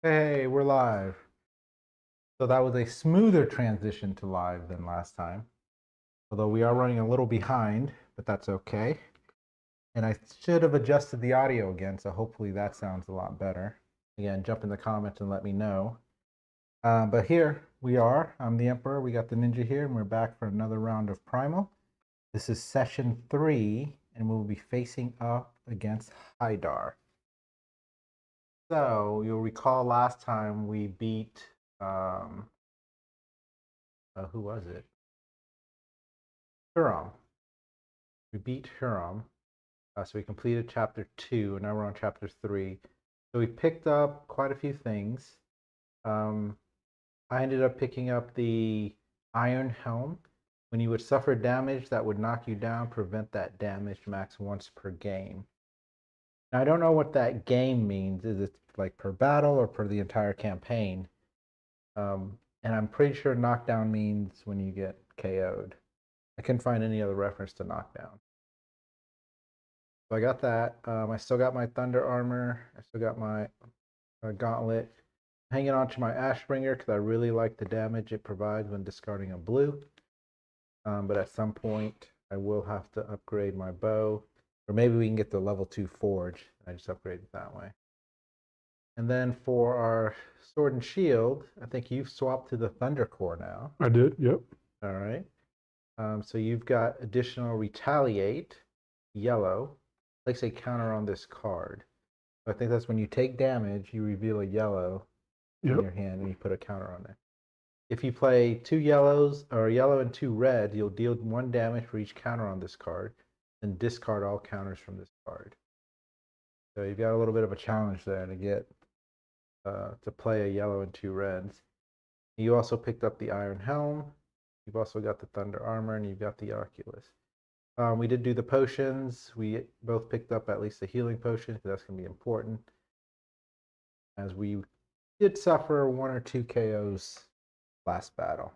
Hey, we're live. So that was a smoother transition to live than last time. Although we are running a little behind, but that's okay. And I should have adjusted the audio again, so hopefully that sounds a lot better. Again, jump in the comments and let me know. But here we are. I'm the Emperor. We got the Ninja here, and we're back for another round of Primal. This is session 3, and we'll be facing up against Hydar. So you'll recall last time we beat who was it? Huram. We beat Huram. So we completed chapter 2, and now we're on chapter 3. So we picked up quite a few things. I ended up picking up the Iron Helm. When you would suffer damage that would knock you down, prevent that damage max once per game. Now, I don't know what that game means. Is it like per battle or per the entire campaign? And I'm pretty sure knockdown means when you get KO'd. I couldn't find any other reference to knockdown. So I got that. I still got my thunder armor. I still got my gauntlet. Hanging on to my Ashbringer because I really like the damage it provides when discarding a blue. But at some point, I will have to upgrade my bow. Or maybe we can get the level 2 forge. I just upgrade it that way. And then for our sword and shield, I think you've swapped to the Thunder Core now. I did, yep. All right. So you've got additional retaliate, yellow, place a counter on this card. I think that's when you take damage, you reveal a yellow in your hand and you put a counter on it. If you play 2 yellows, or a yellow and 2 red, you'll deal 1 damage for each counter on this card, and discard all counters from this card. So you've got a little bit of a challenge there to get to play a yellow and 2 reds. You also picked up the Iron Helm. You've also got the Thunder Armor, and you've got the Oculus. We did do the potions. We both picked up at least a healing potion because that's going to be important, as we did suffer 1 or 2 KOs last battle.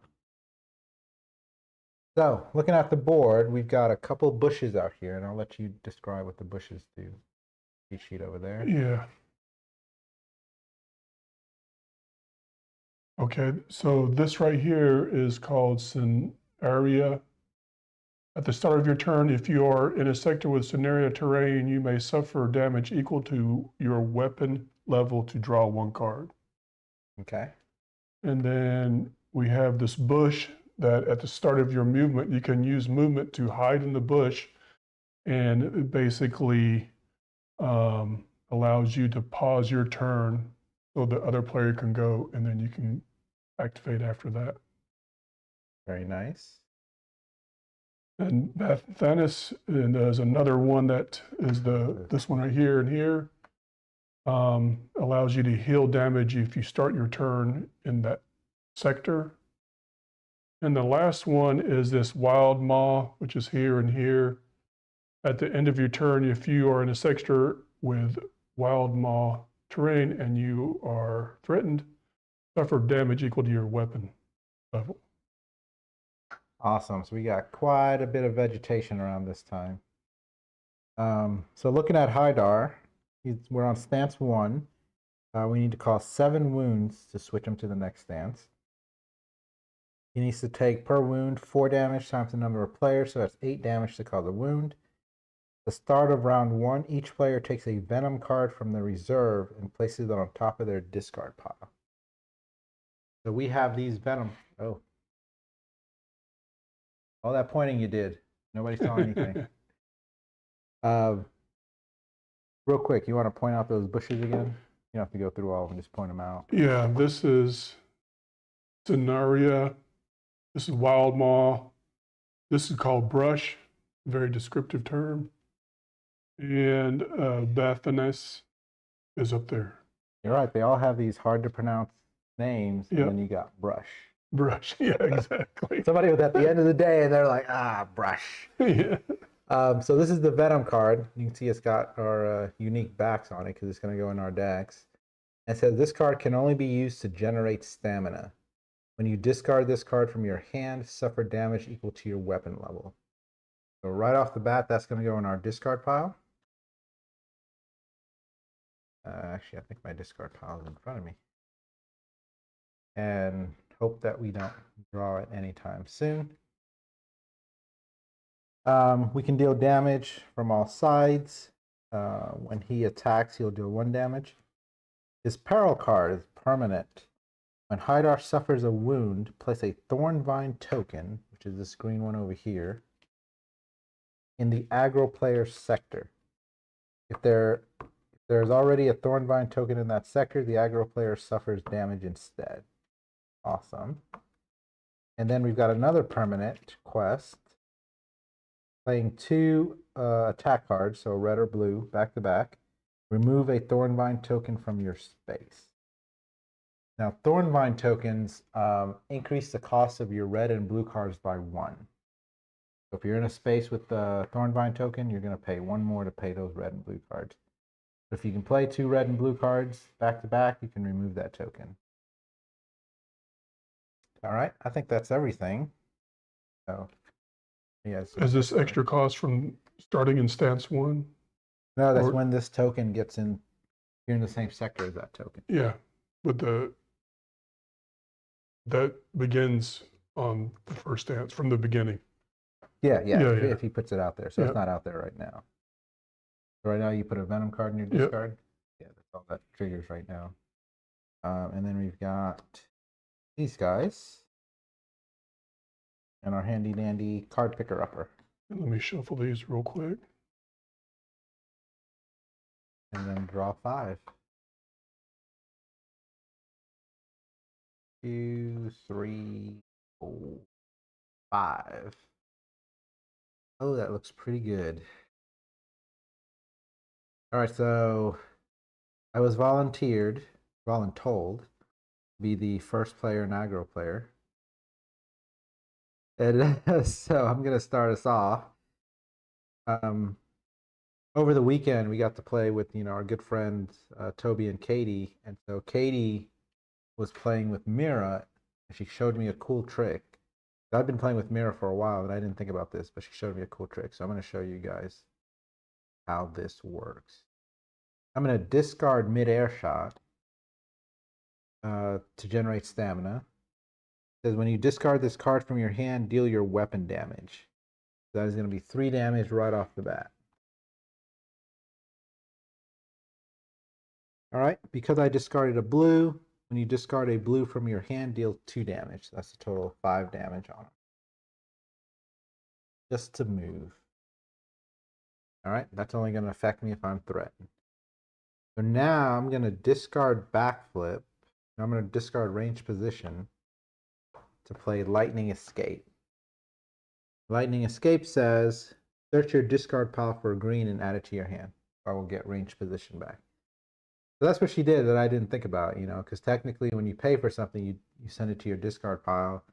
So, looking at the board, we've got a couple bushes out here, and I'll let you describe what the bushes do. Cheat sheet over there. Yeah. Okay, so this right here is called Scenaria. At the start of your turn, if you are in a sector with Scenaria terrain, you may suffer damage equal to your weapon level to draw 1 card. Okay. And then we have this bush that at the start of your movement, you can use movement to hide in the bush, and it basically allows you to pause your turn so the other player can go, and then you can activate after that. Very nice. And Thanos, and there's another one that is this one right here and here. Allows you to heal damage if you start your turn in that sector. And the last one is this Wild Maw, which is here and here. At the end of your turn, if you are in a sector with Wild Maw terrain and you are threatened, suffer damage equal to your weapon level. Awesome. So we got quite a bit of vegetation around this time. So looking at Hydar, we're on stance 1. We need to cause 7 wounds to switch him to the next stance. He needs to take per wound 4 damage times the number of players, so that's 8 damage to cause a wound. The start of round 1, each player takes a Venom card from the reserve and places it on top of their discard pile. So we have these Venom. Oh. All that pointing you did. Nobody saw anything. Real quick, you want to point out those bushes again? You don't have to go through all of them, just point them out. Yeah, this is Scenaria. This is Wild Maw. This is called Brush, very descriptive term. And Bathanus is up there. You're right. They all have these hard to pronounce names, and then you got Brush. Brush, yeah, exactly. Somebody was at the end of the day, and they're like, Brush. Yeah. So this is the Venom card. You can see it's got our unique backs on it because it's going to go in our decks. And it says this card can only be used to generate stamina. When you discard this card from your hand, suffer damage equal to your weapon level. So right off the bat, that's going to go in our discard pile. Actually, I think my discard pile is in front of me. and hope that we don't draw it anytime soon. We can deal damage from all sides. When he attacks, he'll deal 1 damage. His peril card is permanent. When Hydar suffers a wound, place a Thornvine token, which is this green one over here, in the aggro player's sector. If there's already a Thornvine token in that sector, the aggro player suffers damage instead. Awesome. And then we've got another permanent quest. Playing 2 attack cards, so red or blue, back to back. Remove a Thornvine token from your space. Now, Thornvine tokens increase the cost of your red and blue cards by 1. So if you're in a space with the Thornvine token, you're going to pay 1 more to pay those red and blue cards. But if you can play 2 red and blue cards back to back, you can remove that token. All right, I think that's everything. So, yes. Is this extra cost from starting in stance 1? No, that's when this token gets in. You're in the same sector as that token. Yeah, but that begins on the first stance from the beginning. Yeah. If he puts it out there. So it's not out there right now. So right now you put a Venom card in your discard. Yeah, that's all that triggers right now. And then we've got these guys. And our handy dandy card picker upper. And let me shuffle these real quick. And then draw 5. 2, 3, 4, 5. Oh, that looks pretty good. All right, so I was voluntold to be the first player and aggro player. And so I'm going to start us off. Over the weekend, we got to play with, our good friends, Toby and Katie. And so Katie was playing with Mira, and she showed me a cool trick. I've been playing with Mira for a while, and I didn't think about this, but she showed me a cool trick. So I'm going to show you guys how this works. I'm going to discard mid-air shot to generate stamina. It says when you discard this card from your hand, deal your weapon damage. So that is going to be 3 damage right off the bat. All right, because I discarded a blue, when you discard a blue from your hand, deal 2 damage. That's a total of 5 damage on it. Just to move. All right, that's only going to affect me if I'm threatened. So now I'm going to discard backflip. I'm going to discard range position to play Lightning Escape. Lightning Escape says, search your discard pile for a green and add it to your hand. I will get range position back. So that's what she did that I didn't think about, because technically when you pay for something, you send it to your discard pile,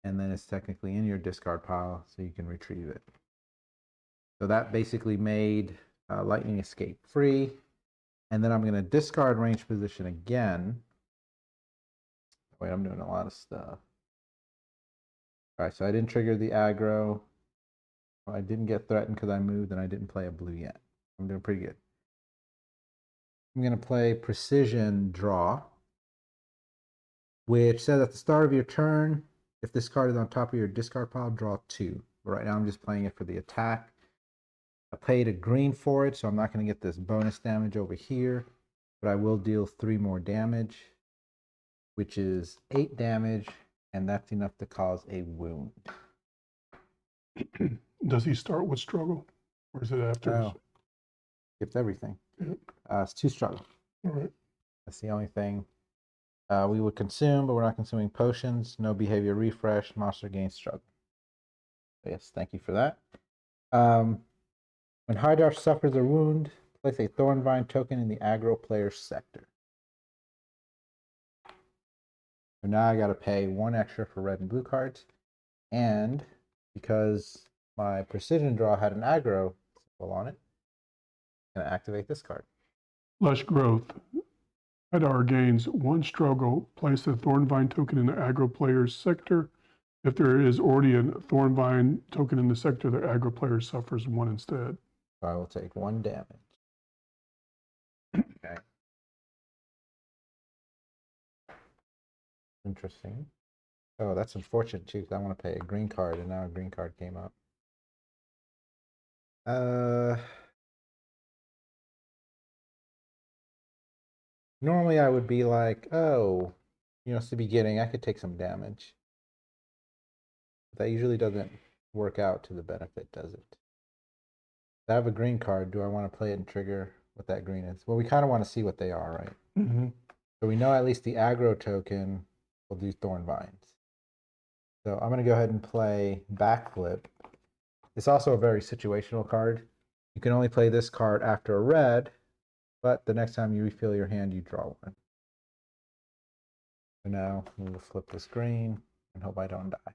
and then it's technically in your discard pile, so you can retrieve it. So that basically made Lightning Escape free. And then I'm going to discard range position again. Wait, I'm doing a lot of stuff. All right, so I didn't trigger the aggro. I didn't get threatened because I moved, and I didn't play a blue yet. I'm doing pretty good. I'm going to play Precision Draw, which says at the start of your turn, if this card is on top of your discard pile, draw 2. But right now I'm just playing it for the attack. I paid a green for it, so I'm not going to get this bonus damage over here, but I will deal 3 more damage, which is 8 damage, and that's enough to cause a wound. Does he start with struggle, or is it after? Oh, skipped everything. Yep. It's 2 struggle. All right. That's the only thing we would consume, but we're not consuming potions. No behavior refresh. Monster gains struggle. So yes, thank you for that. When Hydar suffers a wound, place a Thornvine token in the aggro player's sector. So now I got to pay 1 extra for red and blue cards. And because my Precision Draw had an aggro symbol on it, I'm going to activate this card. Lush Growth. Hydar gains 1 struggle. Place a Thornvine token in the aggro player's sector. If there is already a Thornvine token in the sector, the aggro player suffers 1 instead. So I will take 1 damage. Okay. Interesting. Oh, that's unfortunate too, because I want to pay a green card, and now a green card came up. Normally I would be like, oh, it's the beginning. I could take some damage. But that usually doesn't work out to the benefit, does it? If I have a green card, do I want to play it and trigger what that green is? Well, we kind of want to see what they are, right? Mm-hmm. So we know at least the aggro token will do Thorn Vines. So I'm going to go ahead and play Backflip. It's also a very situational card. You can only play this card after a red, but the next time you refill your hand, you draw one. So now we'll flip this green and hope I don't die.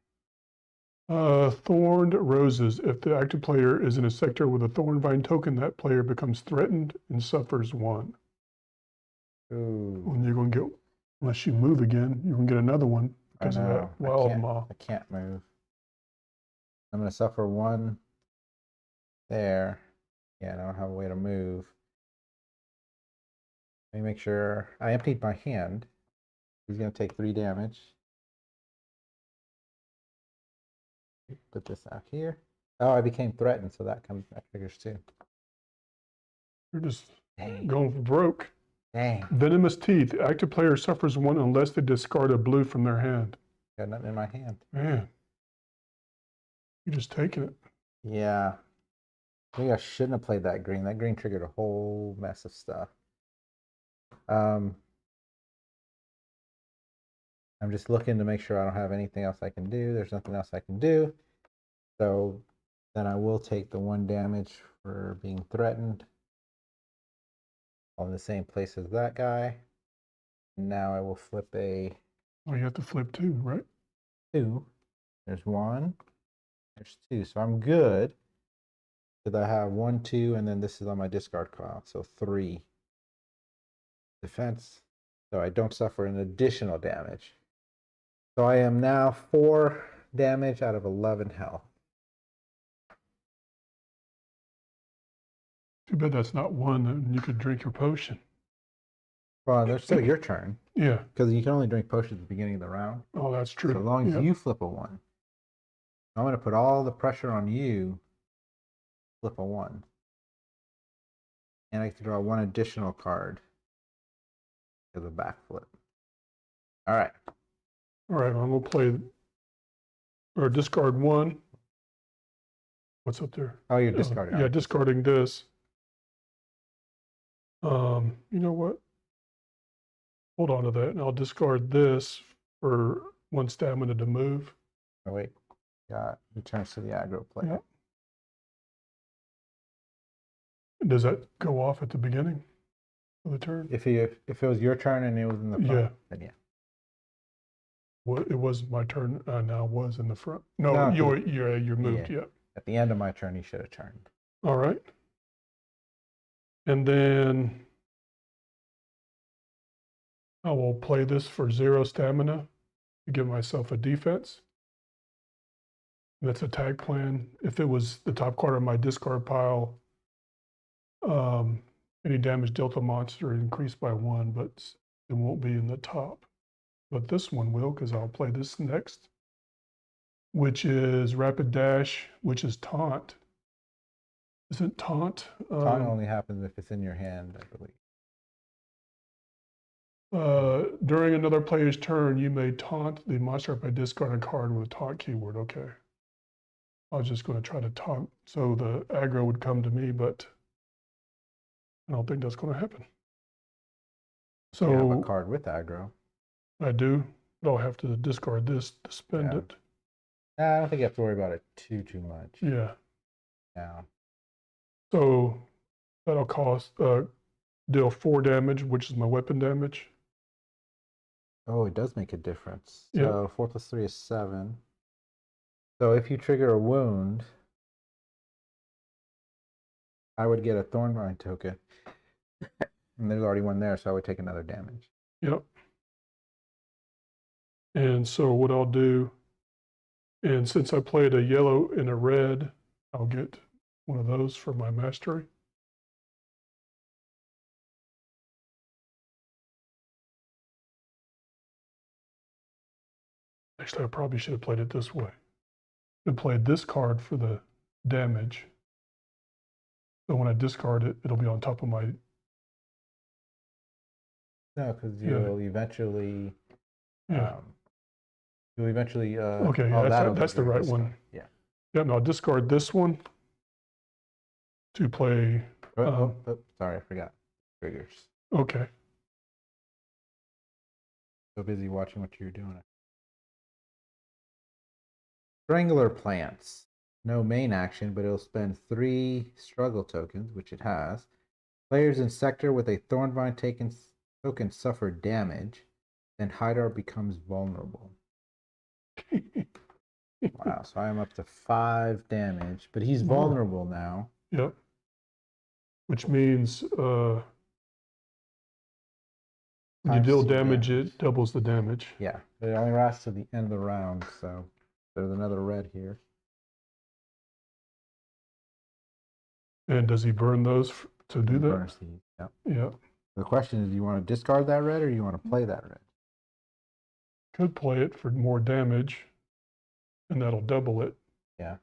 Thorned Roses. If the active player is in a sector with a Thorn Vine token, that player becomes threatened and suffers 1. Ooh. And you're going to get, unless you move again, you're going to get another one because of that wild maw. I can't move. I'm going to suffer 1 there. Yeah, I don't have a way to move. Let me make sure. I emptied my hand. He's going to take 3 damage. Put this out here. Oh, I became threatened, so that triggers too. You're just going for broke. Dang. Venomous Teeth. Active player suffers 1 unless they discard a blue from their hand. Got nothing in my hand. Man, you're just taking it. Yeah. Maybe I shouldn't have played that green. That green triggered a whole mess of stuff. I'm just looking to make sure I don't have anything else I can do. There's nothing else I can do. So then I will take the 1 damage for being threatened. All in the same place as that guy. Now I will flip a... Oh, you have to flip 2, right? 2. There's 1. There's 2. So I'm good. Because I have 1, 2, and then this is on my discard pile. So 3. Defense. So I don't suffer an additional damage. So I am now 4 damage out of 11 health. Too bad that's not 1, and you could drink your potion. Well, there's still your turn. Yeah. Because you can only drink potions at the beginning of the round. Oh, that's true. So as long as you flip a 1. I'm going to put all the pressure on you. Flip a 1. And I can draw 1 additional card. Because of backflip. All right. All right, I'm going to play, or discard 1. What's up there? Oh, you're discarding. Yeah, discarding this. You know what? Hold on to that, and I'll discard this for 1 stamina to move. Oh, wait. Yeah, returns to the aggro player. Yep. Does that go off at the beginning of the turn? If it was your turn and it was in the front, then yeah. Well, it was my turn. Now was in the front. No, you're moved. Yeah. At the end of my turn, you should have turned. All right. And then I will play this for 0 stamina to give myself a defense. That's a tag plan. If it was the top card of my discard pile, any damage dealt to monster increased by 1, but it won't be in the top. But this one will, because I'll play this next, which is Rapid Dash, which is Taunt. Isn't Taunt? Taunt only happens if it's in your hand, I believe. During another player's turn, you may taunt the monster by discarding a card with a taunt keyword. Okay. I was just going to try to taunt so the aggro would come to me, but I don't think that's going to happen. So you have a card with aggro. I do, but I'll have to discard this to spend it. Nah, I don't think you have to worry about it too much. Yeah. Yeah. So that'll cost deal 4 damage, which is my weapon damage. Oh, it does make a difference. So Yeah. 4 plus 3 is 7. So if you trigger a wound, I would get a Thornvine token. And there's already 1 there, so I would take another damage. Yep. And so what I'll do, and since I played a yellow and a red, I'll get 1 of those for my mastery. Actually, I probably should have played it this way. I played this card for the damage. So when I discard it, it'll be on top of my. No, because Yeah. you'll eventually. Yeah. You'll eventually. Okay, Oh, yeah, that'll that's the trigger right discard. one. Yeah. Yeah, no, I'll discard this one to play. Sorry, I forgot. Triggers. Okay. So busy watching what you're doing. Strangler plants. No main action, but it'll spend 3 struggle tokens, which it has. Players in sector with a Thornvine token suffer damage. Then Hydar becomes vulnerable. Wow, so I am up to 5 damage, but he's vulnerable now. Yep. Which means when you deal damage, it doubles the damage. Yeah, but it only lasts to the end of the round, so there's another red here. And does he burn those to do that? Burns these, yep. Yeah. The question is, do you want to discard that red or do you want to play that red? Could play it for more damage, and that'll double it. Yeah.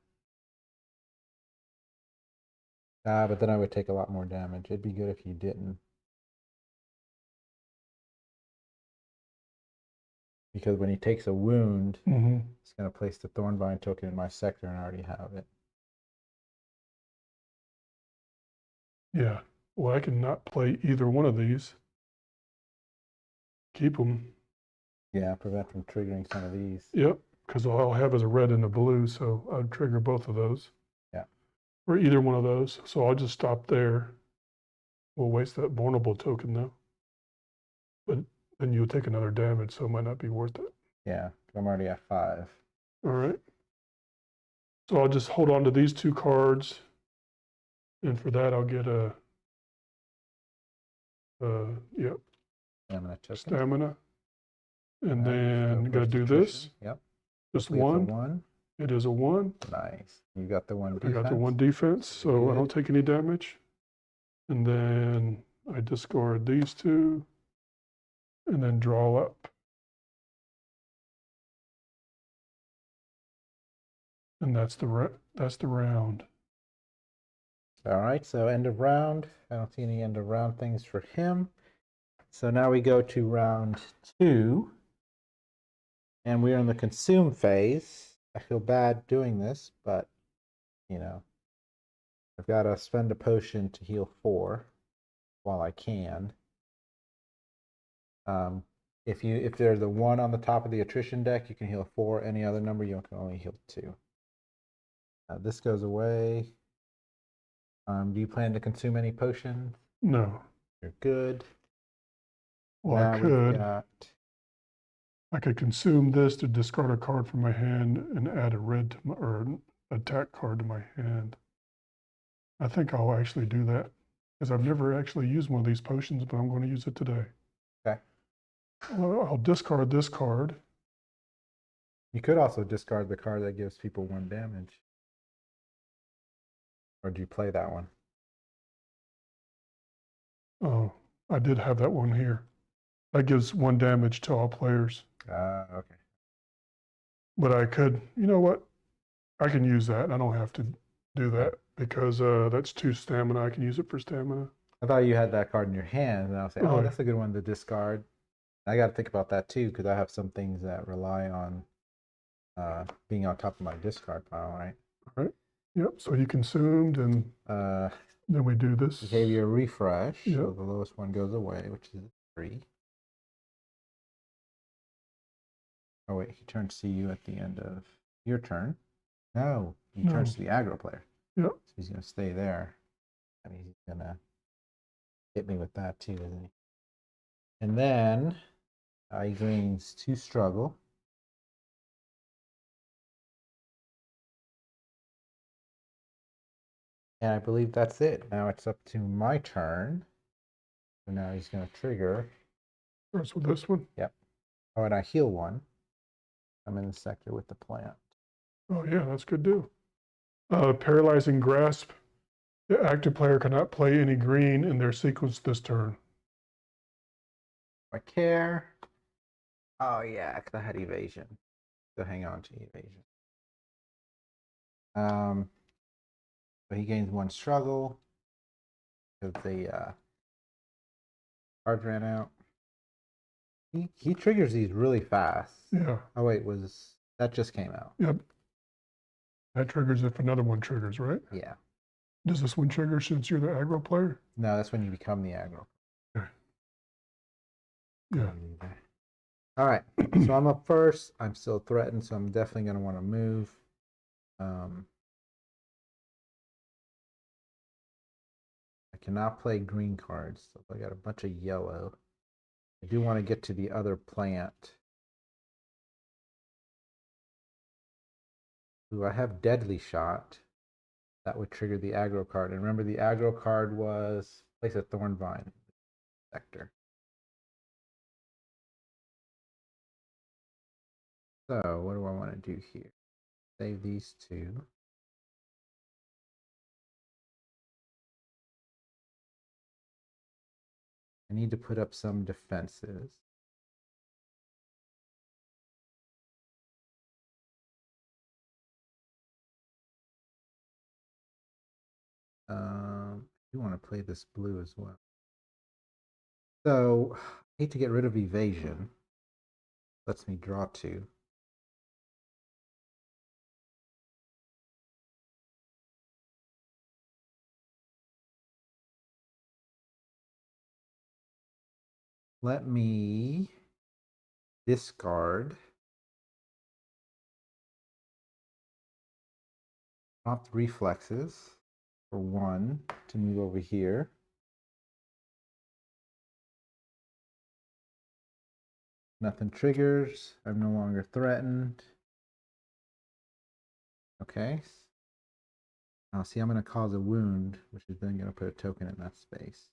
But then I would take a lot more damage. It'd be good if you didn't. Because when he takes a wound, it's going to place the Thornvine token in my sector, and I already have it. Yeah. Well, I can not play either one of these. Keep them. Yeah, prevent from triggering some of these. Yep, because all I'll have is a red and a blue, so I'd trigger both of those. Yeah. Or either one of those. So I'll just stop there. We'll waste that vulnerable token though. But then you'll take another damage, so it might not be worth it. Yeah, I'm already at 5. All right. So I'll just hold on to these 2 cards. And for that, I'll get a, yep, stamina. And then got to do this. Yep. Just 1. It is a 1. Nice. You got the 1 defense. I got the 1 defense, so I don't take any damage. And then I discard these 2. And then draw up. And that's the round. All right, so end of round. I don't see any end of round things for him. So now we go to round 2. And we're in the consume phase. I feel bad doing this, but, you know, I've got to spend a potion to heal 4 while I can. If there's a 1 on the top of the attrition deck, you can heal 4. Any other number, you can only heal 2. This goes away. Do you plan to consume any potions? No. You're good. Well, now I could consume this to discard a card from my hand and add a red to or an attack card to my hand. I think I'll actually do that because I've never actually used one of these potions, but I'm going to use it today. Okay. Well, I'll discard this card. You could also discard the card that gives people 1 damage. Or do you play that one? Oh, I did have that one here. That gives 1 damage to all players. Okay. But I could, you know what? I can use that. I don't have to do that because that's 2 stamina. I can use it for stamina. I thought you had that card in your hand, and I was saying, oh, that's a good one to discard. I got to think about that too because I have some things that rely on being on top of my discard pile, right? All right. Yep. So you consumed, and then we do this. Gave you a refresh, yep. So the lowest one goes away, which is 3. Oh wait, he turns to you at the end of your turn. No, he turns to the aggro player. Yep. So he's gonna stay there. I mean, he's gonna hit me with that too, isn't he? And then he gains 2 struggle. And I believe that's it. Now it's up to my turn. So now he's going to trigger. Starts with this one? Yep. Oh, and I heal 1. I'm in the sector with the plant. Oh, yeah, that's good too. Paralyzing Grasp. The active player cannot play any green in their sequence this turn. I care. Oh, yeah, because I had evasion. So hang on to evasion. But he gains 1 struggle because the cards ran out. He triggers these really fast. Yeah. Oh wait, that just came out? Yep. That triggers if another one triggers, right? Yeah. Does this one trigger since you're the aggro player? No, that's when you become the aggro. Okay. Yeah. All right. So I'm up first. I'm still threatened, so I'm definitely going to want to move. I cannot play green cards, so I got a bunch of yellow. I do want to get to the other plant. Ooh, I have Deadly Shot. That would trigger the aggro card. And remember, the aggro card was place a Thorn Vine sector. So what do I want to do here? Save these 2. I need to put up some defenses. I do want to play this blue as well. So I hate to get rid of evasion. Lets me draw 2. Let me discard. Prompt reflexes for 1 to move over here. Nothing triggers. I'm no longer threatened. Okay. Now see, I'm going to cause a wound, which is then going to put a token in that space.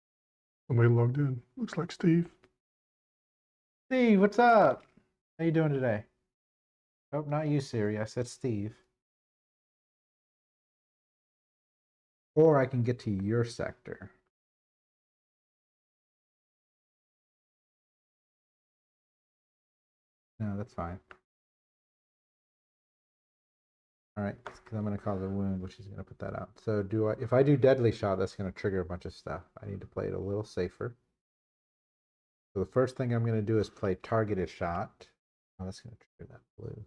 Somebody logged in. Looks like Steve. Steve, what's up? How you doing today? Oh, not you, Siri. I said Steve. Or I can get to your sector. No, that's fine. All right, because I'm going to cause a wound, which is going to put that out. So if I do Deadly Shot, that's going to trigger a bunch of stuff. I need to play it a little safer. So the first thing I'm going to do is play Targeted Shot. Oh, that's going to trigger that blue.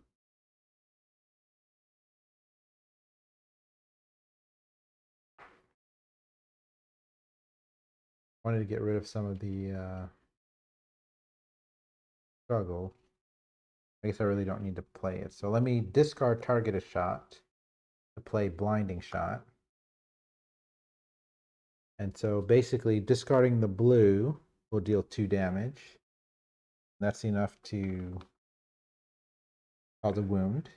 Wanted to get rid of some of the struggle. I guess I really don't need to play it. So let me discard Targeted Shot to play Blinding Shot. And so basically discarding the blue will deal 2 damage. That's enough to cause a wound.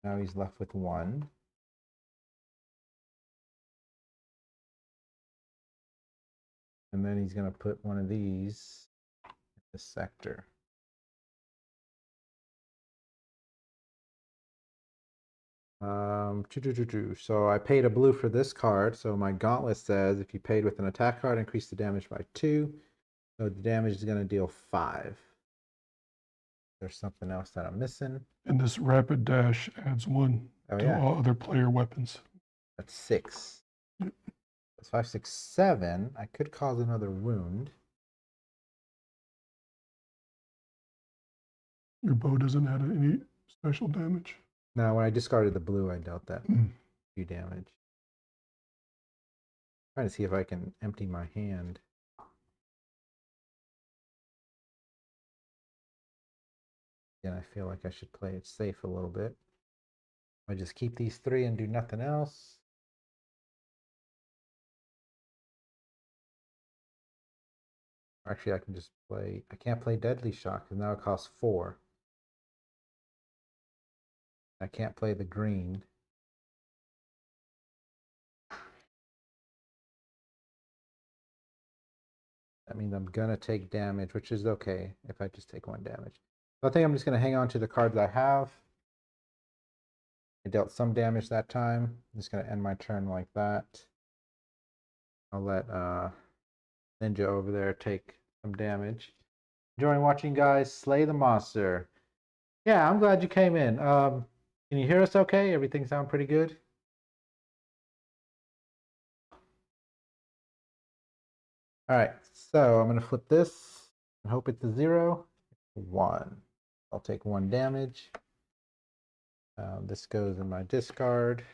Now he's left with 1. And then he's going to put one of these in the sector. So I paid a blue for this card. So my gauntlet says if you paid with an attack card, increase the damage by 2. So the damage is going to deal 5. There's something else that I'm missing. And this rapid dash adds 1 to all other player weapons. That's 6. That's 5, 6, 7. I could cause another wound. Your bow doesn't add any special damage. Now, when I discarded the blue, I dealt that 2 damage. Trying to see if I can empty my hand. Again, I feel like I should play it safe a little bit. I just keep these 3 and do nothing else. Actually, I can just play. I can't play Deadly Shot because now it costs 4. I can't play the green. That means I'm going to take damage, which is okay if I just take 1 damage. So I think I'm just going to hang on to the cards I have. I dealt some damage that time. I'm just going to end my turn like that. I'll let Ninja over there take some damage. Enjoying watching, guys. Slay the monster. Yeah, I'm glad you came in. Can you hear us okay? Everything sound pretty good? All right, so I'm gonna flip this and hope it's a 0. 1. I'll take 1 damage. This goes in my discard.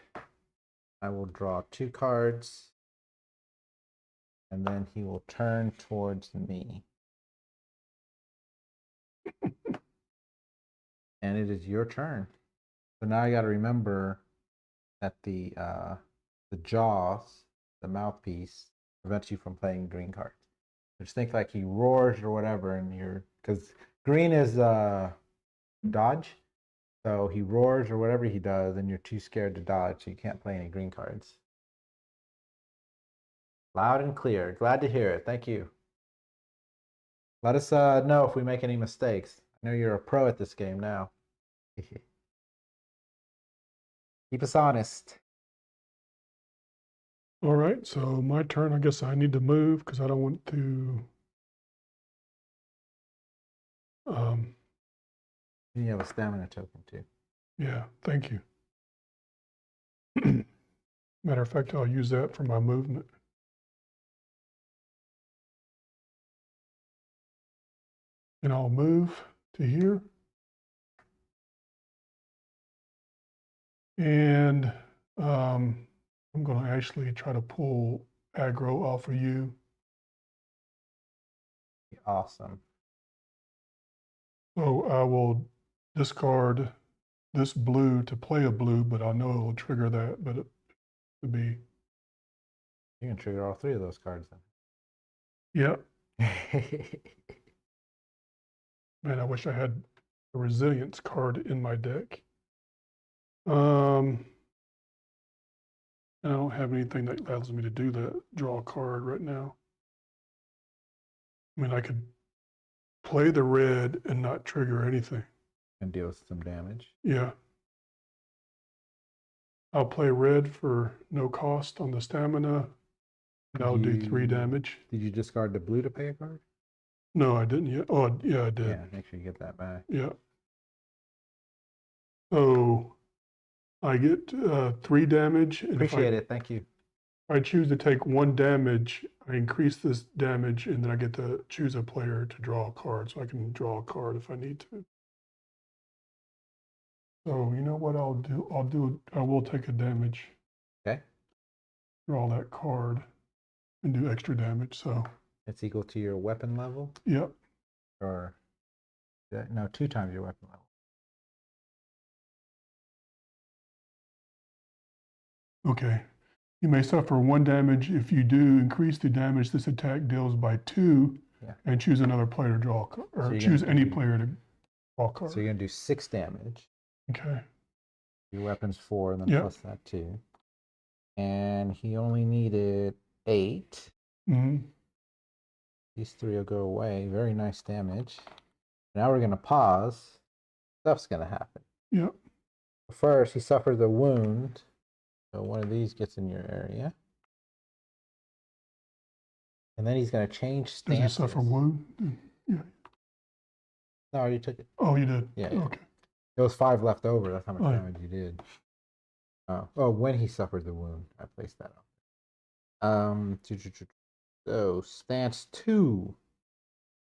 I will draw 2 cards. And then he will turn towards me. And it is your turn. So now I got to remember that the jaws, the mouthpiece, prevents you from playing green cards. Just think like he roars or whatever, and you're because green is dodge, so he roars or whatever he does, and you're too scared to dodge, so you can't play any green cards. Loud and clear. Glad to hear it. Thank you. Let us know if we make any mistakes. I know you're a pro at this game now. Keep us honest. All right, so my turn. I guess I need to move because I don't want to. You have a stamina token too. Yeah, thank you. Matter of fact, I'll use that for my movement. And I'll move to here. And I'm going to actually try to pull aggro off of you. Awesome. So I will discard this blue to play a blue, but I know it will trigger that, but it would be. You can trigger all 3 of those cards then. Yeah. Man, I wish I had a resilience card in my deck. I don't have anything that allows me to do that, draw a card right now. I mean, I could play the red and not trigger anything. And deal with some damage. Yeah. I'll play red for no cost on the stamina, and I'll do 3 damage. Did you discard the blue to pay a card? No, I didn't yet. Oh, yeah, I did. Yeah, make sure you get that back. Yeah. So I get 3 damage. And Appreciate it. Thank you. If I choose to take 1 damage, I increase this damage, and then I get to choose a player to draw a card, so I can draw a card if I need to. So you know what I'll do? I will take a damage. Okay. Draw that card and do extra damage. So it's equal to your weapon level? Yep. Or no, 2 times your weapon level. Okay. You may suffer 1 damage. If you do increase the damage this attack deals by 2, and choose another player to draw a card, or so choose any player to draw a card. So you're going to do 6 damage. Okay. Your weapon's 4, and then plus that 2. And he only needed 8. Mm-hmm. These 3 will go away. Very nice damage. Now we're going to pause. Stuff's going to happen. Yep. First, he suffers a wound. So one of these gets in your area. And then he's going to change stances. Does he suffer a wound? Yeah. No, I already took it. Oh, you did? Yeah. Okay. There was 5 left over. That's how much damage you did. Oh, when he suffered the wound, I placed that up. So stance 2.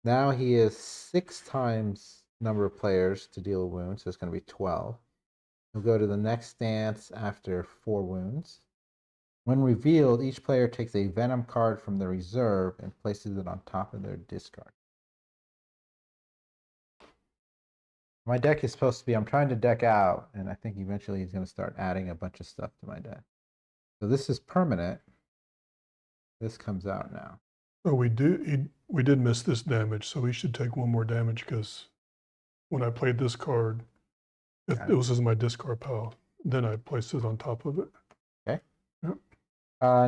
Now he has 6 times number of players to deal a wound, so it's going to be 12. He'll go to the next stance after 4 wounds. When revealed, each player takes a Venom card from the reserve and places it on top of their discard. My deck is supposed to be, I'm trying to deck out, and I think eventually he's going to start adding a bunch of stuff to my deck. So this is permanent. This comes out now. So we did miss this damage, so we should take 1 more damage because when I played this card, it was as my discard pile. Then I placed it on top of it. Okay. Yep.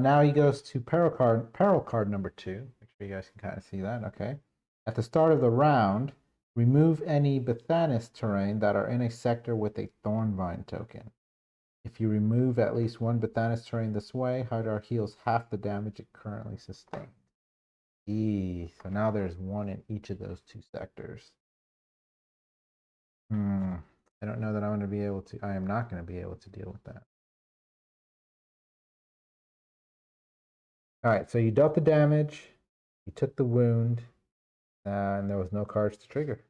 Now he goes to peril card number 2. Make sure you guys can kind of see that. Okay. At the start of the round, remove any Bethanus terrain that are in a sector with a Thornvine token. If you remove at least 1 Bethanus terrain this way, Hydar heals half the damage it currently sustains. So now there's 1 in each of those 2 sectors. I don't know that I'm going to be able to. I am not going to be able to deal with that. All right, so you dealt the damage, you took the wound, and there was no cards to trigger.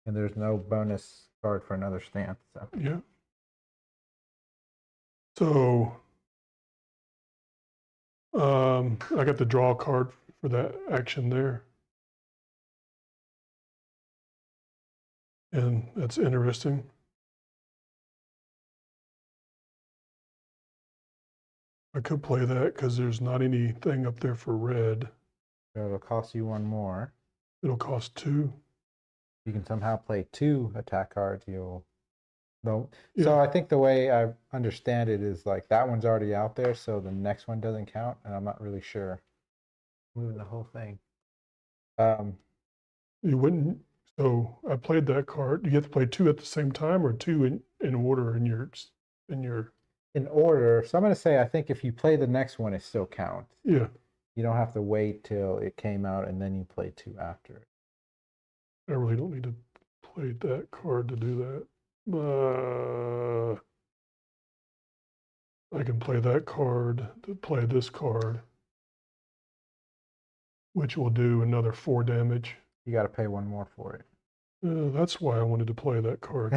And there's no bonus card for another stance. So. Yeah. So I got the draw card for that action there. And that's interesting. I could play that because there's not anything up there for red. So it'll cost you one more. It'll cost 2. You can somehow play 2 attack cards. You'll. No. Yeah. So I think the way I understand it is like that one's already out there, so the next one doesn't count, and I'm not really sure. Moving the whole thing. You wouldn't. So I played that card. You have to play 2 at the same time, or 2 in order in your. In order. So I'm going to say I think if you play the next one, it still counts. Yeah. You don't have to wait till it came out and then you play 2 after it. I really don't need to play that card to do that. I can play that card to play this card, which will do another 4 damage. You got to pay 1 more for it. That's why I wanted to play that card.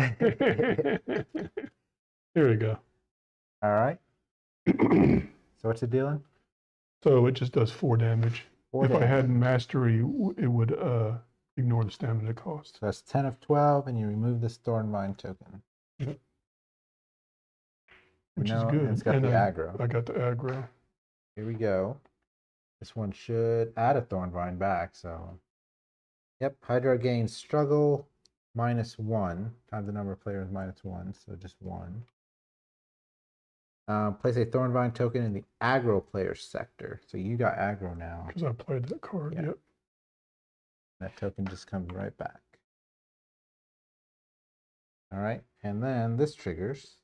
Here we go. All right. So what's it dealing? So it just does 4 damage. 4 if damage. I had mastery, it would ignore the stamina cost. So that's 10 of 12, and you remove this Thornvine token. Yep. Which is And good. it's got and the aggro. I got the aggro. Here we go. This one should add a Thornvine back. So, yep, Hydra gains struggle -1 times the number of players -1, so just 1. Place a Thornvine token in the aggro player sector. So you got aggro now. Because I played that card, yep. That token just comes right back. All right, and then this triggers.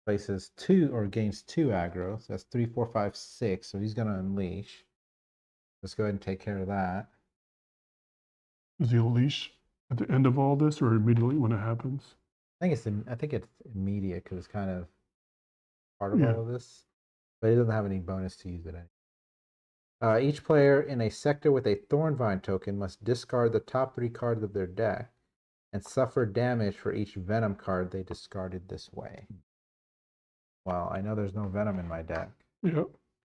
Places 2 or gains 2 aggro. So that's 3, 4, 5, 6. So he's going to unleash. Let's go ahead and take care of that. Does he unleash at the end of all this, or immediately when it happens? I think it's immediate because it's kind of part of all of this, but it doesn't have any bonus to use it. Each player in a sector with a Thornvine token must discard the top 3 cards of their deck and suffer damage for each Venom card they discarded this way. Well, I know there's no Venom in my deck. Yep.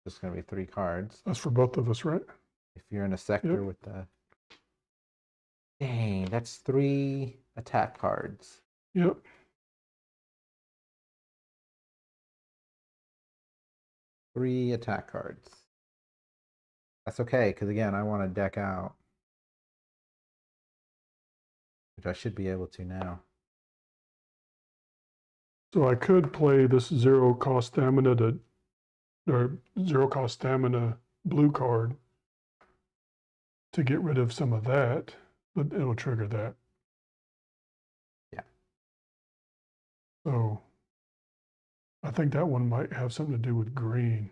It's going to be 3 cards. That's for both of us, right? If you're in a sector with the... Dang, that's 3 attack cards. Yep. Three attack cards. That's okay, because again, I want to deck out. Which I should be able to now. So I could play this 0 cost stamina or 0 cost stamina blue card to get rid of some of that, but it'll trigger that. Yeah. So I think that one might have something to do with green.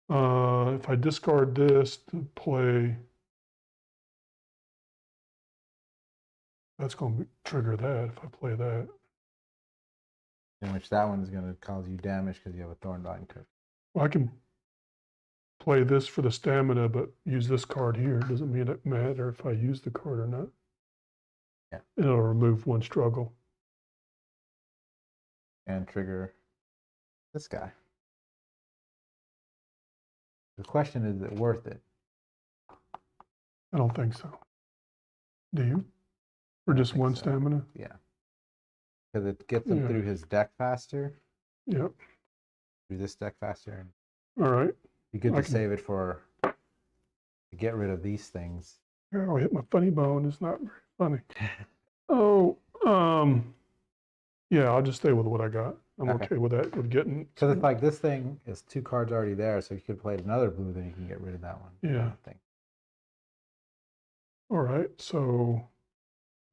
If I discard this to play, that's going to trigger that if I play that. In which that one's going to cause you damage because you have a Thornvine token. Well, I can play this for the stamina, but use this card here. It doesn't mean it matter if I use the card or not. Yeah. It'll remove 1 struggle. And trigger this guy. The question is it worth it? I don't think so. Do you? Or just 1 stamina? Yeah. Because it gets him through his deck faster. Yep. Through this deck faster. All right. Be good to save it for to get rid of these things. I'll hit my funny bone. It's not very funny. Yeah, I'll just stay with what I got. I'm okay with that, with getting... Because it's like this thing is 2 cards already there, so you could play another blue, then you can get rid of that one. Yeah. All right, so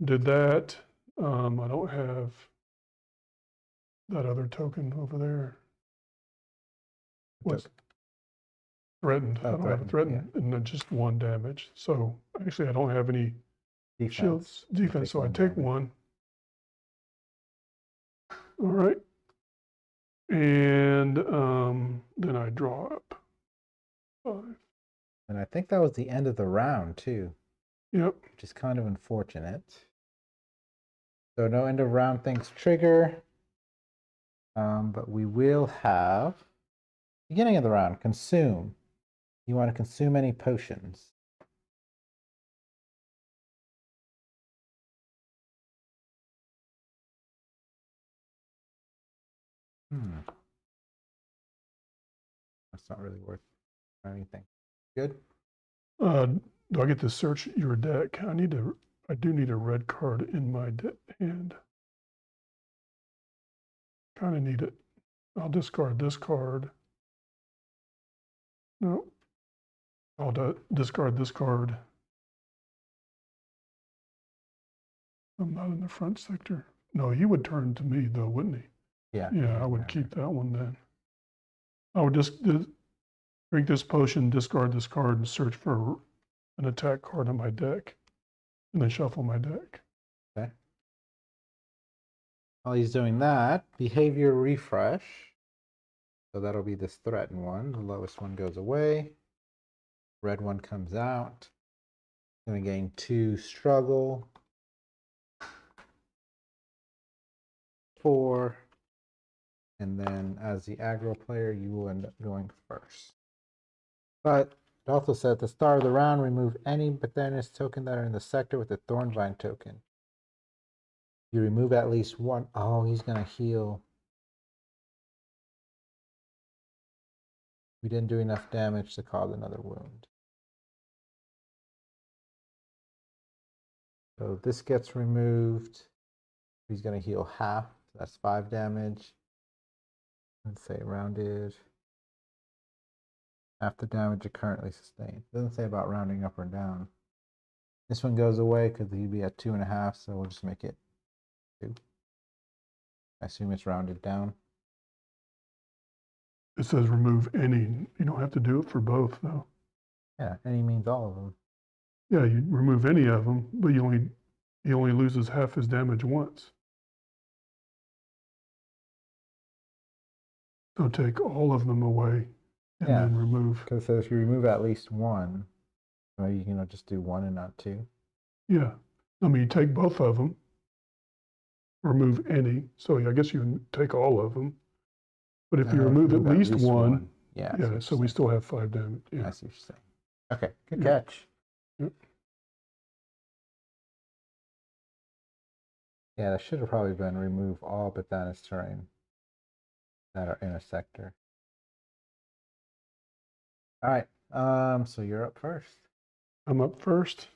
did that. I don't have that other token over there. threatened. Oh, I don't have a threatened, and then just 1 damage. So actually, I don't have any Defense. shields defense, so I take damage. 1. All right. And then I draw up 5. And I think that was the end of the round too. Yep. Which is kind of unfortunate. So no end of round things trigger. But we will have beginning of the round, consume. You want to consume any potions? That's not really worth anything. Good. Do I get to search your deck? I do need a red card in my hand. Kind of need it. I'll discard this card. No. I'll discard this card. I'm not in the front sector. No, he would turn to me though, wouldn't he? Yeah. Yeah, I would keep that one then. I would just drink this potion, discard this card, and search for an attack card on my deck, and then shuffle my deck. Okay. While he's doing that, behavior refresh. So that'll be this threatened one. The lowest one goes away. Red one comes out. Going to gain 2 struggle. 4. And then as the aggro player, you will end up going first. But it also said at the start of the round, remove any Bethanius token that are in the sector with a Thornvine token. You remove at least 1. Oh, he's going to heal. We didn't do enough damage to cause another wound. So this gets removed. He's going to heal half. That's 5 damage. Let's say rounded. Half the damage it currently sustained. Doesn't say about rounding up or down. This one goes away because he'd be at 2.5, so we'll just make it 2. I assume it's rounded down. It says remove any. You don't have to do it for both, though. Yeah, any means all of them. Yeah, you remove any of them, but he only loses half his damage once. So take all of them away and then remove. Because it says if you remove at least 1, well, you can just do 1 and not 2. Yeah, I mean, you take both of them, remove any. So I guess you can take all of them. But if you remove at least one, yeah, so we still have 5 damage. Yeah. I see what you're saying. Okay, good catch. Yep. Yeah, that should have probably been remove all Bethanius terrain that are in a sector. All right, so you're up first. I'm up first.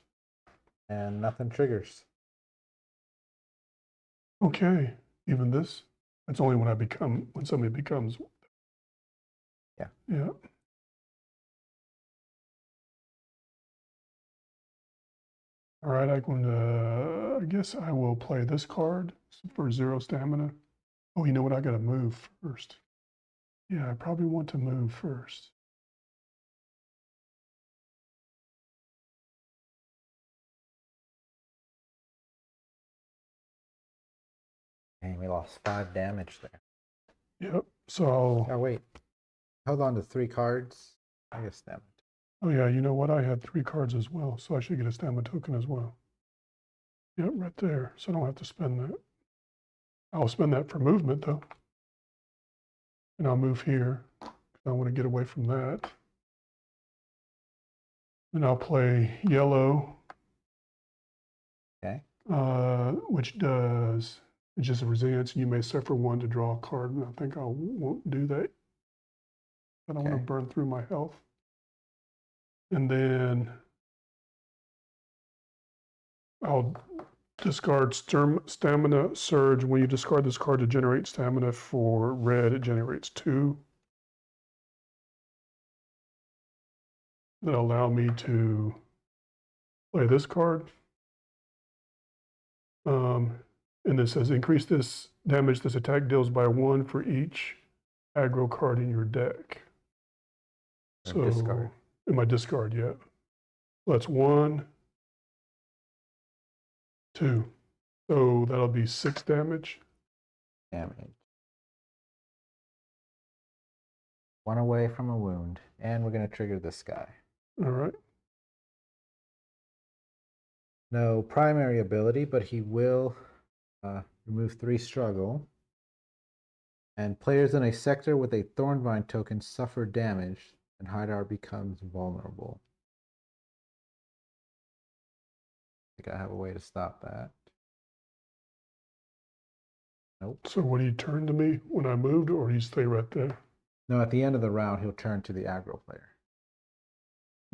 And nothing triggers. Okay, even this? That's only when somebody becomes. Yeah. Yeah. All right, I guess I will play this card for 0 stamina. Oh, you know what? I got to move first. Yeah, I probably want to move first. And we lost 5 damage there. Yep. So. Oh wait, hold on to 3 cards. I guess stamina. Oh yeah, you know what? I had 3 cards as well, so I should get a stamina token as well. Yep, right there. So I don't have to spend that. I'll spend that for movement though. And I'll move here because I want to get away from that. And I'll play yellow. Okay. Which does, it's just a resilience. You may suffer 1 to draw a card, and I think I won't do that. I don't want to burn through my health. And then I'll discard stamina surge. When you discard this card to generate stamina for red, it generates 2. That'll allow me to play this card. And it says increase this damage this attack deals by 1 for each aggro card in your deck. Or So discard. in my discard, yeah. That's 1, 2. So that'll be 6 damage. Damage. 1 away from a wound. And we're going to trigger this guy. All right. No primary ability, but he will remove 3 struggle. And players in a sector with a Thornvine token suffer damage, and Hydar becomes vulnerable. I think I have a way to stop that. Nope. So would he turn to me when I moved, or he stay right there? No, at the end of the round, he'll turn to the aggro player.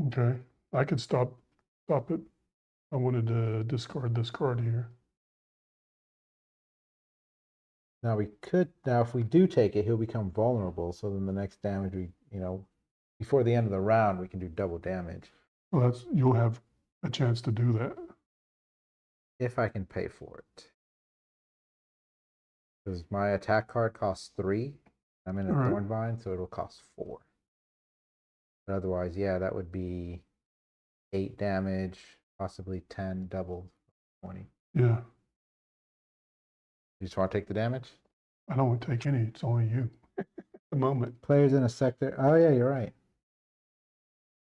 Okay. I could stop it. I wanted to discard this card here. Now if we do take it, he'll become vulnerable. So then the next damage before the end of the round, we can do double damage. Well, you'll have a chance to do that. If I can pay for it. Because my attack card costs 3. I'm in a Thornvine, so it'll cost 4. But otherwise, yeah, that would be 8 damage, possibly 10, double 20. Yeah. You just want to take the damage? I don't want to take any. It's only you at the moment. Players in a sector. Oh, yeah, you're right.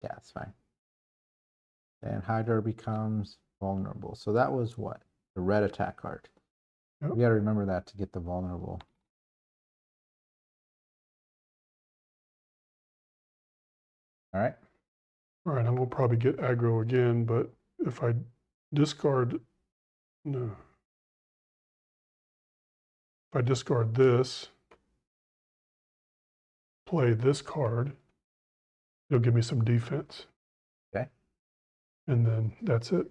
Yeah, that's fine. Then Hydar becomes vulnerable. So that was what? The red attack card. Yep. We got to remember that to get the vulnerable. All right. All right, I'm going to probably get aggro again, but if I discard, no. If I discard this, play this card, it'll give me some defense. Okay. And then that's it.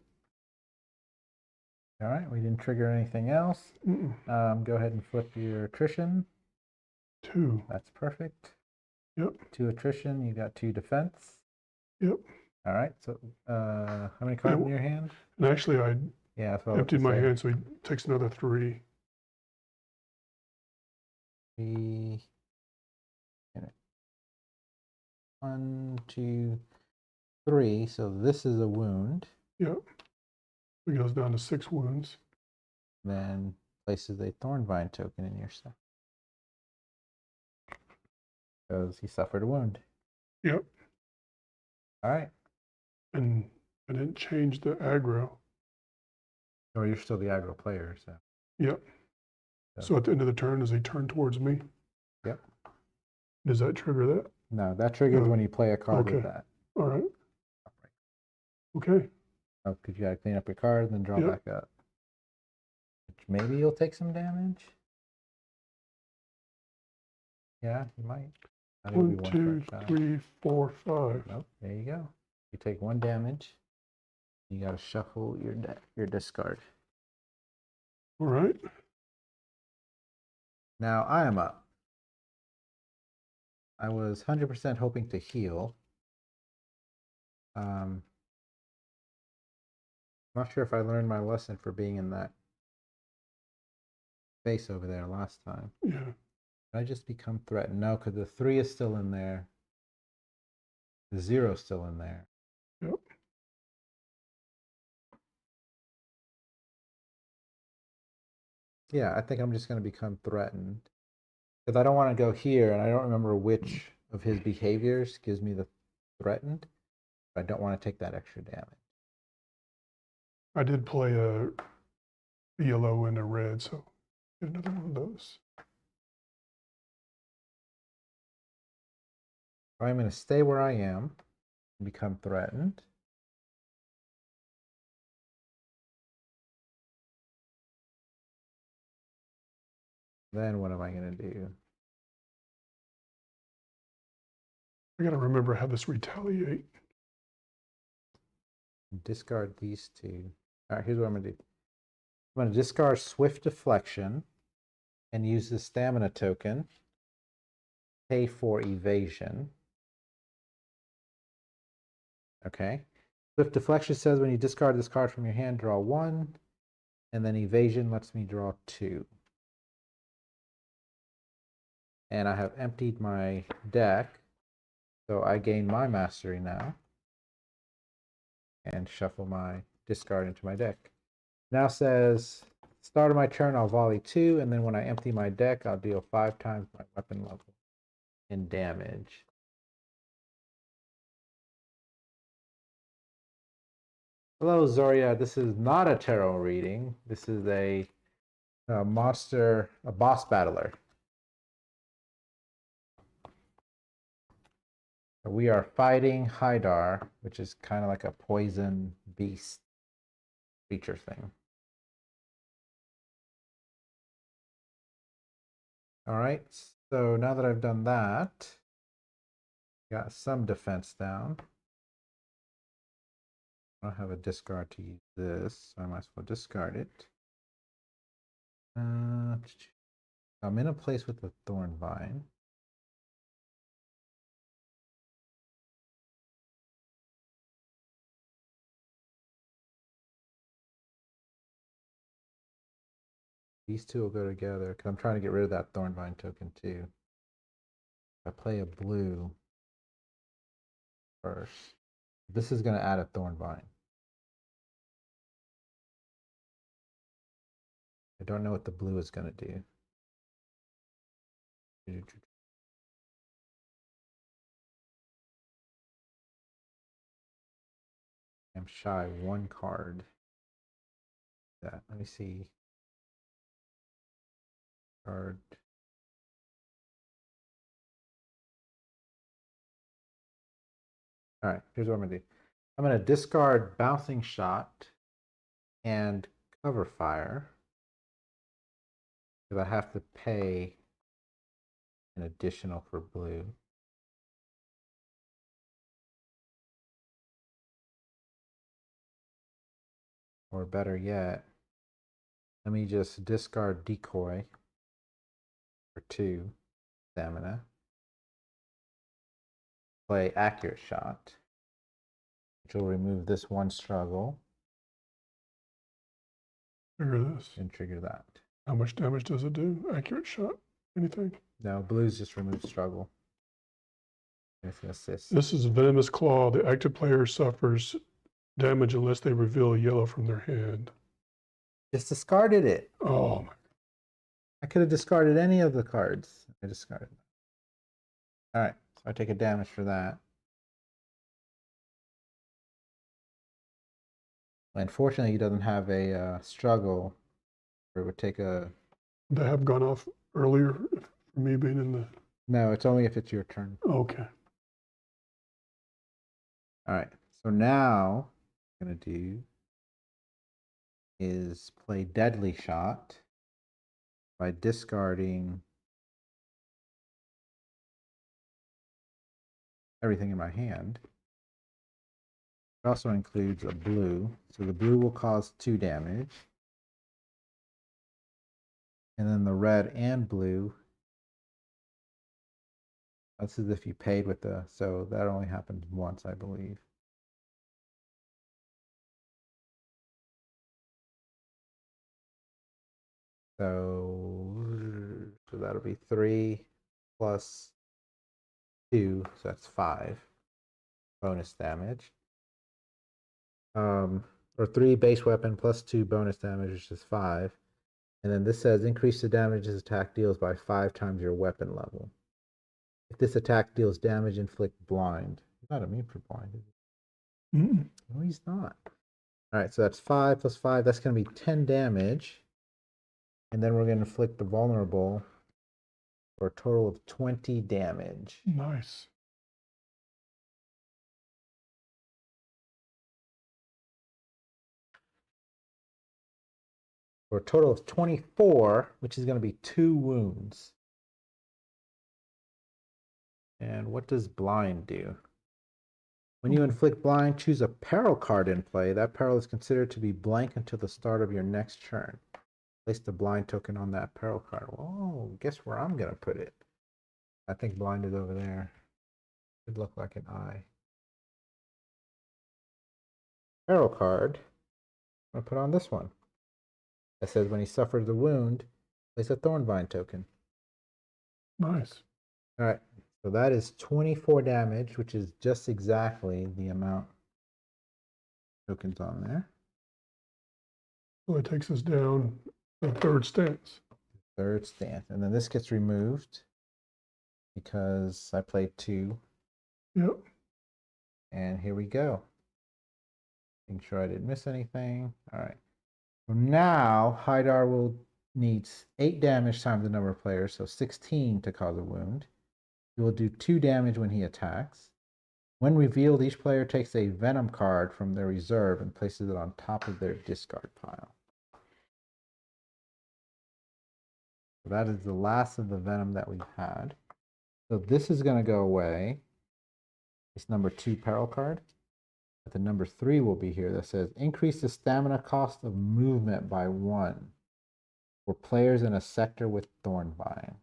All right, we didn't trigger anything else. Go ahead and flip your attrition. 2. That's perfect. Yep. 2 attrition, you got 2 defense. Yep. All right, so how many cards in your hand? And actually, I emptied my hand, so he takes another 3. 3. 1, 2, 3. So this is a wound. Yep. It goes down to 6 wounds. Then places a Thornvine token in your stuff. Because he suffered a wound. Yep. All right. And I didn't change the aggro. Oh, you're still the aggro player, so. Yep. So at the end of the turn, does he turn towards me? Yep. Does that trigger that? No, that triggers when you play a card with that. All right. Okay. Oh, because you got to clean up your card and then draw back up. Which maybe you'll take some damage. Yeah, you might. 1, 2, 3, 4, 5. Nope, there you go. You take 1 damage. You got to shuffle your discard. All right. Now I am up. I was 100% hoping to heal. I'm not sure if I learned my lesson for being in that space over there last time. Yeah. Did I just become threatened? No, because the 3 is still in there. The 0 is still in there. Yep. Yeah, I think I'm just going to become threatened. Because I don't want to go here, and I don't remember which of his behaviors gives me the threatened. But I don't want to take that extra damage. I did play a yellow and a red, so get another one of those. I'm going to stay where I am and become threatened. Then what am I going to do? I got to remember how this retaliate. Discard these 2. All right, here's what I'm going to do. I'm going to discard Swift Deflection and use the Stamina token. Pay for Evasion. Okay. Swift Deflection says when you discard this card from your hand, draw 1. And then Evasion lets me draw 2. And I have emptied my deck. So I gain my mastery now. And shuffle my discard into my deck. Now says, start of my turn, I'll volley 2, and then when I empty my deck, I'll deal 5 times my weapon level in damage. Hello, Zoria. This is not a tarot reading. This is a monster, a boss battler. We are fighting Hydar, which is kind of like a poison beast creature thing. All right, so now that I've done that, got some defense down. I don't have a discard to use this, so I might as well discard it. I'm in a place with a thorn vine. These two will go together because I'm trying to get rid of that thorn vine token too. I play a blue first. This is going to add a thorn vine. I don't know what the blue is going to do. I'm shy 1 card. That. Let me see. Card. All right, here's what I'm going to do. I'm going to discard Bouncing Shot and Cover Fire because I have to pay an additional for blue. Or better yet, let me just discard Decoy for 2 stamina. Play Accurate Shot, which will remove this 1 struggle. Trigger this. And trigger that. How much damage does it do? Accurate shot? Anything? No, blues just remove struggle. It's an assist. This is Venomous Claw. The active player suffers damage unless they reveal a yellow from their hand. Just discarded it. Oh my. I could have discarded any of the cards. I discarded them. All right, so I take a damage for that. Unfortunately, he doesn't have a struggle. Or it would take a... They have gone off earlier for me being in the... No, it's only if it's your turn. Okay. All right, so now what I'm going to do is play Deadly Shot by discarding everything in my hand. It also includes a blue, so the blue will cause 2 damage. And then the red and blue, that's as if you paid with the, so that only happened once, I believe. So that'll be 3 plus 2, so that's 5 bonus damage. Or 3 base weapon plus 2 bonus damage, which is 5. And then this says increase the damage this attack deals by 5 times your weapon level. If this attack deals damage, inflict blind. He's not immune for blind, is he? No, he's not. All right, so that's 5 plus 5. That's going to be 10 damage. And then we're going to inflict the vulnerable for a total of 20 damage. Nice. For a total of 24, which is going to be 2 wounds. And what does blind do? When you inflict blind, choose a peril card in play. That peril is considered to be blank until the start of your next turn. Place the blind token on that peril card. Well, guess where I'm going to put it? I think blind is over there. Should look like an eye. Peril card. I'm going to put on this one. That says when he suffers a wound, place a Thornvine token. Nice. All right. So that is 24 damage, which is just exactly the amount of tokens on there. So it takes us down the third stance. Third stance. And then this gets removed because I played 2. Yep. And here we go. Making sure I didn't miss anything. All right. So now Hydar will need 8 damage times the number of players, so 16 to cause a wound. He will do 2 damage when he attacks. When revealed, each player takes a Venom card from their reserve and places it on top of their discard pile. So that is the last of the Venom that we've had. So this is going to go away. It's number 2 peril card. But the number 3 will be here that says increase the stamina cost of movement by 1 for players in a sector with Thornvine.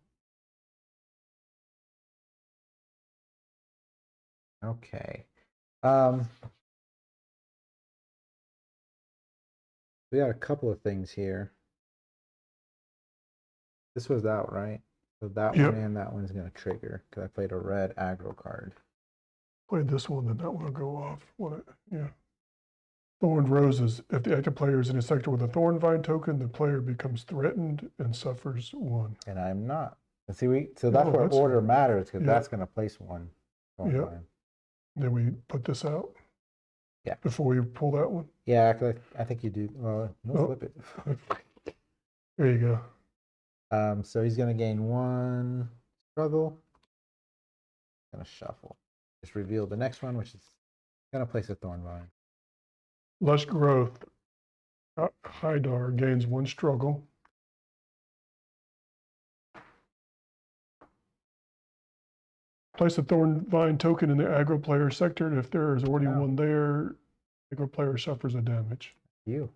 Okay. We got a couple of things here. This was out, right? So that Yep. one and that one's going to trigger because I played a red aggro card. Played this one, then that one will go off. Yeah. Thorned Roses. If the active player is in a sector with a Thornvine token, the player becomes threatened and suffers 1. And I'm not. And see, so that's where order matters because that's going to place 1 Thornvine. Yep. Then we put this out? Yeah. Before we pull that one? Yeah, I think you do. Well, no, flip it. There you go. So he's going to gain 1 struggle. Going to shuffle. Just reveal the next one, which is going to place a Thornvine. Lush Growth. Hydar gains 1 struggle. Place a Thornvine token in the aggro player sector, and if there is already one there, aggro player suffers a damage. You.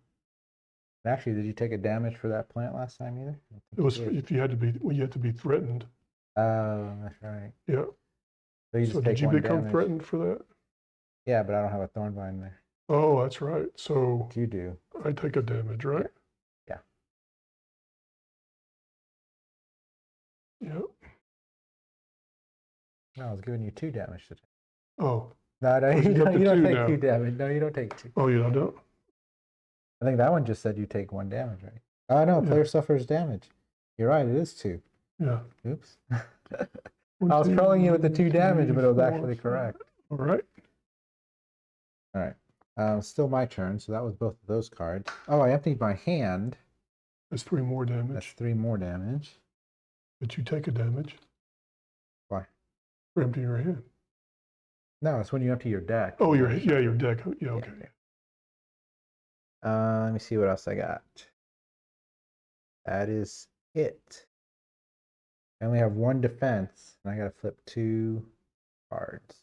Actually, did you take a damage for that plant last time either? It was if you had to be, you had to be threatened. Oh, that's right. Yeah. So, you so did you become threatened for that? Yeah, but I don't have a Thornvine there. Oh, that's right. So you do. I take a damage, right? Yeah. Yep. No, I was giving you 2 damage today. Oh. No, you don't take 2 damage. No, you don't take 2. Oh, yeah, I don't. I think that one just said you take 1 damage, right? Oh, no, player suffers damage. You're right, it is 2. Yeah. Oops. I was trolling you with the 2 damage, but it was actually correct. All right. All right. Still my turn, so that was both of those cards. Oh, I emptied my hand. That's 3 more damage. That's 3 more damage. But you take a damage. Why? For emptying your hand. No, it's when you empty your deck. Oh, your deck. Yeah, okay. Let me see what else I got. That is it. I only have 1 defense, and I got to flip 2 cards.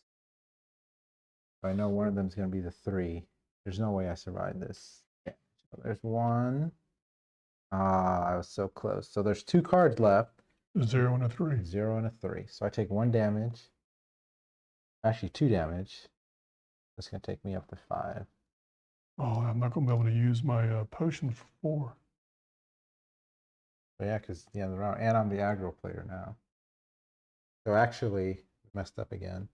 I know one of them is going to be the 3. There's no way I survive this. Yeah. So there's 1. I was so close. So there's 2 cards left. A 0 and a 3. 0 and a 3. So I take 1 damage. Actually, 2 damage. That's going to take me up to 5. Oh, I'm not going to be able to use my potion for 4. But yeah, because the end of the round. And I'm the aggro player now. So actually, messed up again.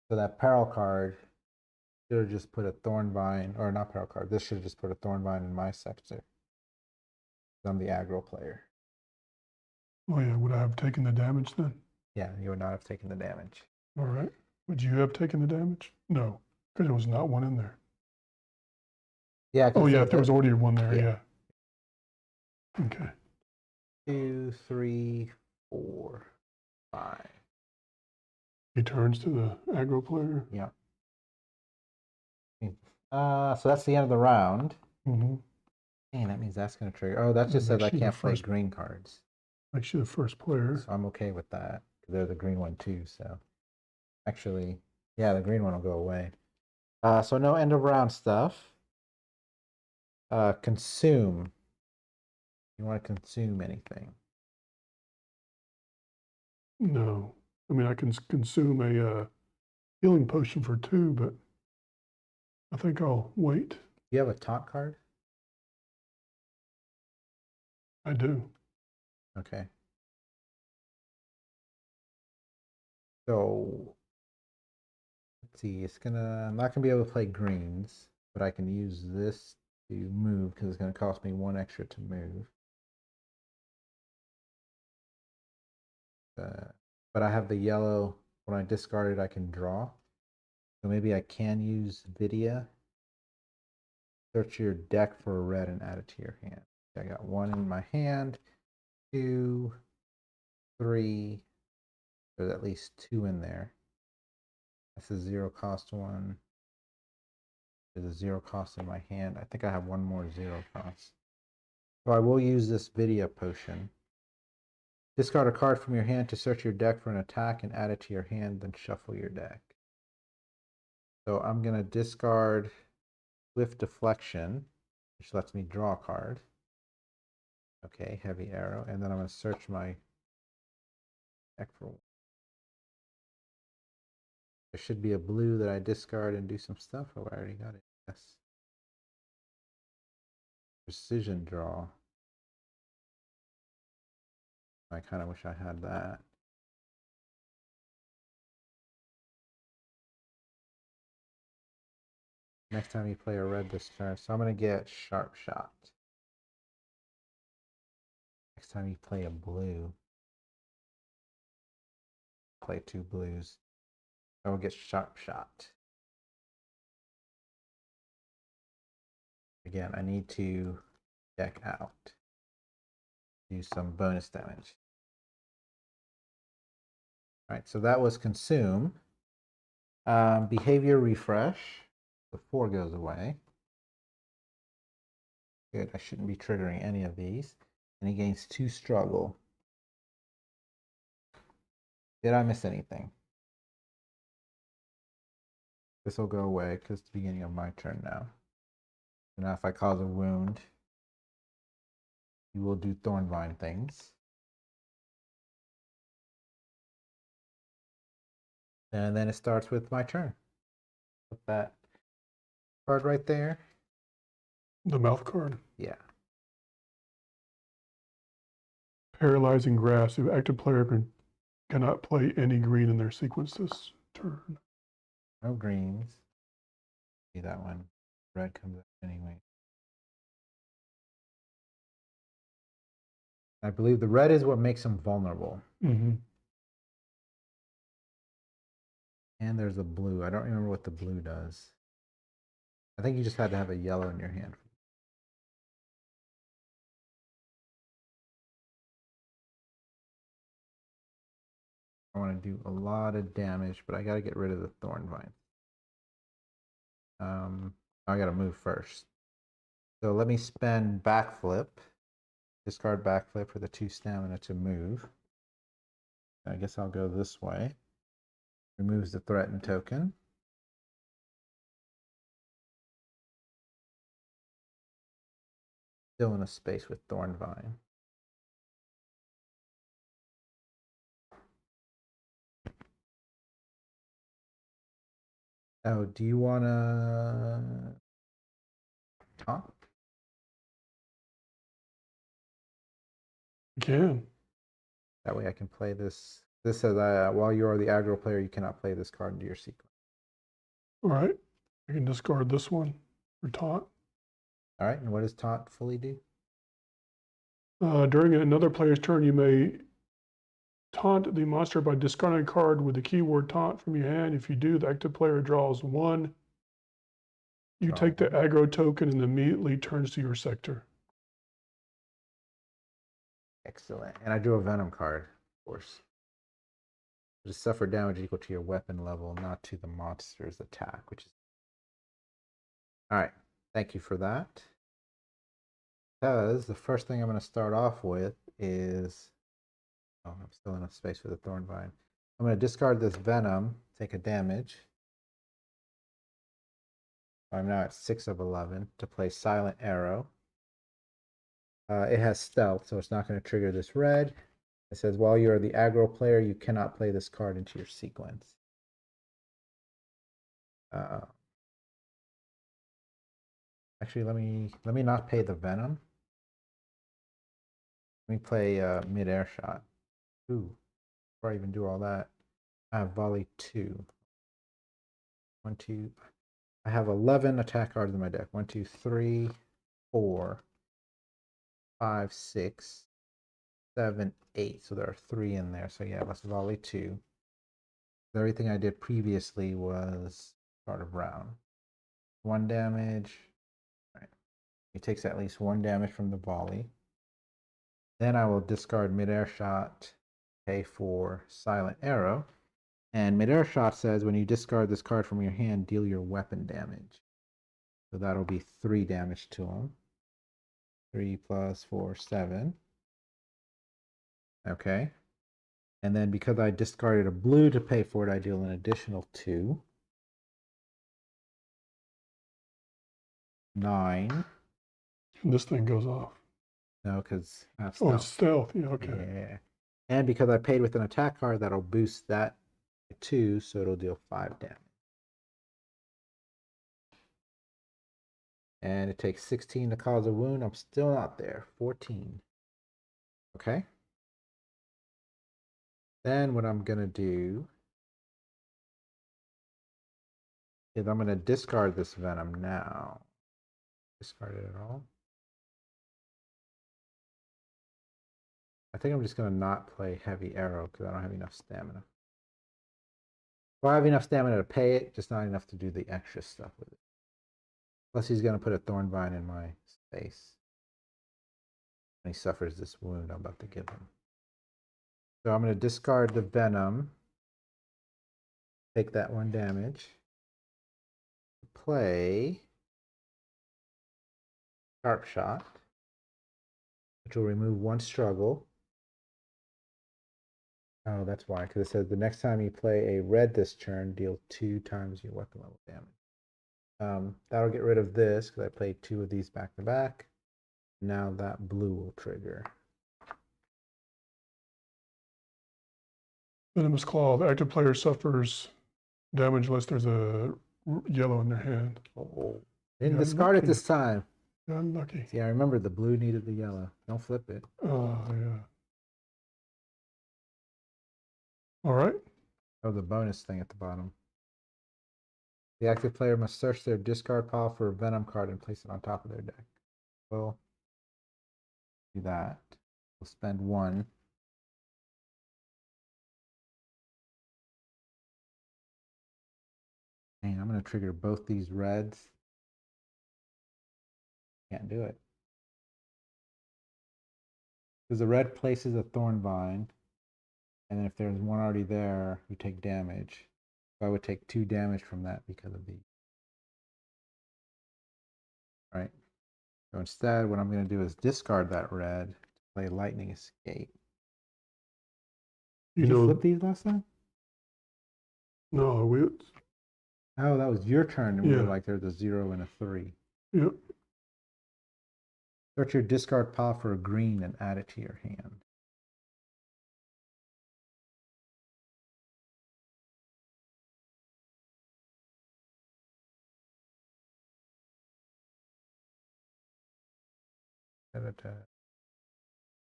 So that peril card should have just put a Thornvine, or not peril card. This should have just put a Thornvine in my sector. I'm the aggro player. Oh yeah, would I have taken the damage then? Yeah, you would not have taken the damage. All right. Would you have taken the damage? No, because there was not 1 in there. Yeah. Oh yeah, if there was already 1 there, yeah. Okay. 2, 3, 4, 5. He turns to the aggro player. Yeah. So that's the end of the round. Mm-hmm. Dang, that means that's going to trigger. Oh, that just says I can't play green cards. Makes you the first player. So I'm okay with that. They're the green one too. So actually, yeah, the green one will go away. So no end of round stuff. Consume. You want to consume anything? No. I mean, I can consume a healing potion for 2, but I think I'll wait. Do you have a taunt card? I do. Okay. So let's see, I'm not gonna be able to play greens, but I can use this to move because it's gonna cost me 1 extra to move. But I have the yellow. When I discard it, I can draw. So maybe I can use Vidya. Search your deck for a red and add it to your hand. I got 1 in my hand, 2, 3. There's at least 2 in there. That's a 0 cost one. There's a 0 cost in my hand. I think I have 1 more 0 cost. So I will use this Vidya potion. Discard a card from your hand to search your deck for an attack and add it to your hand, then shuffle your deck. So I'm going to discard Swift Deflection, which lets me draw a card. Okay, Heavy Arrow. And then I'm going to search my deck for one. There should be a blue that I discard and do some stuff. Oh, I already got it. Yes. Precision Draw. I kind of wish I had that. Next time you play a red this turn. So I'm going to get Sharp Shot. Next time you play a blue. Play 2 blues. I will get Sharp Shot. Again, I need to deck out. Do some bonus damage. All right, so that was Consume. Behavior Refresh. The 4 goes away. Good, I shouldn't be triggering any of these. And he gains 2 Struggle. Did I miss anything? This will go away because it's the beginning of my turn now. So now if I cause a wound, you will do Thornvine things. And then it starts with my turn. Put that card right there. The mouth card. Yeah. Paralyzing Grasp. The active player cannot play any green in their sequence this turn. No greens. See that one. Red comes up anyway. I believe the red is what makes them vulnerable. Mm-hmm. And there's a blue. I don't remember what the blue does. I think you just had to have a yellow in your hand. I want to do a lot of damage, but I got to get rid of the Thornvine. I got to move first. So let me spend Backflip. Discard Backflip for the 2 stamina to move. I guess I'll go this way. Removes the threatened token. Still in a space with Thornvine. Oh, do you want to taunt? You can. That way I can play this. This says, while you are the aggro player, you cannot play this card into your sequence. All right. I can discard this one for taunt. All right, and what does taunt fully do? During another player's turn, you may taunt the monster by discarding a card with the keyword taunt from your hand. If you do, the active player draws 1. You take the aggro token and immediately turns to your sector. Excellent. And I drew a Venom card, of course. Just suffer damage equal to your weapon level, not to the monster's attack, which is... All right, thank you for that. Because the first thing I'm going to start off with is... Oh, I'm still in a space for the Thornvine. I'm going to discard this Venom, take a damage. I'm now at 6 of 11 to play Silent Arrow. It has stealth, so it's not going to trigger this red. It says, while you are the aggro player, you cannot play this card into your sequence. Actually, let me not pay the Venom. Let me play Mid-Air Shot. Ooh, before I even do all that. I have volley 2. 1, 2. I have 11 attack cards in my deck. 1, 2, 3, 4, 5, 6, 7, 8. So there are 3 in there. So yeah, let's volley 2. Everything I did previously was start of round. 1 damage. All right. He takes at least 1 damage from the volley. Then I will discard Midair Shot, pay for Silent Arrow. And Midair Shot says when you discard this card from your hand, deal your weapon damage. So that'll be 3 damage to him. 3 plus 4, 7. Okay. And then because I discarded a blue to pay for it, I deal an additional 2. 9. And this thing goes off. No, because that's Oh, it's stealth. Yeah, okay. Yeah. And because I paid with an attack card, that'll boost that by 2, so it'll deal 5 damage. And it takes 16 to cause a wound. I'm still not there. 14. Okay. Then what I'm going to do is I'm going to discard this venom now. Discard it at all. I think I'm just going to not play heavy arrow because I don't have enough stamina. Well, I have enough stamina to pay it, just not enough to do the extra stuff with it. Plus he's going to put a thorn vine in my space. And he suffers this wound I'm about to give him. So I'm going to discard the venom. Take that 1 damage. Play Sharp Shot, which will remove 1 struggle. Oh, that's why, because it says the next time you play a red this turn, deal 2 times your weapon level damage. That'll get rid of this because I played 2 of these back to back. Now that blue will trigger. Venomous Claw. The active player suffers damage unless there's a yellow in their hand. Oh, didn't discard it this time. Unlucky. See, I remember the blue needed the yellow. Don't flip it. Oh, yeah. All right. Oh, the bonus thing at the bottom. The active player must search their discard pile for a venom card and place it on top of their deck. We'll do that. We'll spend 1. And I'm going to trigger both these reds. Can't do it. Because the red places a thorn vine. And then if there's one already there, you take damage. So I would take 2 damage from that because of the. Right. So instead, what I'm going to do is discard that red to play Lightning Escape. Did you flip these last time? No, we. Oh, that was your turn. And we Yeah. were like, there's a 0 and a 3. Yep. Search your discard pile for a green and add it to your hand.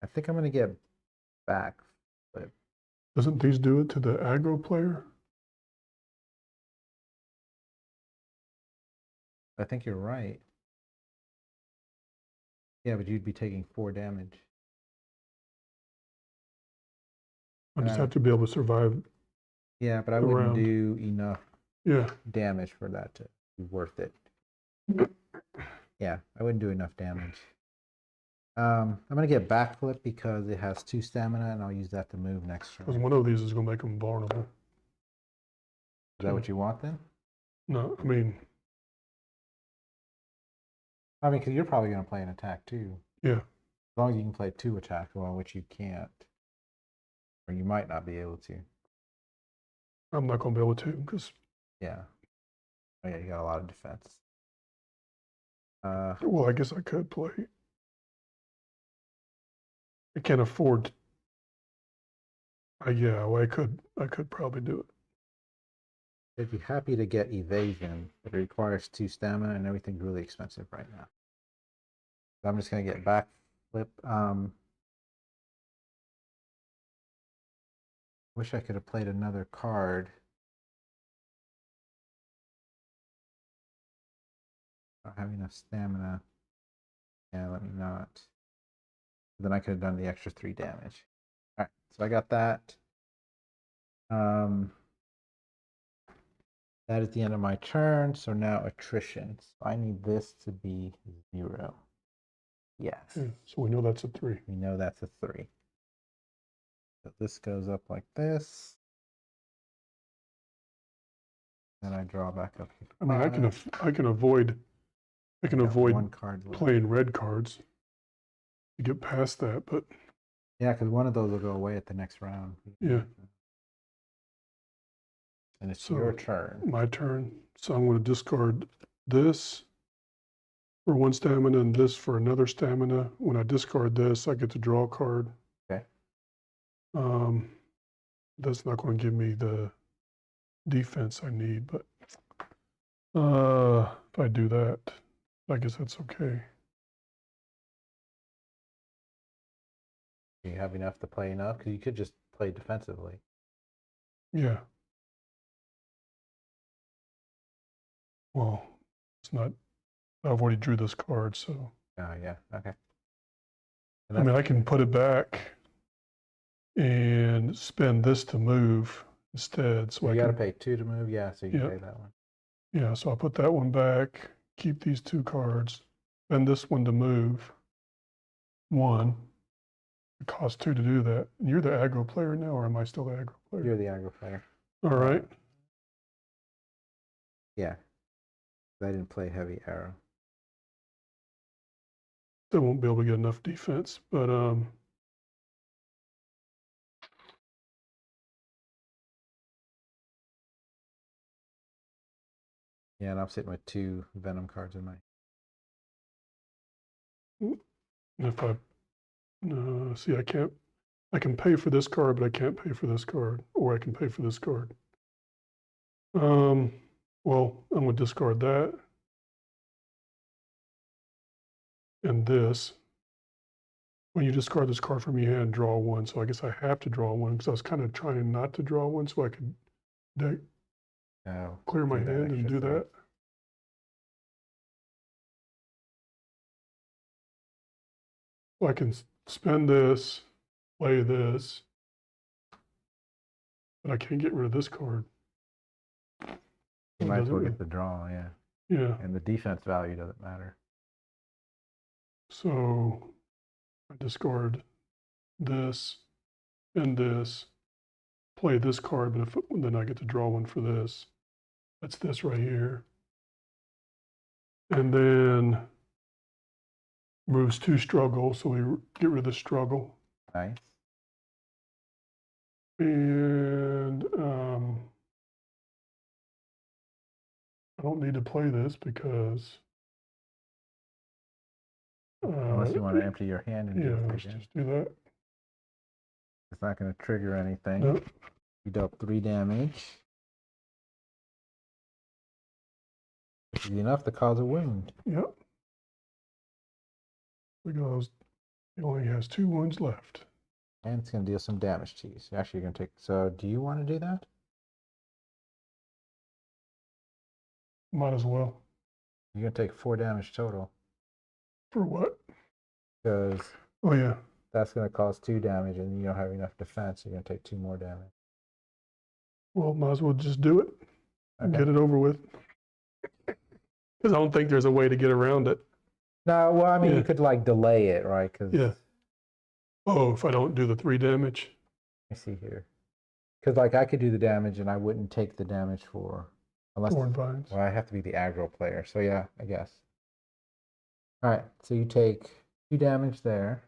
I think I'm going to get back flip. Doesn't these do it to the aggro player? I think you're right. Yeah, but you'd be taking 4 damage. I just have to be able to survive. Yeah, but I wouldn't do enough damage for that to be worth it. Yeah, I wouldn't do enough damage. I'm going to get backflip because it has 2 stamina, and I'll use that to move next turn. Because one of these is going to make them vulnerable. Is that what you want then? No, I mean, because you're probably going to play an attack too. Yeah. As long as you can play 2 attacks, well, which you can't. Or you might not be able to. I'm not going to be able to because. Yeah. Oh, yeah, you got a lot of defense. Well, I guess I could play. I can't afford. Yeah, well, I could probably do it. I'd be happy to get evasion, but it requires 2 stamina and everything's really expensive right now. So I'm just going to get backflip. Wish I could have played another card. I don't have enough stamina. Yeah, let me not. Then I could have done the extra 3 damage. All right, so I got that. That is the end of my turn. So now attrition. So I need this to be 0. Yes. Yeah, so we know that's a 3. We know that's a 3. So this goes up like this. Then I draw back up. I mean, I can avoid one card left. playing red cards to get past that, but yeah, because one of those will go away at the next round. Yeah. And it's your turn. My turn. So I'm going to discard this for 1 stamina and this for another stamina. When I discard this, I get to draw a card. Okay. That's not going to give me the defense I need, but if I do that, I guess that's okay. Do you have enough to play enough? Because you could just play defensively. Yeah. Well, it's not. I've already drew this card, so. Oh, yeah. Okay. I mean, I can put it back and spend this to move instead. So you got to pay 2 to move. Yeah, so you pay that one. Yeah, so I'll put that one back, keep these 2 cards, spend this one to move 1. It costs 2 to do that. And you're the aggro player now, or am I still the aggro player? You're the aggro player. All right. Yeah. I didn't play heavy arrow. Still won't be able to get enough defense, but yeah, and I'm sitting with 2 venom cards in my. If I see, I can pay for this card, but I can't pay for this card, or I can pay for this card. Well, I'm going to discard that and this. When you discard this card from your hand, draw 1. So I guess I have to draw 1 because I was kind of trying not to draw 1 so I could clear my hand and do that. So I can spend this, play this, but I can't get rid of this card. You might as well get the draw, yeah. Yeah. And the defense value doesn't matter. So I discard this and this, play this card, but then I get to draw 1 for this. That's this right here. And then moves 2 struggle, so we get rid of the struggle. Nice. And I don't need to play this because unless you want to empty your hand and let's just do that. It's not going to trigger anything. Nope. You dealt 3 damage. Which is enough to cause a wound. Yep. Because he only has 2 wounds left. And it's going to deal some damage to you. So actually, you're going to take. So, do you want to do that? Might as well. You're going to take 4 damage total. For what? Because. Oh, yeah. That's going to cause 2 damage, and you don't have enough defense. So you're going to take 2 more damage. Well, might as well just do it. Okay. Get it over with. Because I don't think there's a way to get around it. No, well, I mean, you could like delay it, right? Cause Oh, if I don't do the 3 damage? Let me see here. Because like I could do the damage and I wouldn't take the damage for unless. Thorn vines. Well, I have to be the aggro player. So yeah, I guess. All right, so you take 2 damage there.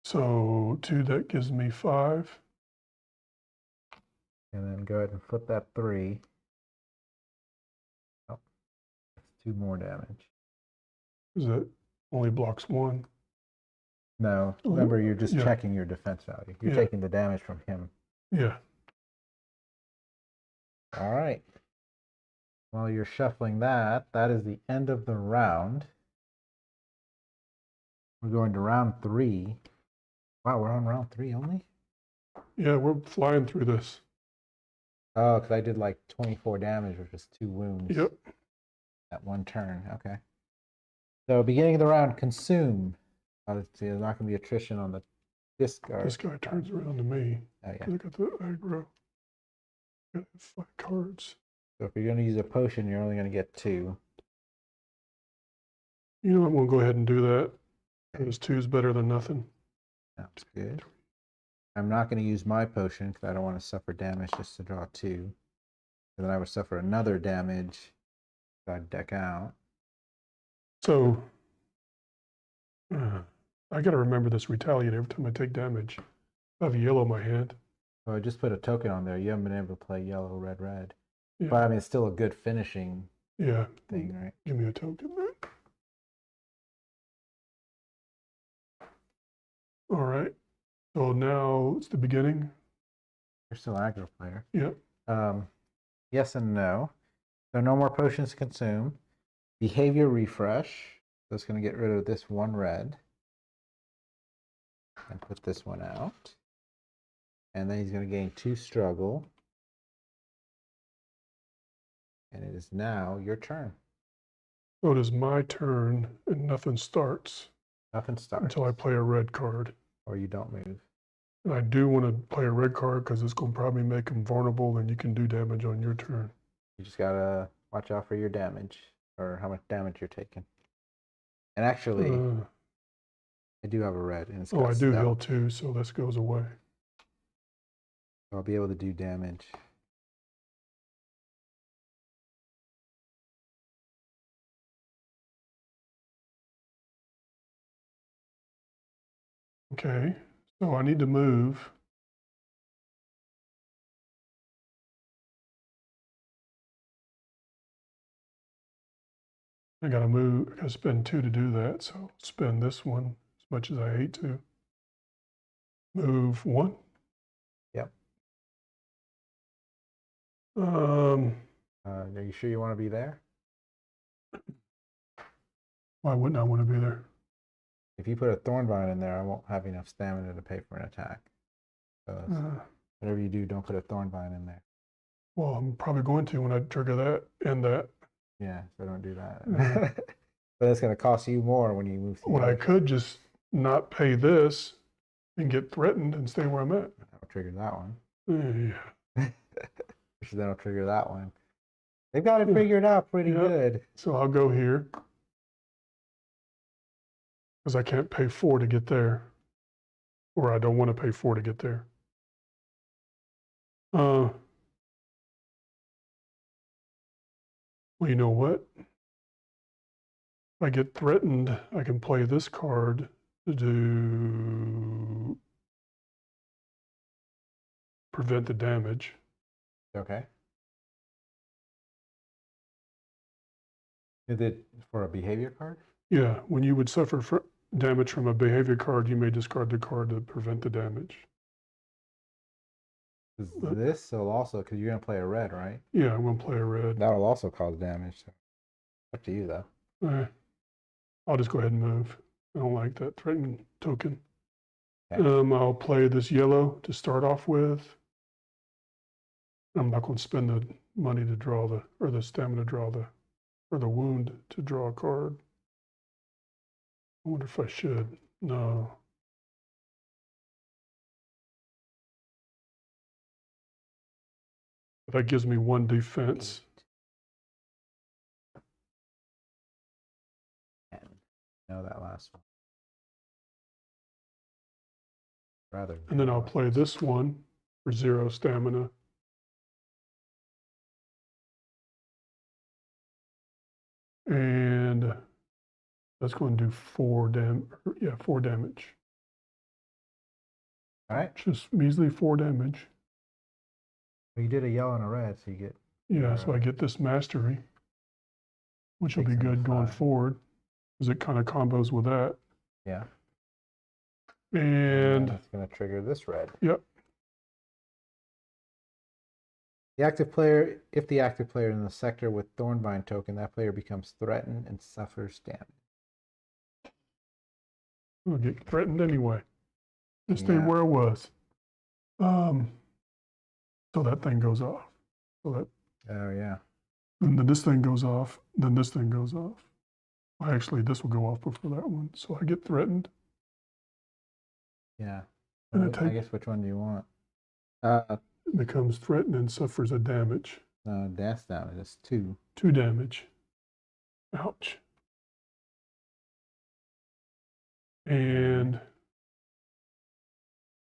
So 2, that gives me 5. And then go ahead and flip that 3. Oh, that's 2 more damage. Is that only blocks 1? No, remember you're just checking your defense value. You're taking the damage from him. Yeah. All right. While you're shuffling that, that is the end of the round. We're going to round 3. Wow, we're on round 3 only? Yeah, we're flying through this. Oh, because I did like 24 damage, which is 2 wounds. Yep. At 1 turn. Okay. So beginning of the round, consume. Let's see, there's not going to be attrition on the discard. This guy turns around to me. Oh, yeah. I got the aggro. Got 5 cards. So if you're going to use a potion, you're only going to get 2. You know, I'm going to go ahead and do that. Because 2 is better than nothing. That's good. I'm not going to use my potion because I don't want to suffer damage just to draw 2. And then I would suffer another damage if I deck out. So, I got to remember this retaliate every time I take damage. I have a yellow in my hand. So I just put a token on there. You haven't been able to play yellow, red, red. Yeah. But I mean, it's still a good finishing Yeah. thing, right? Give me a token. All right. So now it's the beginning. You're still an aggro player. Yep. Yes and no. So no more potions to consume. Behavior refresh. So it's going to get rid of this 1 red. And put this one out. And then he's going to gain 2 struggle. And it is now your turn. So it is my turn and nothing starts. Nothing starts. Until I play a red card. Or you don't move. And I do want to play a red card because it's going to probably make him vulnerable and you can do damage on your turn. You just got to watch out for your damage. Or how much damage you're taking. And actually, I do have a red. And it's I do heal too, so this goes away. I'll be able to do damage. Okay, so I need to move. I gotta move, I gotta spend 2 to do that, so I'll spend this one as much as I hate to. Move 1. Yep. Are you sure you want to be there? Why wouldn't I want to be there? If you put a Thornvine in there, I won't have enough stamina to pay for an attack. So whatever you do, don't put a Thornvine in there. Well, I'm probably going to when I trigger that and that. Yeah, so don't do that. But it's going to cost you more when you move. Well, I could just not pay this and get threatened and stay where I'm at. That'll trigger that one. Yeah. That'll trigger that one. They've got it figured out pretty good. So I'll go here. Because I can't pay 4 to get there. Or I don't want to pay 4 to get there. Well, you know what? If I get threatened, I can play this card to do prevent the damage. Okay. Is it for a behavior card? Yeah, when you would suffer damage from a behavior card, you may discard the card to prevent the damage. This will also, because you're going to play a red, right? Yeah, I'm going to play a red. That will also cause damage. So. Up to you, though. I'll just go ahead and move. I don't like that threatening token. Okay. I'll play this yellow to start off with. I'm not going to spend the money to draw or the stamina to draw or the wound to draw a card. I wonder if I should. No. That gives me 1 defense. No, that last one. And then I'll play this one for 0 stamina. And that's going to do 4 damage. All right. Just measly 4 damage. Well, you did a yellow and a red, so you get. Yeah, so I get this mastery, which will be good going forward, because it kind of combos with that. Yeah. And that's going to trigger this red. Yep. The active player, if the active player in the sector with Thornvine token, that player becomes threatened and suffers damage. I'll get threatened anyway. Just stay where I was. So that thing goes off. So that, Oh, yeah. and then this thing goes off, then this thing goes off. Actually, this will go off before that one. So I get threatened. Yeah. And Well, I guess which one do you want? it becomes threatened and suffers a damage. That's damage. That's 2. 2 damage. Ouch. And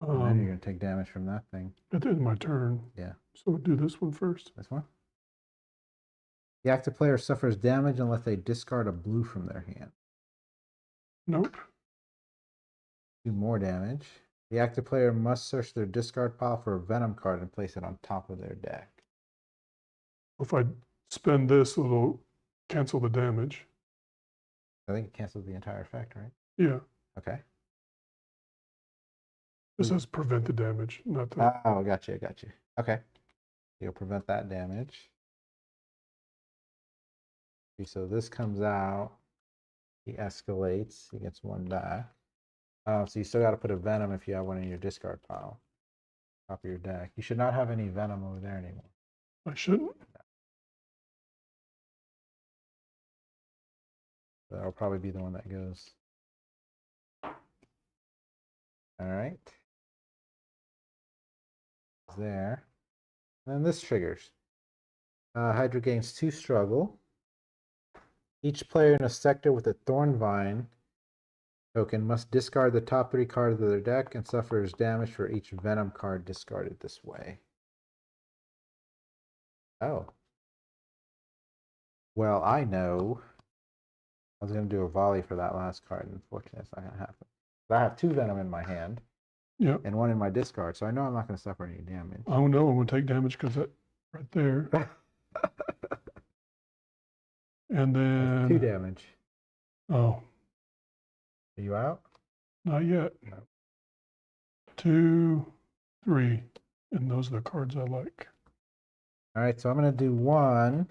then you're going to take damage from that thing. at the end of my turn. Yeah. So do this one first. This one? The active player suffers damage unless they discard a blue from their hand. Nope. 2 more damage. The active player must search their discard pile for a Venom card and place it on top of their deck. If I spend this, it'll cancel the damage. I think it cancels the entire effect, right? Yeah. Okay. This says prevent the damage, not the... Oh, I got you. Okay. You'll prevent that damage. Okay, so this comes out. He escalates. He gets 1 back. So you still got to put a Venom if you have one in your discard pile. Top of your deck. You should not have any Venom over there anymore. I shouldn't? That'll probably be the one that goes. All right. There. And then this triggers. Hydra gains 2 struggle. Each player in a sector with a Thornvine token must discard the top 3 cards of their deck and suffers damage for each Venom card discarded this way. Oh. Well, I know. I was going to do a volley for that last card. Unfortunately, it's not going to happen. But I have 2 Venom in my hand. Yeah. And 1 in my discard, so I know I'm not going to suffer any damage. I don't know. I'm going to take damage because that right there. And then... That's 2 damage. Oh. Are you out? Not yet. No. 2, 3. And those are the cards I like. All right, so I'm going to do 1.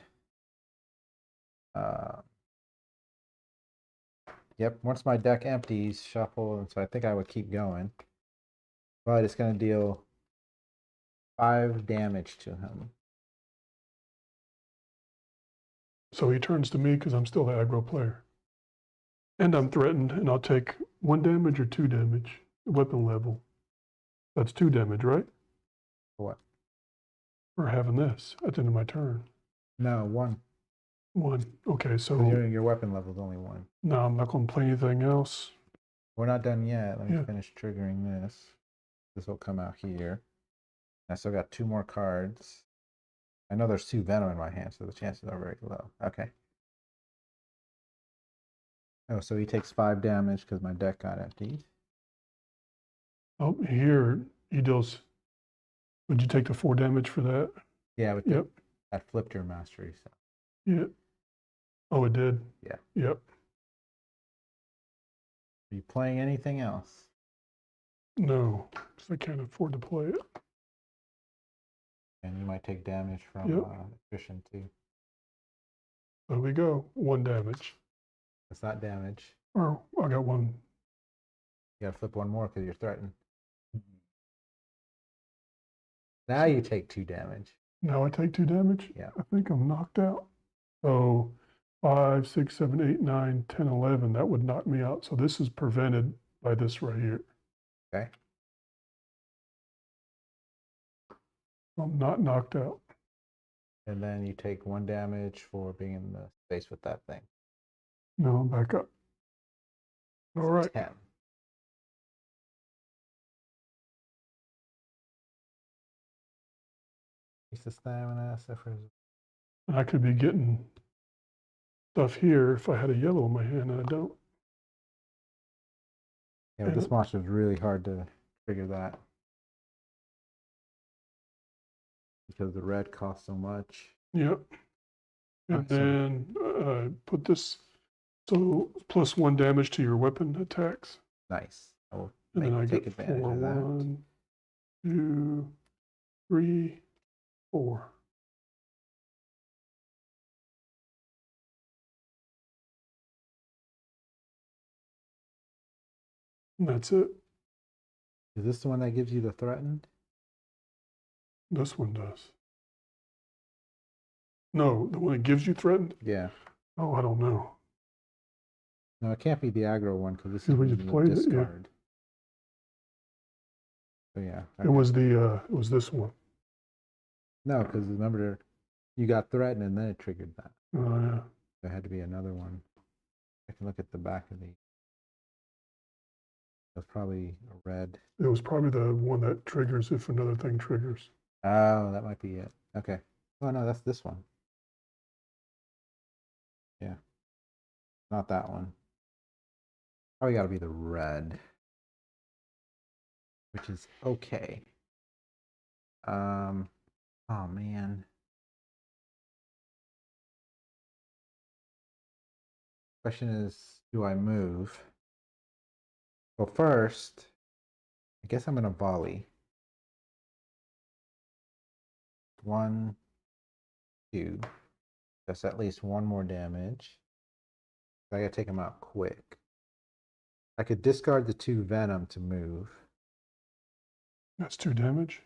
Yep, once my deck empties, shuffle, and so I think I would keep going. But it's going to deal 5 damage to him. So he turns to me because I'm still the aggro player. And I'm threatened, and I'll take 1 damage or 2 damage, weapon level. That's 2 damage, right? For what? For having this at the end of my turn. No, 1. 1. Okay, so... Your weapon level is only 1. No, I'm not going to play anything else. We're not done yet. Let me finish triggering this. This will come out here. I still got 2 more cards. I know there's 2 Venom in my hand, so the chances are very low. Okay. Oh, so he takes 5 damage because my deck got emptied. Oh, here he deals... Would you take the 4 damage for that? Yeah, but yep. That flipped your mastery. So. Yeah. Oh, it did? Yeah. Yep. Are you playing anything else? No, because I can't afford to play it. And you might take damage from attrition too. There we go. 1 damage. That's not damage. Oh, I got 1. You gotta flip 1 more because you're threatened. Now you take 2 damage. Now I take 2 damage? Yeah. I think I'm knocked out. So 5, 6, 7, 8, 9, 10, 11. That would knock me out. So this is prevented by this right here. Okay. I'm not knocked out. And then you take 1 damage for being in the space with that thing. No, I'm back up. All right. 10. Piece of stamina suffers. I could be getting stuff here if I had a yellow in my hand, and I don't. Yeah, but this monster is really hard to figure that. Because the red costs so much. Yep. And then put this, so plus 1 damage to your weapon attacks. Nice. I will and then I take get advantage 4, of that. 1, 2, 3, 4. And that's it. Is this the one that gives you the threatened? This one does. No, the one that gives you threatened? Yeah. Oh, I don't know. No, it can't be the aggro one because this Yeah, is we the just played it, yeah. discard. So yeah. It was this one. No, because remember, you got threatened and then it triggered that. Oh, yeah. There had to be another one. I can look at the back of the. It was probably a red. It was probably the one that triggers if another thing triggers. Oh, that might be it. Okay. Oh no, that's this one. Yeah. Not that one. Probably got to be the red, which is okay. Oh man. Question is, do I move? Well, first, I guess I'm gonna volley. 1, 2. That's at least one more damage. I gotta take him out quick. I could discard the 2 venom to move. That's 2 damage.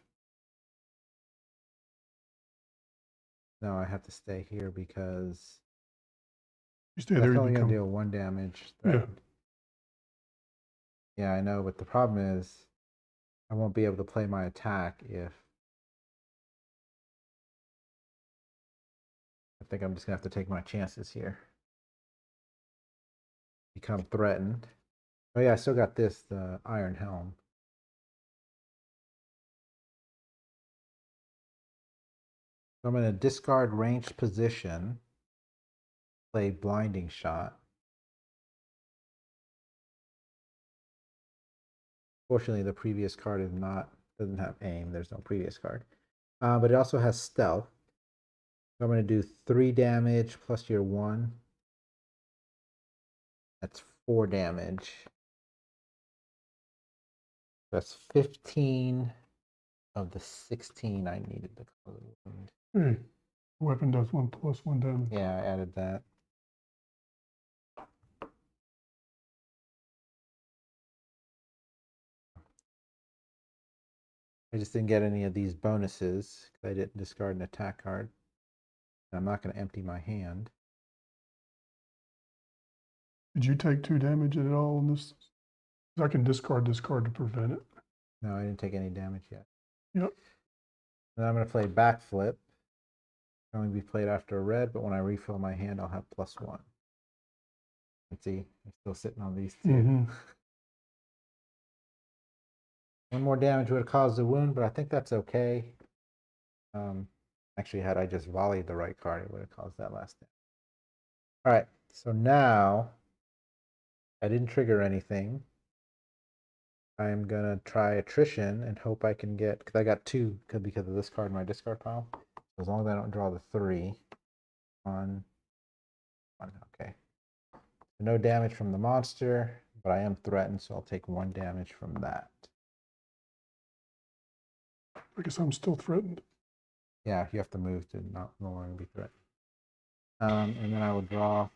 No, I have to stay here because You stay that's there, you only gonna become. deal 1 damage. Yeah. Yeah, I know, but the problem is I won't be able to play my attack if I think I'm just gonna have to take my chances here. Become threatened. Oh yeah, I still got this, the Iron Helm. So I'm gonna discard ranged position, play blinding shot. Fortunately, the previous card doesn't have aim. There's no previous card, but it also has stealth. So I'm going to do 3 damage plus your 1. That's 4 damage. That's 15 of the 16 I needed to close the wound. Hey, weapon does 1 plus 1 damage. Yeah, I added that. I just didn't get any of these bonuses because I didn't discard an attack card. And I'm not going to empty my hand. Did you take 2 damage at all in this? I can discard this card to prevent it. No, I didn't take any damage yet. Yep. And I'm going to play backflip. Can only be played after a red, but when I refill my hand, I'll have +1. Let's see, I'm still sitting on these 2. Mm-hmm. 1 more damage would have caused a wound, but I think that's okay. Actually, had I just volleyed the right card, it would have caused that last damage. All right, so now I didn't trigger anything. I'm gonna try attrition and hope I can get, because I got 2 because of this card in my discard pile. So as long as I don't draw the 3. 1, 1, okay. So no damage from the monster, but I am threatened, so I'll take 1 damage from that. I guess I'm still threatened. Yeah, you have to move to no longer be threatened. And then I will draw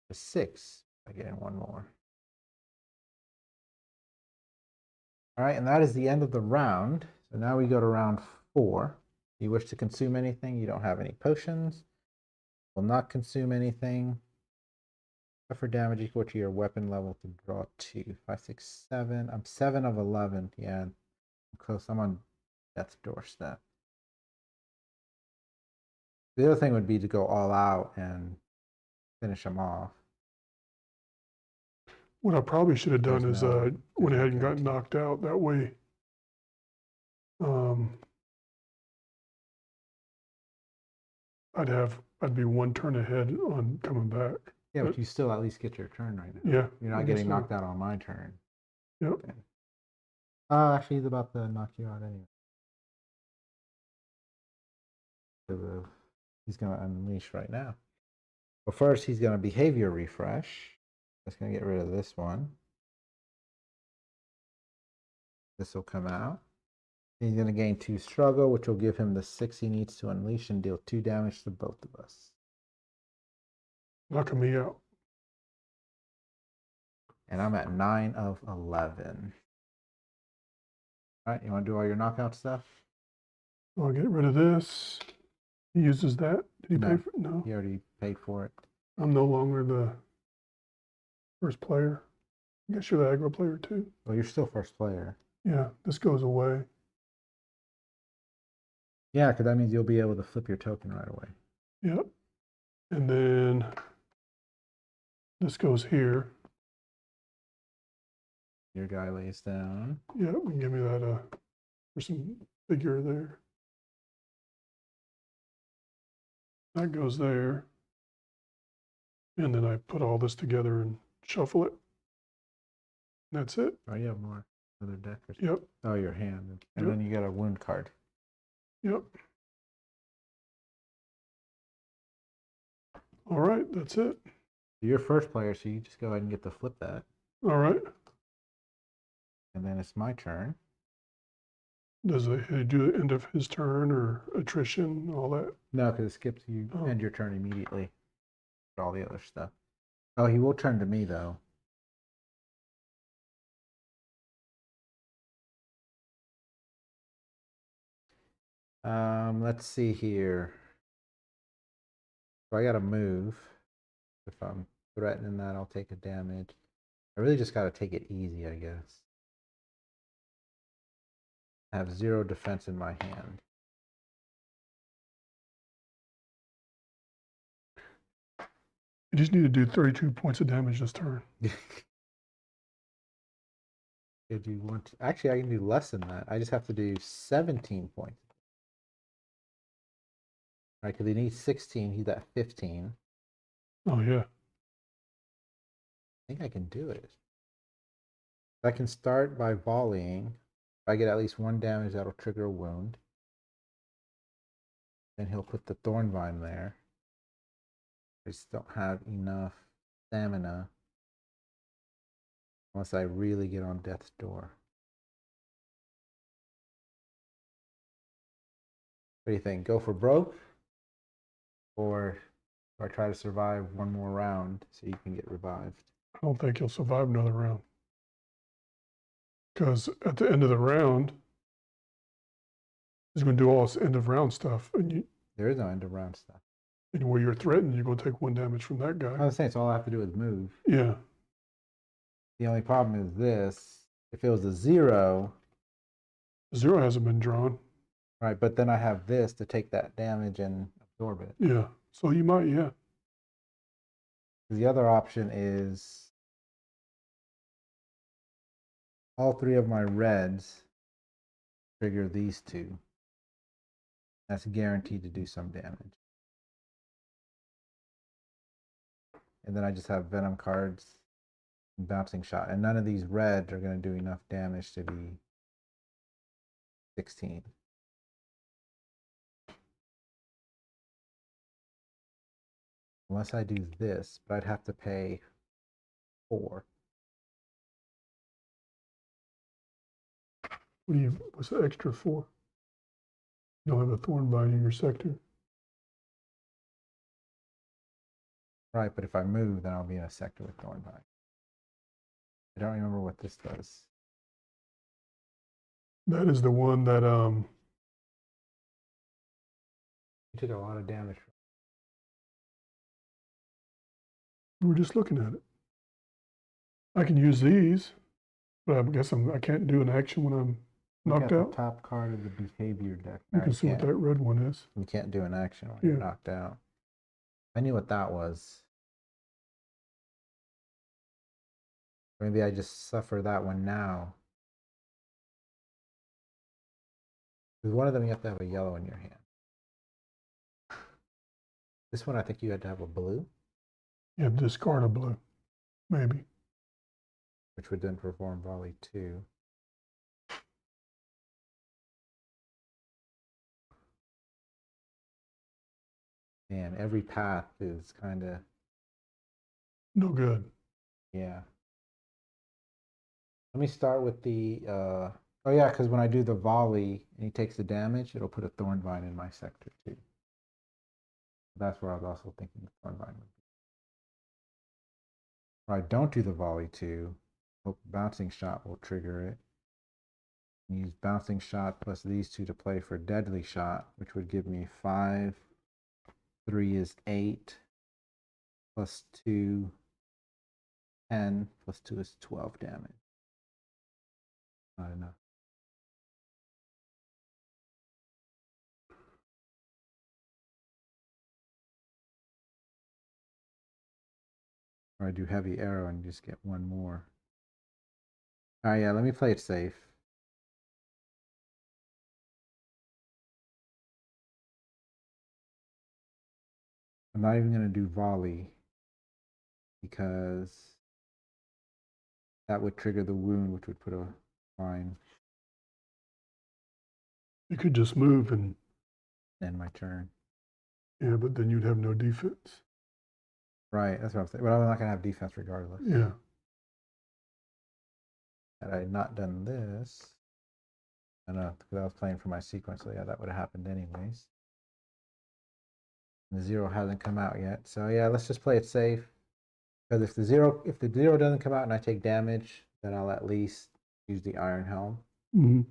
a 6 by getting 1 more. All right, and that is the end of the round. So now we go to round 4. You wish to consume anything? You don't have any potions. Will not consume anything. Suffer damage equal to your weapon level to draw 2. 5, 6, 7. I'm 7 of 11. Yeah, I'm close. I'm on death's doorstep. The other thing would be to go all out and finish them off. What I probably should have done is went ahead and got guarantee. knocked out. That way, I'd be 1 turn ahead on coming back. Yeah, but you still at least get your turn right now. Yeah. You're not getting knocked out on my turn. Yep. Okay. Actually, he's about to knock you out anyway. He's going to unleash right now. But first, he's going to behavior refresh. That's going to get rid of this one. This will come out. He's going to gain 2 struggle, which will give him the 6 he needs to unleash and deal 2 damage to both of us. Knocking me out. And I'm at 9 of 11. All right, you want to do all your knockout stuff? So I'll get rid of this. He uses that. Did he No. pay for it? No. He already paid for it. I'm no longer the first player. I guess you're the aggro player too. Well, you're still first player. Yeah, this goes away. Yeah, because that means you'll be able to flip your token right away. Yep. And then this goes here. Your guy lays down. Yeah, we can give me that for some figure there. That goes there. And then I put all this together and shuffle it. That's it. Oh, you have more. Another deck or something. Yep. Oh, your hand. And Yep. then you got a wound card. Yep. All right, that's it. You're first player, so you just go ahead and get to flip that. All right. And then it's my turn. Does he do the end of his turn or attrition, all that? No, because it skips you end your turn immediately. All the other stuff. Oh, he will turn to me though. Let's see here. So I gotta move. If I'm threatening that, I'll take a damage. I really just gotta take it easy, I guess. I have 0 defense in my hand. You just need to do 32 points of damage this turn. If you want to, actually, I can do less than that. I just have to do 17 points. Right, because he needs 16. He's at 15. Oh, yeah. I think I can do it. I can start by volleying. If I get at least 1 damage, that'll trigger a wound. Then he'll put the Thornvine there. I just don't have enough stamina. Unless I really get on death's door. What do you think? Go for broke? Or try to survive 1 more round so you can get revived? I don't think he'll survive another round. Because at the end of the round, he's going to do all this end of round stuff. And There is no end of round stuff. and where you're threatened, you're going to take 1 damage from that guy. I was saying, so all I have to do is move. Yeah. The only problem is this. If it was a 0. 0 hasn't been drawn. Right, but then I have this to take that damage and absorb it. Yeah. So you might, yeah. The other option is all 3 of my reds trigger these 2. That's guaranteed to do some damage. And then I just have venom cards and bouncing shot. And none of these reds are going to do enough damage to be 16. Unless I do this, but I'd have to pay 4. What's the extra for? You don't have a Thornvine in your sector. Right, but if I move, then I'll be in a sector with Thornvine. I don't remember what this does. That is the one that You took a lot of damage. we were just looking at it. I can use these, but I guess I can't do an action when I'm knocked out. The top card of the behavior deck. You can see what that red one is. You can't do an action when you're knocked out. I knew what that was. Maybe I just suffer that one now. With one of them, you have to have a yellow in your hand. This one, I think you had to have a blue. You have to discard a blue, maybe. Which would then perform volley 2. Man, every path is kind of... No good. Yeah. Let me start with the... Oh yeah, because when I do the volley and he takes the damage, it'll put a Thornvine in my sector too. That's where I was also thinking the Thornvine would be. If I don't do the volley 2, hope bouncing shot will trigger it. Use bouncing shot plus these two to play for deadly shot, which would give me 5. 3 is 8. Plus 2, 10. Plus 2 is 12 damage. Not enough. Or I do heavy arrow and just get one more. All right, yeah, let me play it safe. I'm not even going to do volley because that would trigger the wound, which would put a line. You could just move and End my turn. yeah, but then you'd have no defense. Right, that's what I'm saying. But I'm not going to have defense regardless. Yeah. Had I not done this, I don't know, because I was playing for my sequence, so yeah, that would have happened anyways. The 0 hasn't come out yet, so yeah, let's just play it safe. Because if the zero doesn't come out and I take damage, then I'll at least use the Iron Helm, Mm-hmm.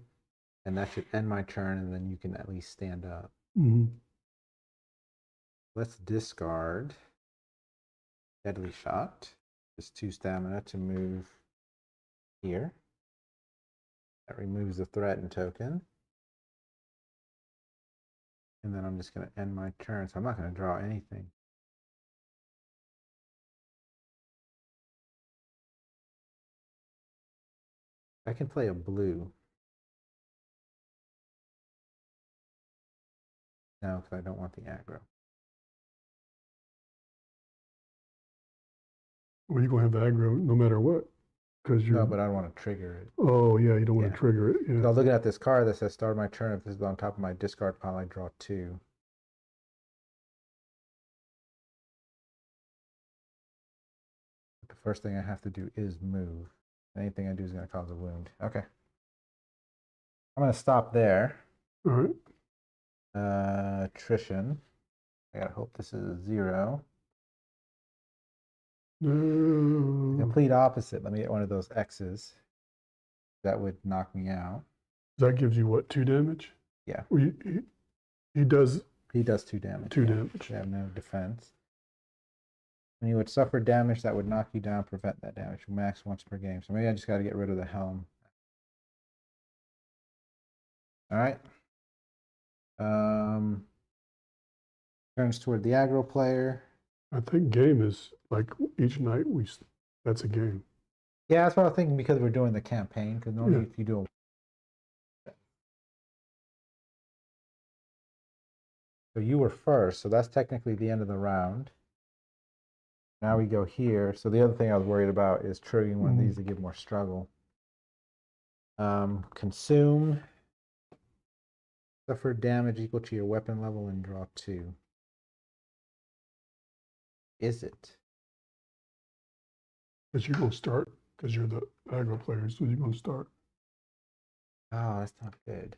and that should end my turn, and then you can at least stand up. Mm-hmm. Let's discard Deadly Shot. Just 2 stamina to move here. That removes the threatened token. And then I'm just going to end my turn, so I'm not going to draw anything. I can play a blue. No, because I don't want the aggro. Well, you're going to have aggro no matter what. Because you're. No, but I don't want to trigger it. Oh, yeah, you don't want Yeah. to trigger it. I Yeah. was looking at this card that says start my turn. If this is on top of my discard pile, I draw 2. The first thing I have to do is move. Anything I do is going to cause a wound. Okay. I'm going to stop there. All right. Attrition. I gotta hope this is a 0. No. Complete opposite. Let me get one of those X's. That would knock me out. That gives you what, 2 damage? Yeah. Well, he does. He does 2 damage. 2 yeah. damage. You have no defense. When you would suffer damage that would knock you down, prevent that damage. Max once per game. So maybe I just got to get rid of the helm. All right. Turns toward the aggro player. I think game is like each night that's a game. Yeah, that's what I was thinking because we're doing the campaign. Because normally Yeah. if you do so you were first, so that's technically the end of the round. Now we go here. So the other thing I was worried about is triggering one of these to give more struggle. Consume. Suffer damage equal to your weapon level and draw 2. Is it? But you're going to start because you're the aggro player, so you're going to start. Oh, that's not good.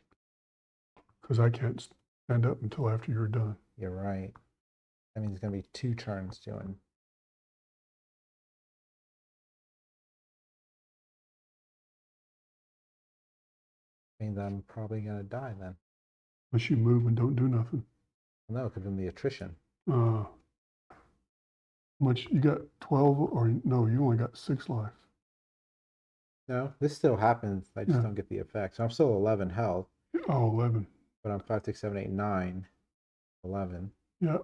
Because I can't stand up until after you're done. You're right. That means it's going to be 2 turns doing. Means I'm probably going to die then. Unless you move and don't do nothing. No, because of the attrition. Much you got 12 or no, you only got 6 life. No, this still happens. I just don't get the effect. So I'm still 11 health. Oh, 11. But I'm 5, 6, 7, 8, 9. 11. Yeah.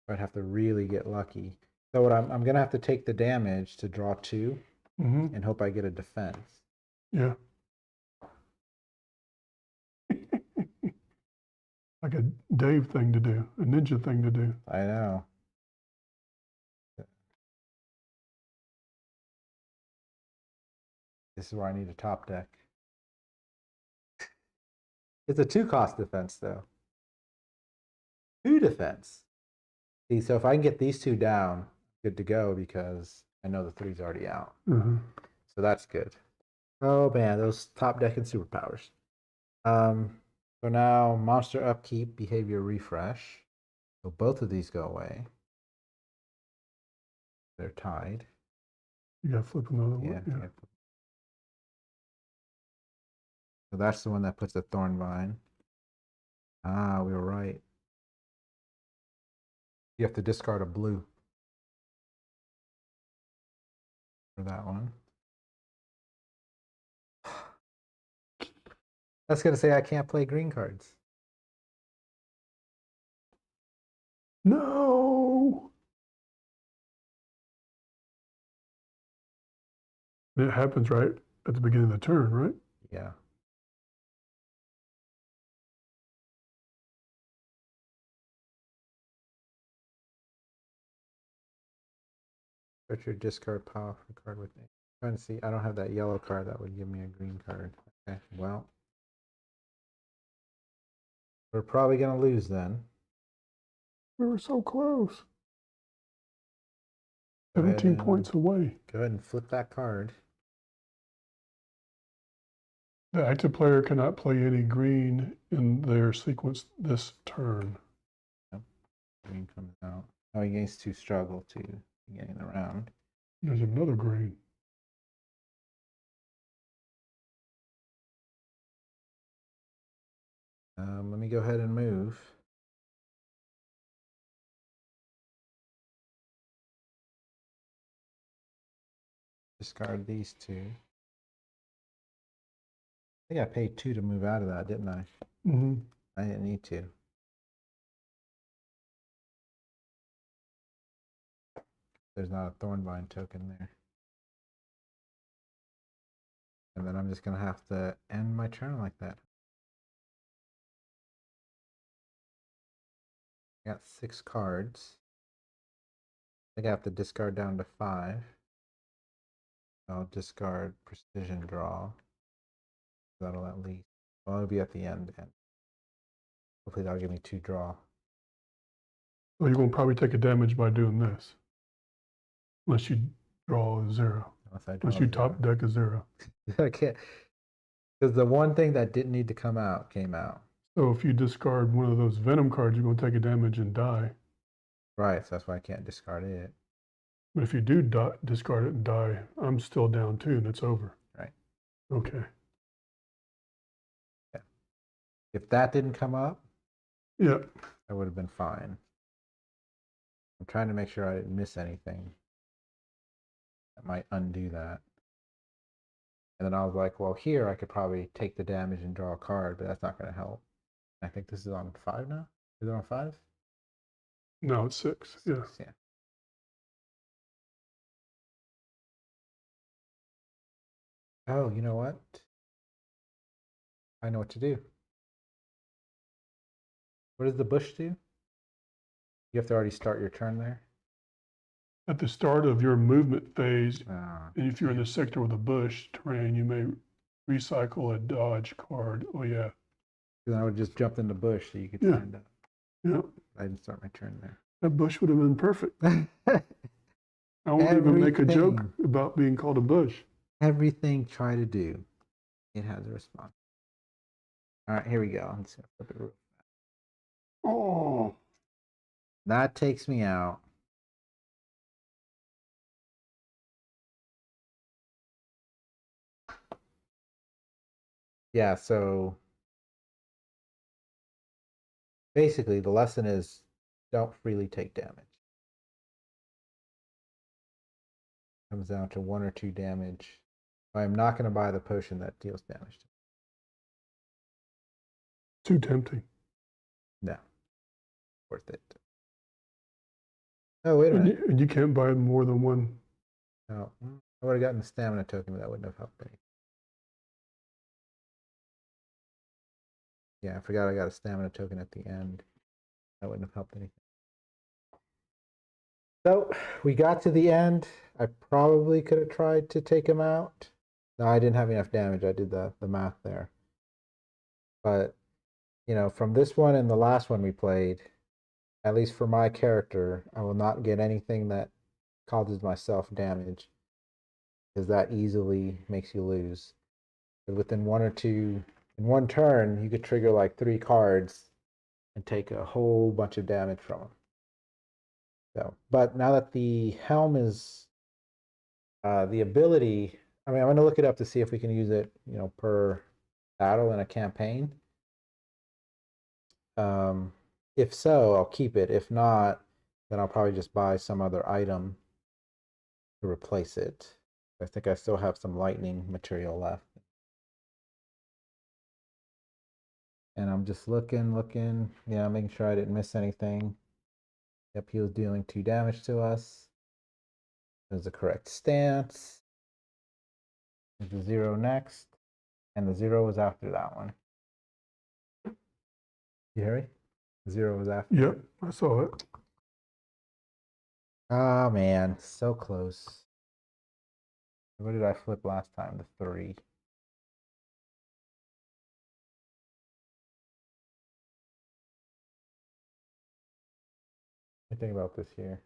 I'd have to really get lucky. So what I'm going to have to take the damage to draw 2 and hope I get a defense. Yeah. Like a Dave thing to do, a ninja thing to do. I know. This is where I need a top deck. It's a 2-cost defense, though. 2 defense. See, so if I can get these 2 down, good to go because I know the 3's already out. So that's good. Oh man, those top deck and superpowers. So now monster upkeep, behavior refresh. So both of these go away. They're tied. You got to flip another one. Yeah. So that's the one that puts the thorn vine. Ah, we were right. You have to discard a blue for that one. That's gonna say I can't play green cards. No. It happens right at the beginning of the turn, right? Yeah. Put your discard pile for card with me. I'm trying to see. I don't have that yellow card that would give me a green card. Okay. Well, we're probably gonna lose then. We were so close. Go 17 ahead points away. Go ahead and flip that card. The active player cannot play any green in their sequence this turn. Yep. Green comes out. Oh, he gains 2 struggle to beginning the round. There's another green. Let me go ahead and move. Discard these 2. I think I paid 2 to move out of that, didn't I? Mm-hmm. I didn't need to. There's not a Thornvine token there. And then I'm just going to have to end my turn like that. I got 6 cards. I think I have to discard down to 5. I'll discard Precision Draw. That'll at least, well, it'll be at the end. And hopefully that'll give me 2 draw. So you're going to probably take a damage by doing this. Unless you draw a 0. Unless you top deck a 0. I can't. Because the one thing that didn't need to come out came out. So if you discard one of those Venom cards, you're going to take a damage and die. Right, so that's why I can't discard it. But if you do discard it and die, I'm still down 2 and it's over. Right. Okay. Yeah. If that didn't come up, yeah, that would have been fine. I'm trying to make sure I didn't miss anything that might undo that. And then I was like, well, here I could probably take the damage and draw a card, but that's not going to help. I think this is on 5 now. Is it on 5? No, it's 6. Yeah. 6, yeah. Oh, you know what? I know what to do. What does the bush do? You have to already start your turn there. At the start of your movement phase, Ah, and if you're in the sector with a bush terrain, you may recycle a dodge card. Oh, yeah. then I would just jump in the bush so you could Yeah. find out. Yeah. I didn't start my turn there. That bush would have been perfect. I won't even make a joke Everything. about being called a bush. Everything try to do, it has a response. All right, here we go. I'm just gonna flip it real fast. Oh, That takes me out. Yeah, so basically the lesson is don't freely take damage. Comes down to 1 or 2 damage. I'm not going to buy the potion that deals damage to me. too tempting. No. Worth it. Oh, wait a minute. And you can't buy more than one. No. I would have gotten the stamina token, but that wouldn't have helped me. Yeah, I forgot I got a stamina token at the end. That wouldn't have helped anything. So we got to the end. I probably could have tried to take him out. No, I didn't have enough damage. I did the math there. But, you know, from this one and the last one we played, at least for my character, I will not get anything that causes myself damage, because that easily makes you lose. But within 1 or 2, in one turn, you could trigger like 3 cards and take a whole bunch of damage from them. So, but now that the helm is the ability, I mean, I'm going to look it up to see if we can use it, you know, per battle in a campaign? If so, I'll keep it. If not, then I'll probably just buy some other item to replace it. I think I still have some lightning material left. And I'm just looking. Yeah, making sure I didn't miss anything. Yep, he was dealing 2 damage to us. There's the correct stance. There's the 0 next. And the 0 was after that one. You hear me? 0 was after. Yep, I saw it. Oh man, so close. What did I flip last time? The 3. I think about this here.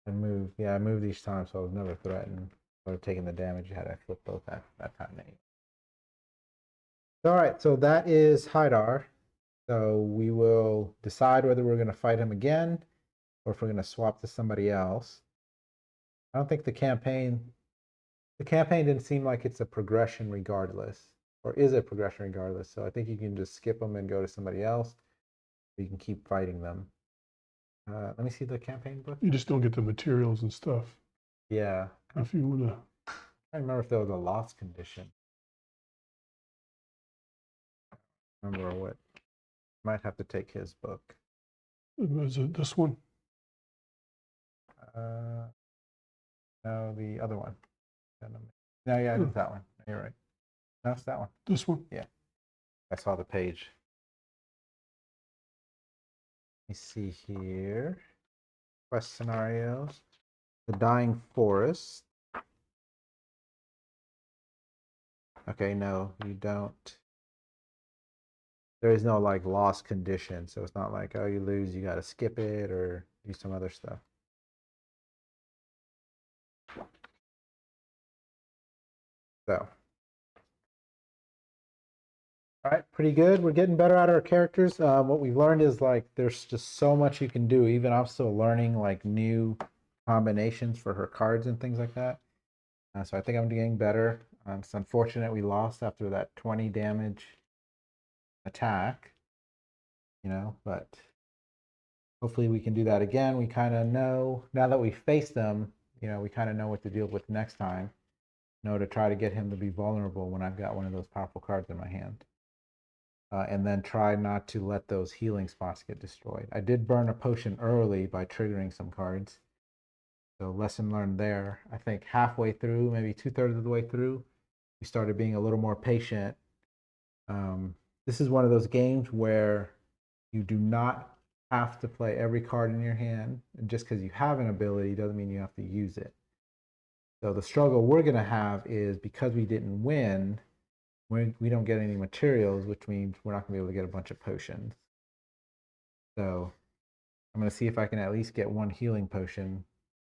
And move. Yeah, I moved each time, so I was never threatened. Or taking the damage had I flipped both that time anyway. All right, so that is Hydar. So we will decide whether we're going to fight him again or if we're going to swap to somebody else. I don't think the campaign didn't seem like it's a progression regardless, or is a progression regardless. So I think you can just skip them and go to somebody else. Or you can keep fighting them. Let me see the campaign book. You just don't get the materials and stuff. Yeah. If you want to. I remember if there was a loss condition. Remember what? Might have to take his book. Is it this one? No, the other one. No, yeah, it's that one. You're right. No, it's that one. This one? Yeah. I saw the page. Let me see here. Quest scenarios. The Dying Forest. Okay, no, you don't. There is no like loss condition, so it's not like, oh, you lose, you got to skip it or do some other stuff. So, all right, pretty good. We're getting better at our characters. What we've learned is like there's just so much you can do. Even I'm still learning like new combinations for her cards and things like that. So I think I'm getting better. It's unfortunate we lost after that 20 damage attack, but hopefully we can do that again. We kind of know, now that we face them, we kind of know what to deal with next time. To try to get him to be vulnerable when I've got one of those powerful cards in my hand. And then try not to let those healing spots get destroyed. I did burn a potion early by triggering some cards. So lesson learned there. I think halfway through, maybe 2/3 of the way through, we started being a little more patient. This is one of those games where you do not have to play every card in your hand. And just because you have an ability doesn't mean you have to use it. So the struggle we're going to have is because we didn't win, we don't get any materials, which means we're not going to be able to get a bunch of potions. So I'm going to see if I can at least get one healing potion,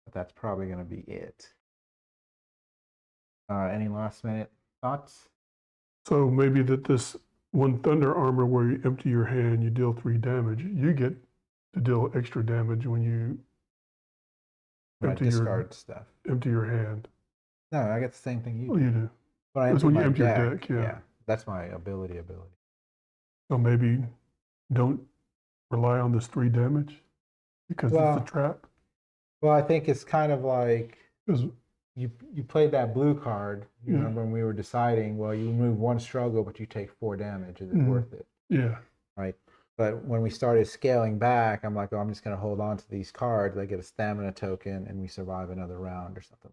but that's probably going to be it. Any last minute thoughts? So maybe that this one thunder armor where you empty your hand, you deal 3 damage. You get to deal extra damage when you discard stuff. Empty your hand. No, I get the same thing you do. Oh, you do. When I That's when you empty your deck, yeah. That's my ability. So maybe don't rely on this 3 damage because it's a trap. Well, I think it's kind of like you played that blue card. You remember when we were deciding, well, you remove 1 struggle, but you take 4 damage. Is it worth it? Yeah. Right. But when we started scaling back, I'm like, oh, I'm just going to hold on to these cards. I get a stamina token, and we survive another round or something.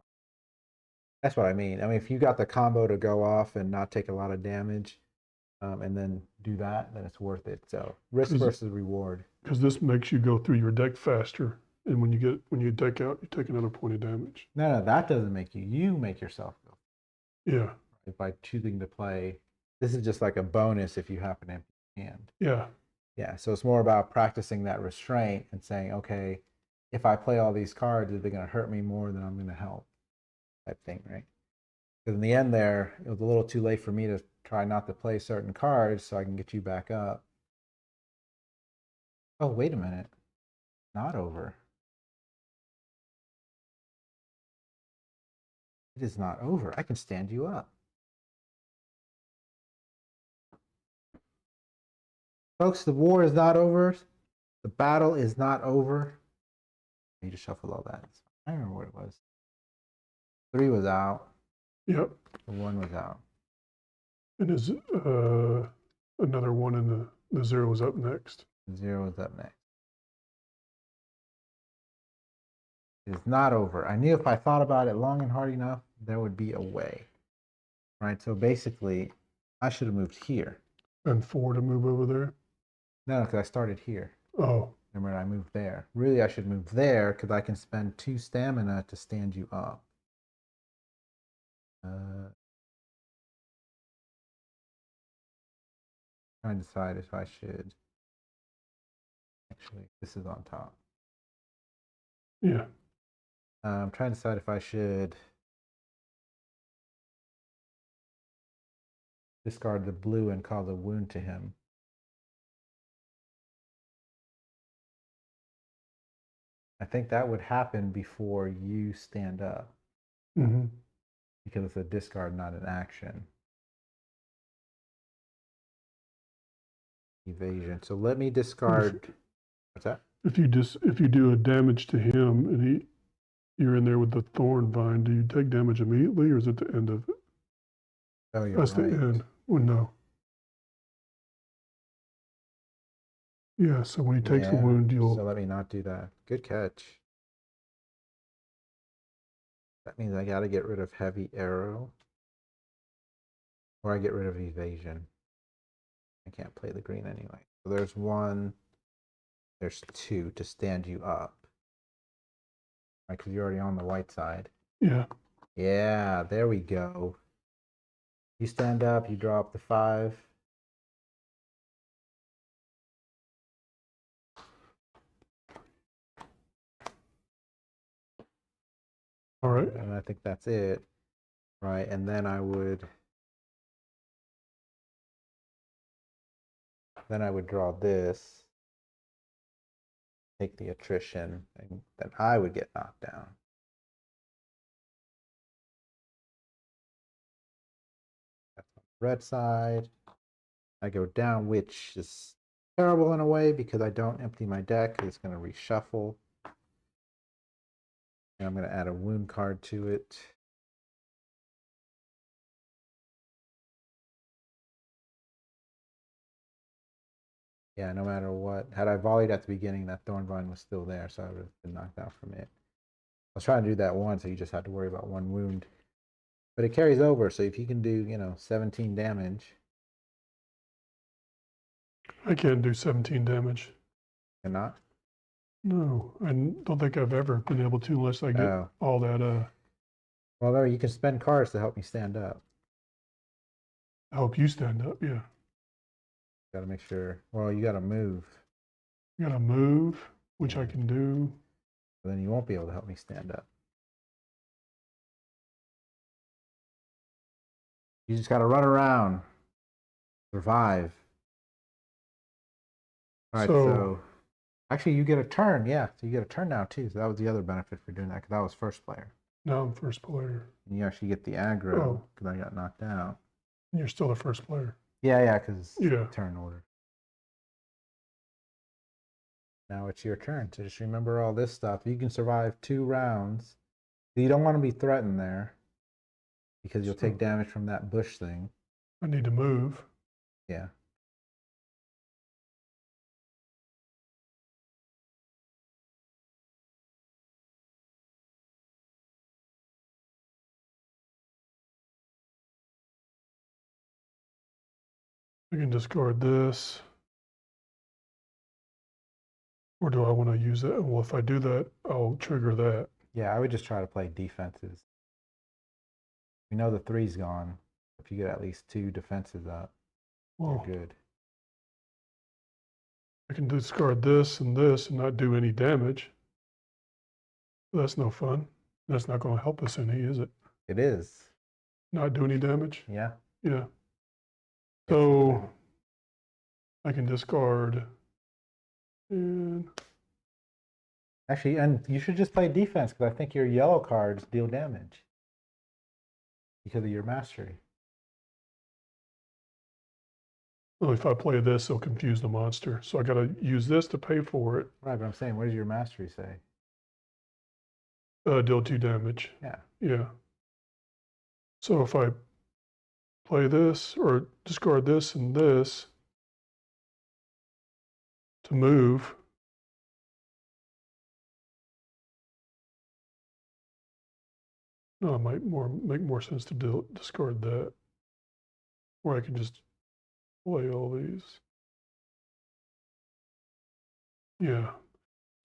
That's what I mean. I mean, if you got the combo to go off and not take a lot of damage, and then do that, then it's worth it. So risk versus reward. Because this makes you go through your deck faster, and when you deck out, you take another point of damage. No, that doesn't make you. You make yourself go. Yeah. By choosing to play, this is just like a bonus if you happen to empty your hand. Yeah. Yeah. So it's more about practicing that restraint and saying, okay, if I play all these cards, are they going to hurt me more than I'm going to help? Type thing, right? Because in the end there, it was a little too late for me to try not to play certain cards so I can get you back up. Oh, wait a minute. Not over. It is not over. I can stand you up. Folks, the war is not over. The battle is not over. I need to shuffle all that. I don't remember what it was. 3 was out. Yep. 1 was out. And is another one in the 0 is up next. 0 is up next. It is not over. I knew if I thought about it long and hard enough, there would be a way. Right? So basically, I should have moved here. And 4 to move over there? No, because I started here. Oh. Remember, I moved there. Really, I should move there because I can spend 2 stamina to stand you up. Trying to decide if I should. Actually, this is on top. Yeah. I'm trying to decide if I should discard the blue and cause a wound to him. I think that would happen before you stand up. Mm-hmm. Because it's a discard, not an action. Evasion. So let me discard. What's that? If you do a damage to him and you're in there with the thorn vine, do you take damage immediately, or is it the end of it? Oh, you're That's right. the end. Well, no. Yeah, so when he takes a wound, you'll... So let me not do that. Good catch. That means I got to get rid of heavy arrow. Or I get rid of evasion. I can't play the green anyway. So there's 1. There's 2 to stand you up. Right, because you're already on the white side. Yeah. Yeah, there we go. You stand up, you draw up the 5. All right. And I think that's it. Right, and then I would draw this, take the attrition, and then I would get knocked down. That's on the red side. I go down, which is terrible in a way because I don't empty my deck. It's going to reshuffle. And I'm going to add a wound card to it. Yeah, no matter what. Had I volleyed at the beginning, that Thornvine was still there, so I would have been knocked out from it. I was trying to do that once, so you just had to worry about 1 wound. But it carries over, so if you can do, 17 damage. I can't do 17 damage. Cannot? No, I don't think I've ever been able to unless I get all that... Well, there, you can spend cards to help me stand up. help you stand up, yeah. Got to make sure. Well, you got to move. You got to move, which I can do. But then you won't be able to help me stand up. You just got to run around. Survive. All right, so actually you get a turn. Yeah, so you get a turn now too. So that was the other benefit for doing that because I was first player. Now I'm first player. And you actually get the aggro because I got knocked out. And you're still the first player. Yeah, because turn order. Now it's your turn. So just remember all this stuff. You can survive 2 rounds. So you don't want to be threatened there because you'll take damage from that bush thing. I need to move. Yeah. I can discard this. Or do I want to use that? Well, if I do that, I'll trigger that. Yeah, I would just try to play defenses. We know the 3's gone. If you get at least 2 defenses up, you're good. I can discard this and not do any damage. That's no fun. That's not going to help us any, is it? It is. Not do any damage? Yeah. Yeah. So I can discard and actually, and you should just play defense because I think your yellow cards deal damage because of your mastery. Well, if I play this, it'll confuse the monster. So I got to use this to pay for it. Right, but I'm saying, what does your mastery say? Deal 2 damage. Yeah. Yeah. So if I play this or discard this and this to move, no, it might make more sense to discard that. Or I can just play all these. Yeah.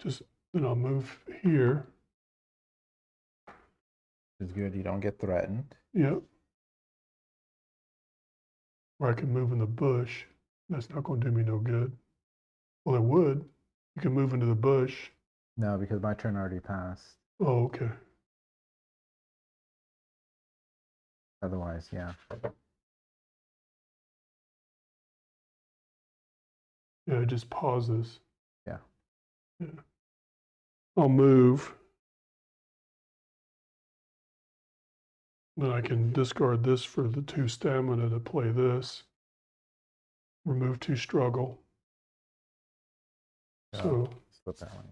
Just then I'll move here. It's good. You don't get threatened. Yep. Or I can move in the bush. That's not going to do me no good. Well, it would. You can move into the bush. No, because my turn already passed. Oh, okay. Otherwise, yeah. Yeah, it just pauses. Yeah. I'll move. Then I can discard this for the 2 stamina to play this. Remove 2 struggle. So, Split that one.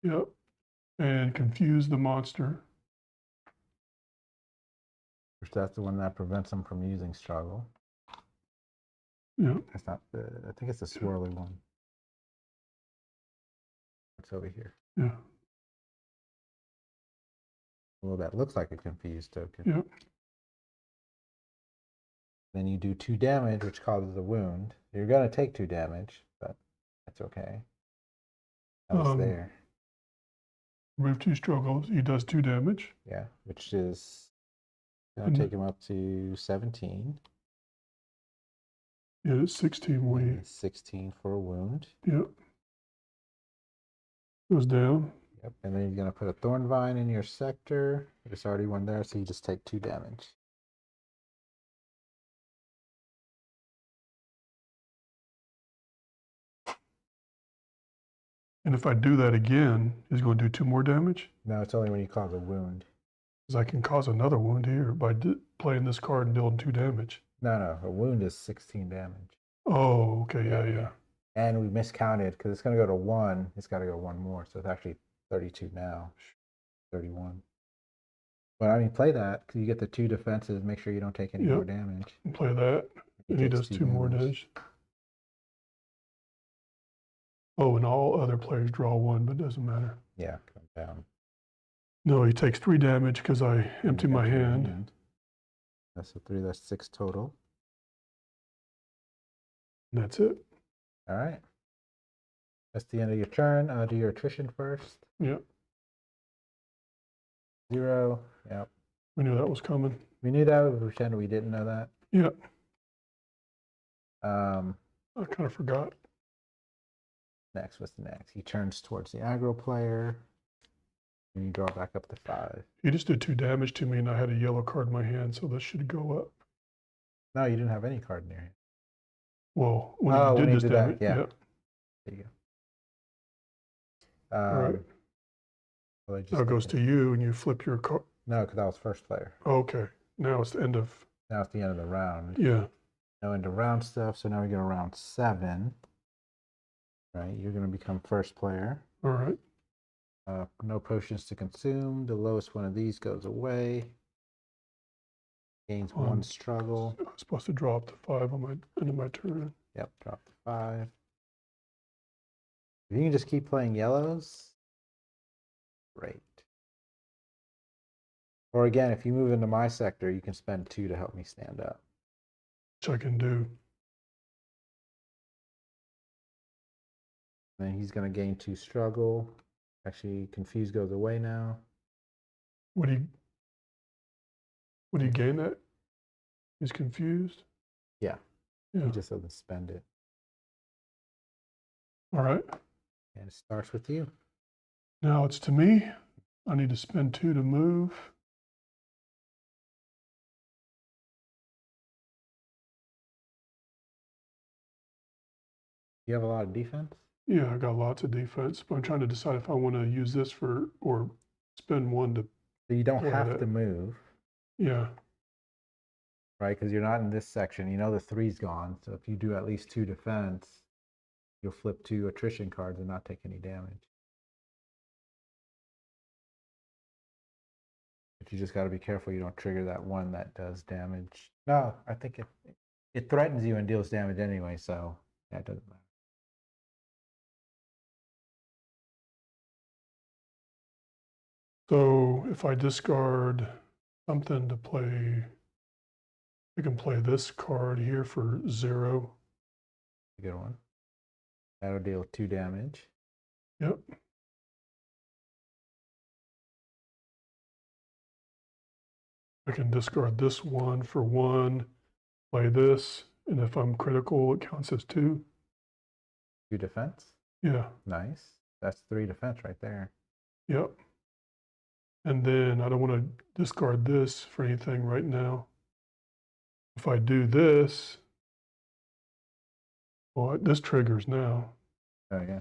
yep. And confuse the monster. Which that's the one that prevents them from using struggle. Yeah. That's not the, I think it's the swirly one. It's over here. Yeah. Well, that looks like a confused token. Yep. Then you do 2 damage, which causes a wound. You're going to take 2 damage, but that's okay. That was there. Remove 2 struggles. He does 2 damage. Yeah, which is going to take him up to 17. Yeah, it's 16. 16 for a wound. Yep. Goes down. Yep, and then you're going to put a thorn vine in your sector. There's already one there, so you just take 2 damage. And if I do that again, is it going to do 2 more damage? No, it's only when you cause a wound. Because I can cause another wound here by playing this card and dealing 2 damage. No, a wound is 16 damage. Oh, okay, yeah. And we miscounted because it's going to go to 1. It's got to go 1 more, so it's actually 32 now. 31. But I mean, play that because you get the 2 defenses. Make sure you don't take any more damage. Play that, and he does 2 more damage. Oh, and all other players draw 1, but it doesn't matter. Yeah, come down. No, he takes 3 damage because I empty my hand. That's a 3. That's 6 total. And that's it. All right. That's the end of your turn. Do your attrition first. Yep. 0. Yep. We knew that was coming. We knew that. We pretended we didn't know that. Yep. I kind of forgot. Next, what's the next? He turns towards the aggro player. And you draw back up to 5. He just did 2 damage to me, and I had a yellow card in my hand, so this should go up. No, you didn't have any card in your hand. Well, when he did this damage, yeah. There you go. All right. Well, now it goes to you, and you flip your card. No, because I was first player. Okay. Now it's the end of. Now it's the end of the round. Yeah. Now into round stuff. So now we go to round 7. Right, you're going to become first player. All right. No potions to consume. The lowest one of these goes away. Gains 1 struggle. I was supposed to draw up to 5 on my end of my turn. Yep, drop to 5. If you can just keep playing yellows, great. Or again, if you move into my sector, you can spend 2 to help me stand up. Which I can do. Then he's going to gain 2 struggle. Actually, confuse goes away now. Would he gain that? He's confused? Yeah. He just doesn't spend it. All right. And it starts with you. Now it's to me. I need to spend 2 to move. You have a lot of defense? Yeah, I got lots of defense, but I'm trying to decide if I want to use this for, or spend 1 to. So you don't have to move. Yeah. right? Because you're not in this section. You know the 3's gone. So if you do at least 2 defense, you'll flip 2 attrition cards and not take any damage. But you just got to be careful you don't trigger that one that does damage. No, I think it threatens you and deals damage anyway, so that doesn't matter. So if I discard something to play, I can play this card here for 0. A good one. That'll deal 2 damage. Yep. I can discard this one for 1, play this, and if I'm critical, it counts as 2. 2 defense. Yeah. Nice. That's 3 defense right there. Yep. And then I don't want to discard this for anything right now. If I do this, well, this triggers now. Oh, yeah.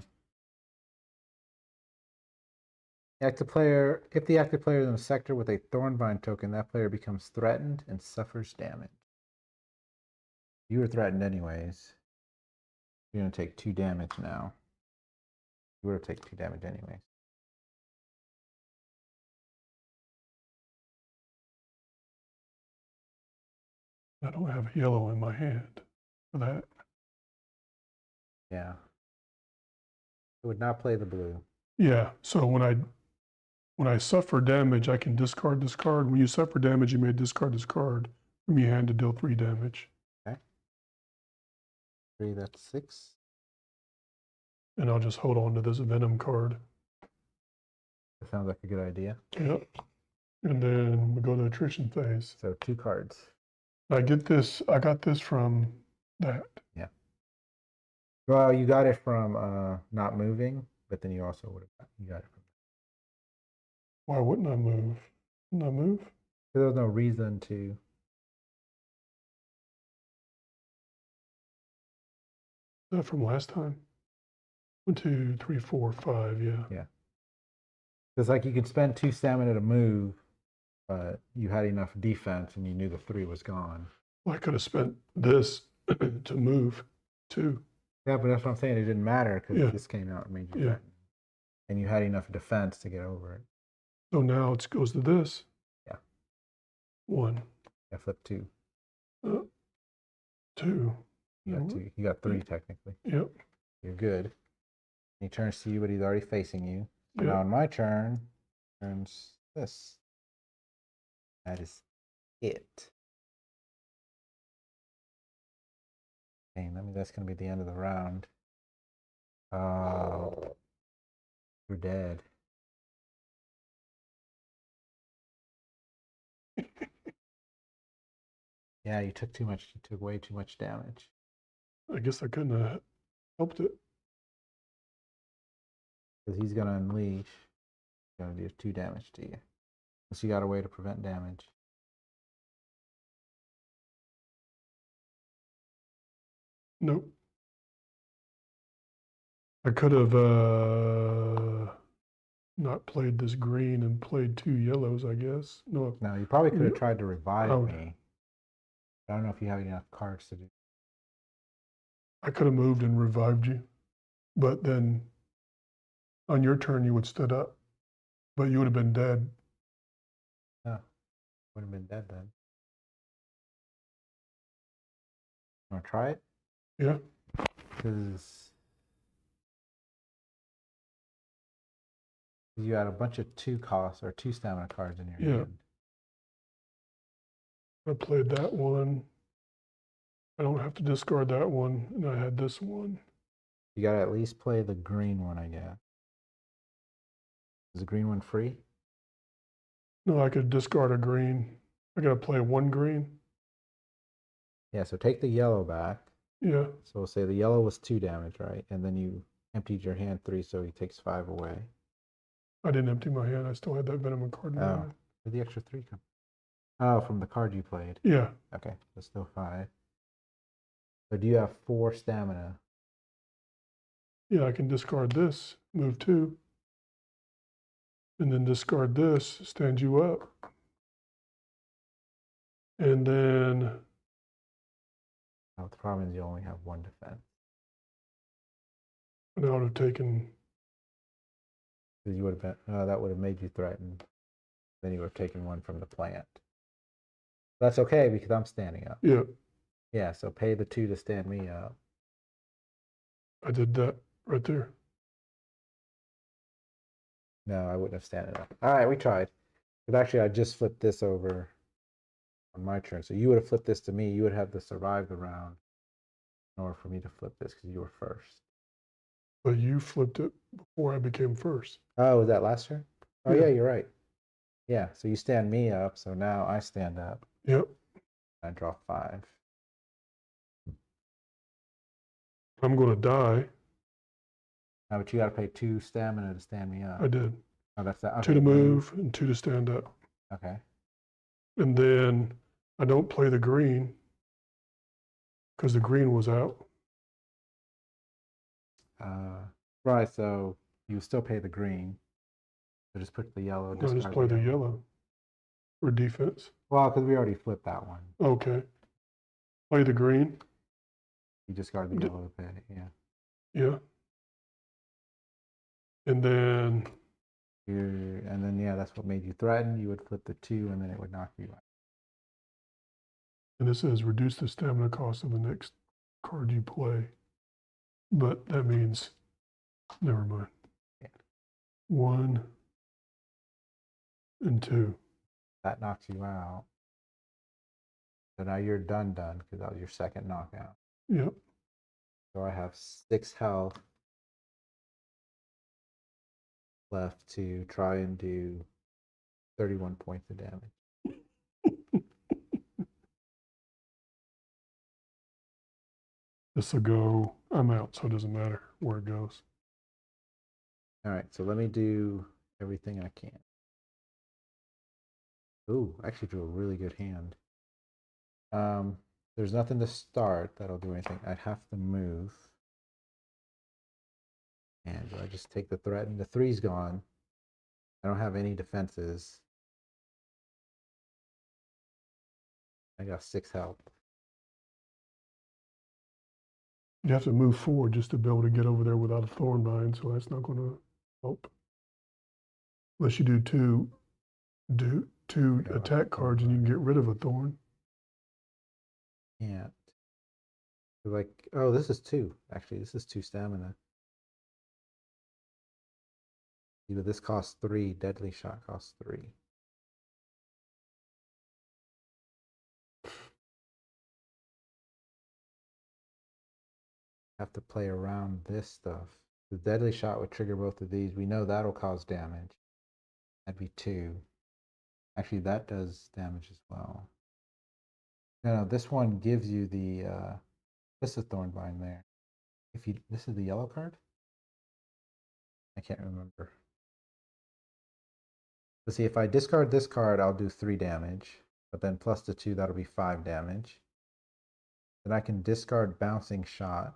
Active player, if the active player is in a sector with a Thornbind token, that player becomes threatened and suffers damage. You were threatened anyways. You're going to take 2 damage now. You would have taken 2 damage anyways. I don't have yellow in my hand for that. Yeah. It would not play the blue. Yeah, so when I suffer damage, I can discard this card. When you suffer damage, you may discard this card from your hand to deal 3 damage. Okay. 3, that's 6. And I'll just hold on to this Venom card. That sounds like a good idea. Yep. And then we go to attrition phase. So 2 cards. I got this from that. Yeah. Well, you got it from not moving, but then you also would have got it from. Why wouldn't I move? Wouldn't I move? There was no reason to. Is that from last time? 1, 2, 3, 4, 5, yeah. Yeah. It's like you could spend 2 stamina to move, but you had enough defense and you knew the 3 was gone. Well, I could have spent this to move too. Yeah, but that's what I'm saying. It didn't matter because this came out and made you threatened. And you had enough defense to get over it. So now it goes to this. Yeah. 1. I flipped 2. 2. You got 2. You got 3 technically. Yep. You're good. He turns to you, but he's already facing you. Yep. Now on my turn, turns this. That is it. Okay, that means that's going to be the end of the round. You're dead. Yeah, you took too much. You took way too much damage. I guess I couldn't have helped it. Because he's going to unleash. He's going to do 2 damage to you. Unless you got a way to prevent damage. Nope. I could have not played this green and played 2 yellows, I guess. No, you probably could have tried to revive me. I don't know if you have enough cards to do. I could have moved and revived you, but then on your turn you would stood up, but you would have been dead. No, would have been dead then. Want to try it? Yeah. Because you had a bunch of 2 costs or 2 stamina cards in your hand. I played that one. I don't have to discard that one, and I had this one. You got to at least play the green one, I guess. Is the green one free? No, I could discard a green. I got to play 1 green. Yeah, so take the yellow back. Yeah. So we'll say the yellow was 2 damage, right? And then you emptied your hand 3, so he takes 5 away. I didn't empty my hand. I still had that Venom card in my hand. Where'd the extra 3 come? Oh, from the card you played. Yeah. Okay, so still 5. So do you have 4 stamina? Yeah, I can discard this, move 2, and then discard this, stand you up. And then Oh, the problem is you only have one defense. And I would have taken, Because you would have been, that would have made you threatened. Then you would have taken one from the plant. That's okay because I'm standing up. yeah, Yeah, so pay the 2 to stand me up. I did that right there. No, I wouldn't have standing up. All right, we tried. But actually, I just flipped this over on my turn. So you would have flipped this to me. You would have to survive the round in order for me to flip this because you were first. But you flipped it before I became first. Oh, was that last turn? Oh, Yeah. yeah, you're right. Yeah, so you stand me up. So now I stand up. Yep. I draw 5. I'm going to die. Now, but you got to pay 2 stamina to stand me up. I did. Oh, that's that. Okay. 2 to move and 2 to stand up. Okay. And then I don't play the green because the green was out. Right, so you still pay the green. So just put the yellow. No, just play the yellow for defense. Well, because we already flipped that one. Okay. Play the green. You discard the yellow to pay, yeah. Yeah. And then yeah, that's what made you threaten. You would flip the 2 and then it would knock you out. And it says reduce the stamina cost of the next card you play. But that means, never mind. Yeah. 1 and 2. That knocks you out. So now you're done because that was your second knockout. Yep. So I have 6 health left to try and do 31 points of damage. This will go, I'm out, so it doesn't matter where it goes. All right, so let me do everything I can. Ooh, I actually drew a really good hand. There's nothing to start that'll do anything. I'd have to move. And I just take the threat, and the 3's gone. I don't have any defenses. I got 6 health. You have to move forward just to be able to get over there without a thorn vine, so that's not going to help. Unless you do two attack cards and you can get rid of a thorn. Can't. Like, oh, this is 2. Actually, this is 2 stamina. Either this costs 3, deadly shot costs 3. Have to play around this stuff. The deadly shot would trigger both of these. We know that'll cause damage. That'd be 2. Actually, that does damage as well. No, this one gives you the this is Thornvine there. If you this is the yellow card? I can't remember. Let's see, if I discard this card, I'll do 3 damage. But then plus the 2, that'll be 5 damage. Then I can discard Bouncing Shot,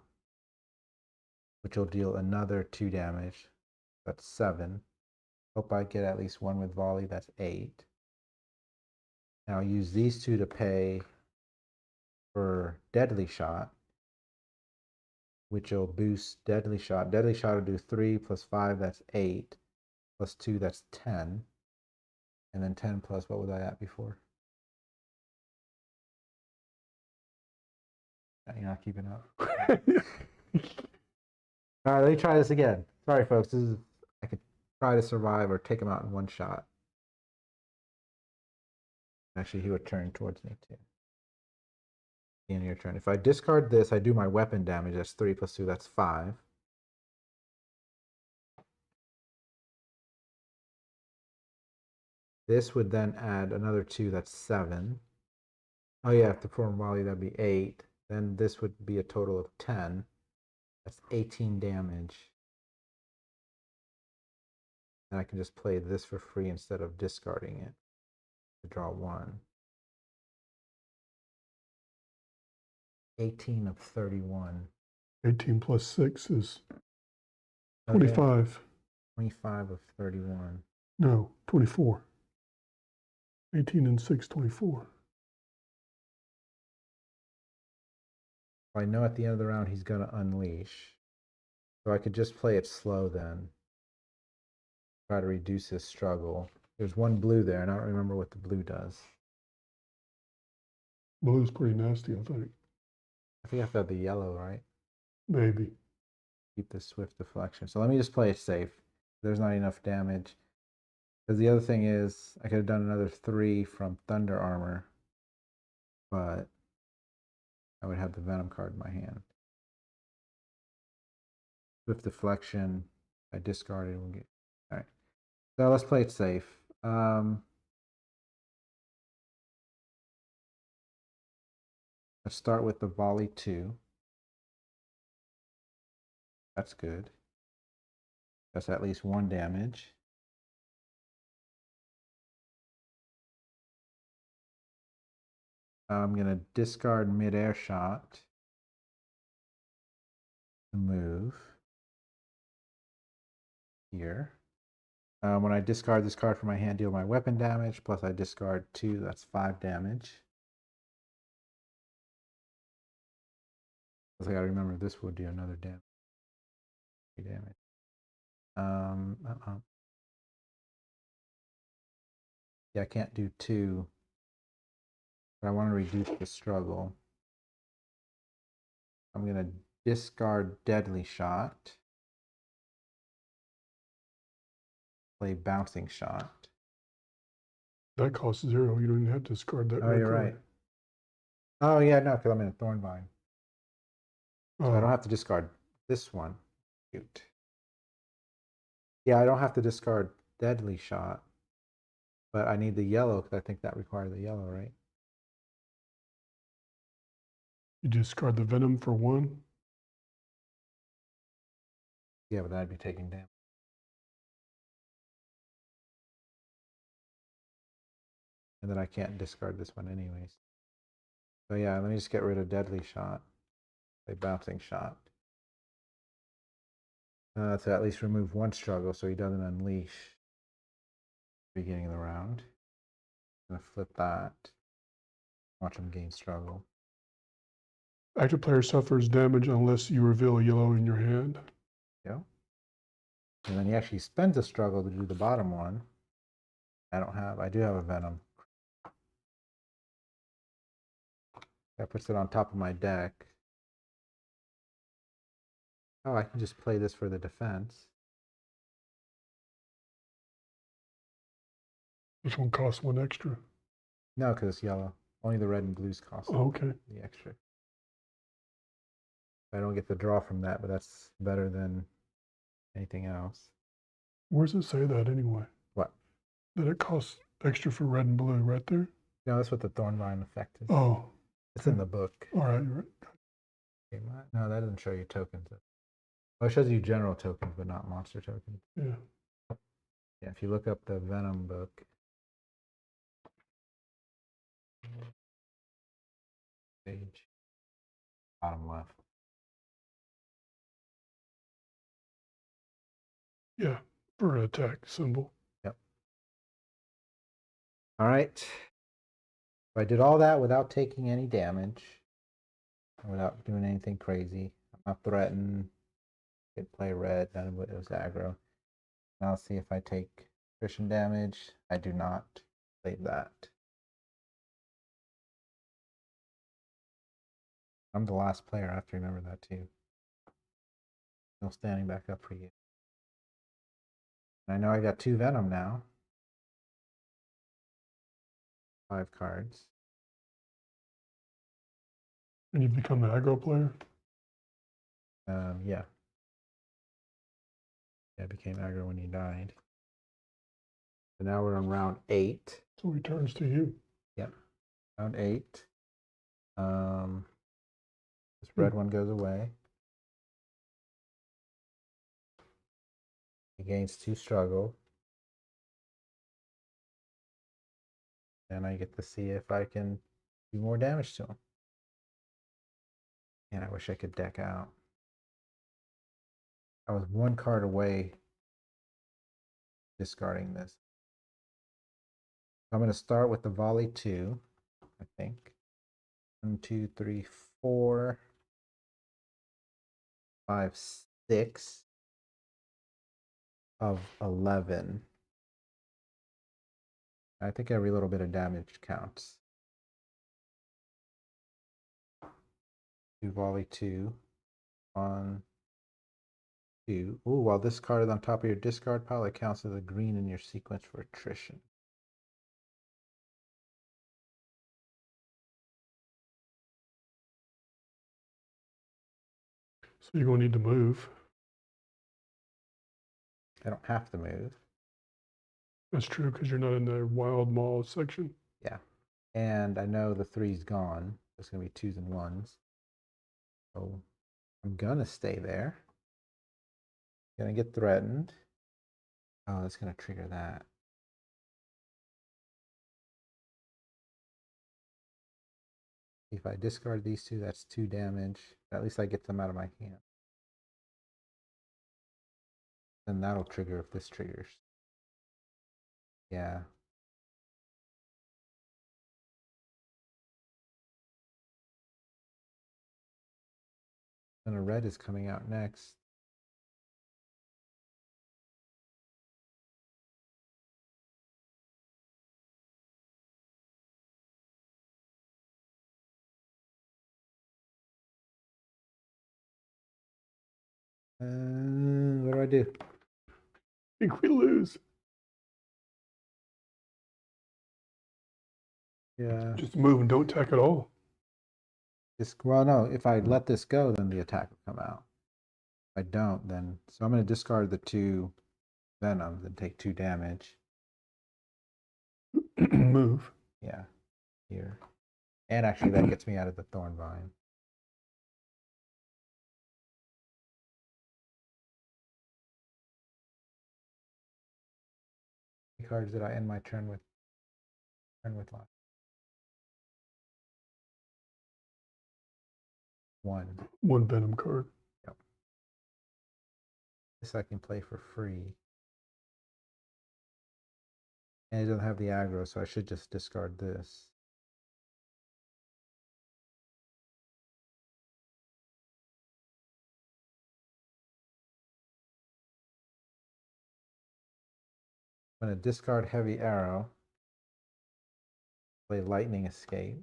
which will deal another 2 damage. That's 7. Hope I get at least 1 with Volley, that's 8. Now I'll use these 2 to pay for Deadly Shot, which will boost Deadly Shot. Deadly Shot will do 3 plus 5, that's 8. Plus 2, that's 10. And then 10 plus, what was I at before? You're not keeping up. All right, let me try this again. Sorry, folks. I could try to survive or take him out in one shot. Actually, he would turn towards me too. The end of your turn. If I discard this, I do my weapon damage. That's 3 plus 2, that's 5. This would then add another 2, that's 7. Oh yeah, if the perform volley, that'd be 8. Then this would be a total of 10. That's 18 damage. And I can just play this for free instead of discarding it to draw 1. 18 of 31. 18 plus 6 is 25. 25 of 31. No, 24. 18 and 6, 24. I know at the end of the round he's going to unleash. So I could just play it slow then. Try to reduce his struggle. There's one blue there, and I don't remember what the blue does. Blue's pretty nasty, I think. I think I have to have the yellow, right? Maybe. Keep the swift deflection. So let me just play it safe. There's not enough damage. Because the other thing is, I could have done another 3 from Thunder Armor, but I would have the Venom card in my hand. Swift deflection, I discarded. We'll get. All right. So let's play it safe. Let's start with the volley 2. That's good. That's at least 1 damage. I'm going to discard mid-air shot to move here. When I discard this card from my hand, deal my weapon damage, plus I discard 2, that's 5 damage. I gotta remember this will do another damage. 3 damage. Yeah, I can't do 2, but I want to reduce the struggle. I'm gonna discard Deadly Shot. Play Bouncing Shot. That costs 0. You don't even have to discard that. Oh, you're right. Oh, yeah, no, because I'm in a Thornvine. So I don't have to discard this one. Shoot. Yeah, I don't have to discard Deadly Shot, but I need the yellow because I think that requires the yellow, right? You discard the Venom for 1? Yeah, but that'd be taking damage. And then I can't discard this one anyways. So yeah, let me just get rid of Deadly Shot. Play Bouncing Shot. To at least remove 1 struggle so he doesn't unleash at the beginning of the round. I'm gonna flip that. Watch him gain struggle. Active player suffers damage unless you reveal yellow in your hand. Yeah. And then he actually spends a struggle to do the bottom one. I do have a Venom. That puts it on top of my deck. Oh, I can just play this for the defense. This one costs 1 extra. No, because it's yellow. Only the red and blues cost okay. the extra. I don't get the draw from that, but that's better than anything else. Where does it say that anyway? What? That it costs extra for red and blue, right there? No, that's what the Thornvine effect is. Oh. It's in the book. All right, you're right. Okay, no, that doesn't show you tokens. Well, it shows you general tokens, but not monster tokens. Yeah. Yeah, if you look up the Venom book. Page. Bottom left. Yeah, for an attack symbol. Yep. All right. So I did all that without taking any damage. Without doing anything crazy. I'm not threatened. Did play red, none of it was aggro. Now let's see if I take attrition damage. I do not play that. I'm the last player. I have to remember that too. Still standing back up for you. And I know I got 2 Venom now. 5 cards. And you become an aggro player? Yeah. Yeah, I became aggro when he died. So now we're on round 8. So he turns to you. Yep. Round 8. This red one goes away. He gains 2 struggle. And I get to see if I can do more damage to him. And I wish I could deck out. I was 1 card away discarding this. I'm going to start with the volley 2, I think. 1, 2, 3, 4. 5, 6 of 11. I think every little bit of damage counts. 2 volley 2. 1, 2. Ooh, while this card is on top of your discard pile, it counts as a green in your sequence for attrition. So you're going to need to move. I don't have to move. That's true because you're not in the wild maw section. Yeah. And I know the 3's gone. It's going to be 2s and 1s. So I'm going to stay there. Going to get threatened. Oh, that's going to trigger that. If I discard these 2, that's 2 damage. At least I get them out of my hand. Then that'll trigger if this triggers. Yeah. And a red is coming out next. What do I do? I think we lose. Yeah. Just move and don't attack at all. Well, no, if I let this go, then the attack will come out. If I don't, then... So I'm going to discard the 2 Venoms and take 2 damage. Move. Yeah, here. And actually, that gets me out of the Thorn Vine. How many cards did I end my turn with? Last. 1. One Venom card. Yep. This I can play for free. And it doesn't have the aggro, so I should just discard this. I'm going to discard Heavy Arrow. Play Lightning Escape.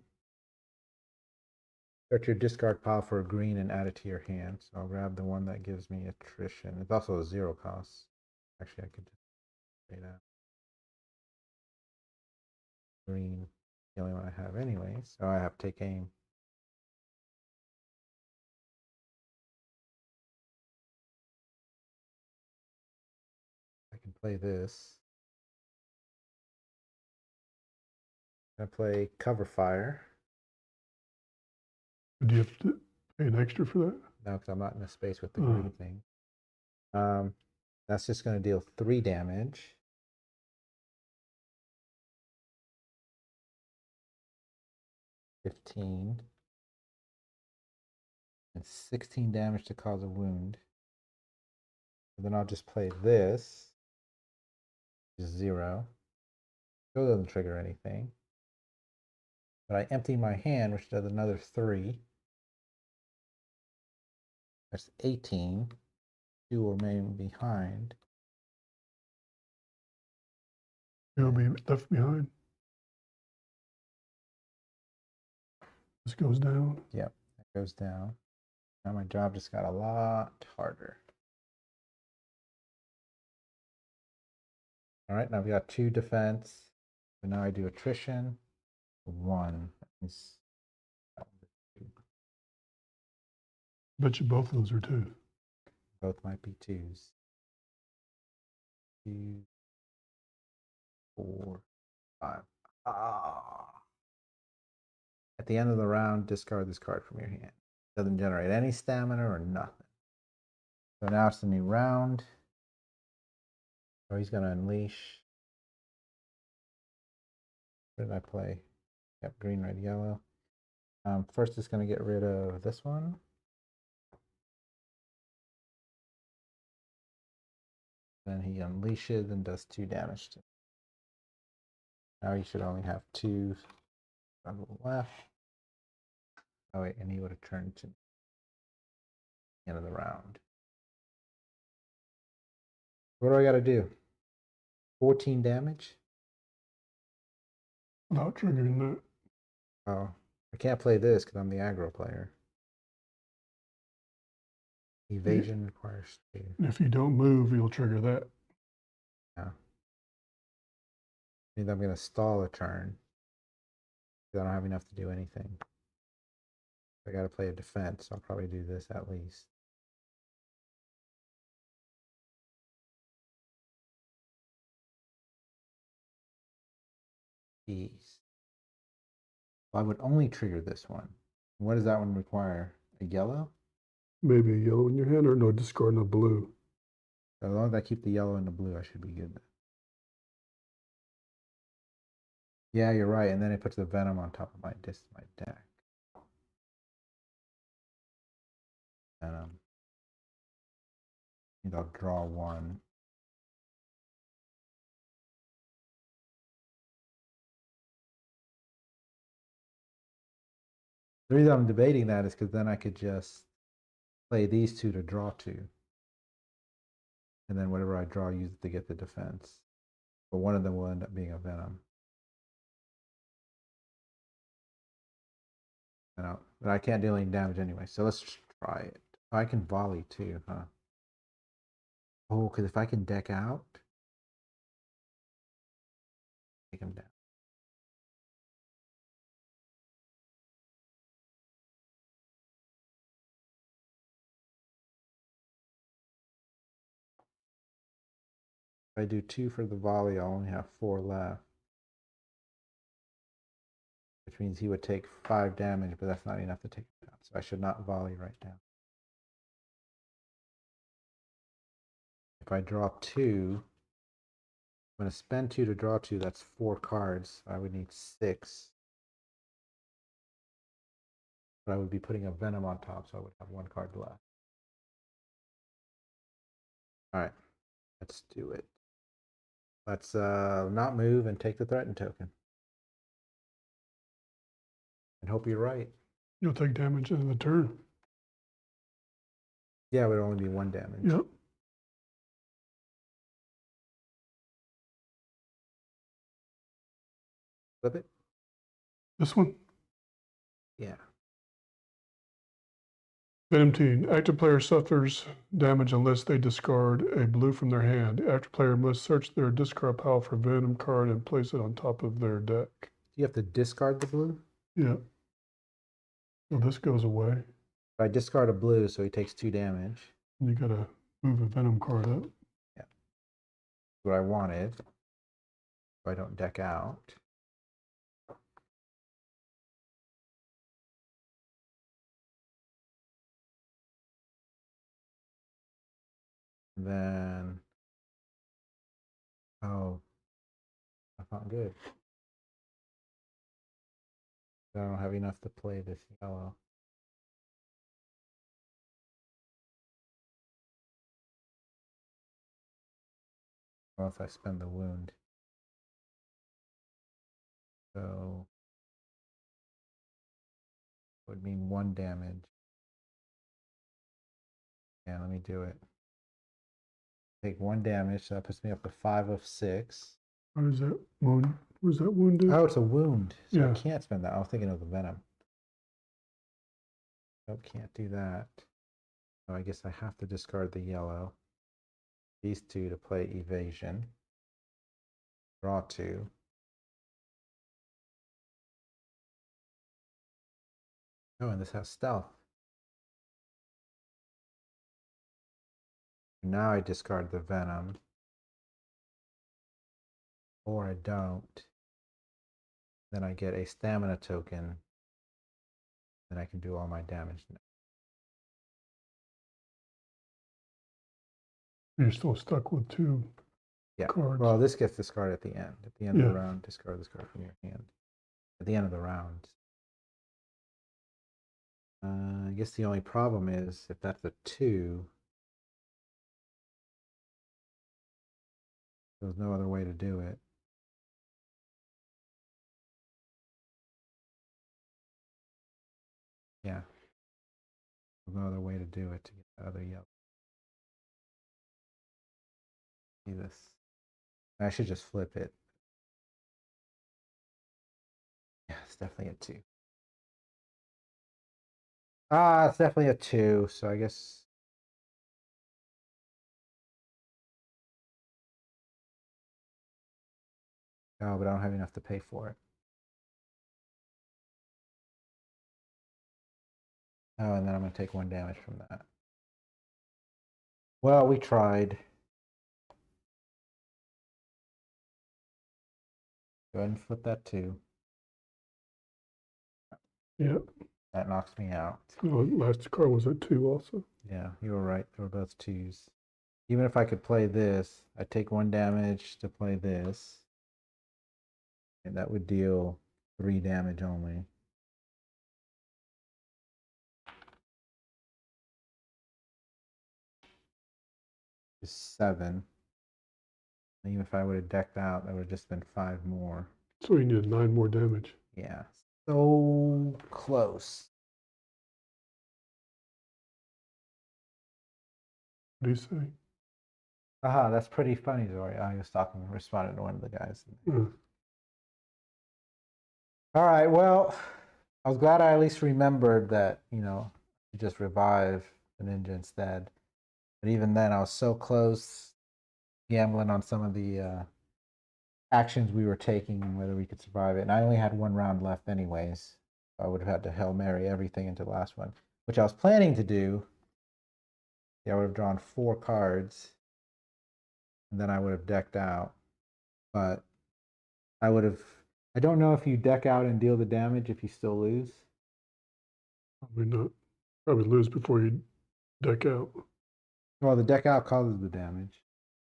Search your discard pile for a green and add it to your hand. So I'll grab the one that gives me attrition. It's also a 0 cost. Actually, I could just say that. Green, the only one I have anyway. So I have to take aim. I can play this. I play Cover Fire. Do you have to pay an extra for that? No, because I'm not in a space with the green thing. That's just going to deal 3 damage. $15. And 16 damage to cause a wound. And then I'll just play this. 0. Still doesn't trigger anything. But I empty my hand, which does another 3. That's 18. 2 will remain behind. You'll be left behind. This goes down. Yep, that goes down. Now my job just got a lot harder. All right, now we got 2 defense. So now I do attrition. 1. That means Bet you both of those are 2. both might be 2s. 2, 4, 5. Ah. At the end of the round, discard this card from your hand. Doesn't generate any stamina or nothing. So now it's the new round. So he's going to unleash. What did I play? Yep, green, red, yellow. First, it's going to get rid of this one. Then he unleashes and does 2 damage to him. Now he should only have 2 on the left. Oh wait, and he would have turned to end of the round. What do I got to do? 14 damage? Without triggering that. Oh, I can't play this because I'm the aggro player. Evasion requires 2. If you don't move, you'll trigger that. Yeah. Means I'm going to stall a turn. I don't have enough to do anything. I got to play a defense. So I'll probably do this at least. Jeez. Well, I would only trigger this one. What does that one require? A yellow? Maybe a yellow in your hand or no, discard no blue. So as long as I keep the yellow and the blue, I should be good. Yeah, you're right. And then it puts the venom on top of my deck. Venom. And I'll draw 1. The reason I'm debating that is because then I could just play these 2 to draw 2. And then whatever I draw, use it to get the defense. But one of them will end up being a venom. But I can't deal any damage anyway, so let's try it. I can volley too, huh? Oh, because if I can deck out, take him down. If I do 2 for the volley, I only have 4 left. Which means he would take 5 damage, but that's not enough to take him down. So I should not volley right now. If I draw 2, I'm going to spend 2 to draw 2. That's 4 cards. I would need 6. But I would be putting a venom on top, so I would have 1 card left. All right, let's do it. Let's not move and take the threatened token. And hope you're right. You'll take damage in the turn. Yeah, it would only be 1 damage. Yep. Flip it? This one? Yeah. Venom Teen. Active player suffers damage unless they discard a blue from their hand. Active player must search their discard pile for Venom card and place it on top of their deck. You have to discard the blue? Yeah. So this goes away. If I discard a blue, so he takes 2 damage. And you gotta move a Venom card up. Yeah. What I wanted. If I don't deck out. And then, oh, that's not good. I don't have enough to play this yellow. Well, if I spend the wound. So, it would mean 1 damage. Yeah, let me do it. Take 1 damage, so that puts me up to 5 of 6. How does that wound? What does that wound do? Oh, it's a wound. So Yeah. I can't spend that. I was thinking of the venom. Oh, can't do that. So I guess I have to discard the yellow. These 2 to play evasion. Draw 2. Oh, and this has stealth. Now I discard the venom. Or I don't. Then I get a stamina token. Then I can do all my damage now. You're still stuck with 2 cards. Well, this gets discarded at the end. At the end of Yeah. the round, discard this card from your hand. At the end of the round. I guess the only problem is if that's a 2, there's no other way to do it. Yeah. There's no other way to do it to get the other yellow. See this? I should just flip it. Yeah, it's definitely a 2. Ah, it's definitely a 2, so I guess. Oh, but I don't have enough to pay for it. Oh, and then I'm going to take 1 damage from that. Well, we tried. Go ahead and flip that 2. Yeah. That knocks me out. Oh, last card was a 2 also. Yeah, you were right. They were both 2s. Even if I could play this, I'd take 1 damage to play this. And that would deal 3 damage only. Is 7. And even if I would have decked out, that would have just been 5 more. So you needed 9 more damage. Yeah, so close. What do you say? Aha, that's pretty funny, Zori. I was responding to one of the guys. All right, well, I was glad I at least remembered that, you just revive the ninja instead. But even then, I was so close gambling on some of the actions we were taking and whether we could survive it. And I only had 1 round left anyways. I would have had to Hail Mary everything into the last one, which I was planning to do. Yeah, I would have drawn 4 cards, and then I would have decked out. But I don't know if you deck out and deal the damage if you still lose. Probably not. Probably lose before you deck out. Well, the deck out causes the damage.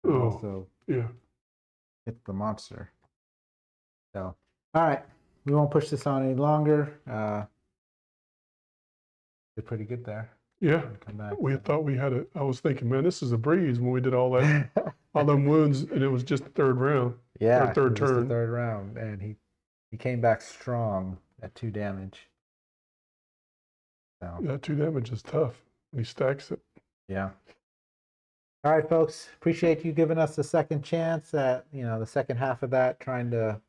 But also, yeah. Hits the monster. So, all right. We won't push this on any longer. Did pretty good there. Yeah. Come back. We thought we had I was thinking, man, this is a breeze when we did all that, all them wounds, and it was just the 3rd round. Yeah, or third turn. Just the 3rd round, and he came back strong at 2 damage. So. Yeah, 2 damage is tough when he stacks it. Yeah. All right, folks. Appreciate you giving us a second chance at the second half of that, trying to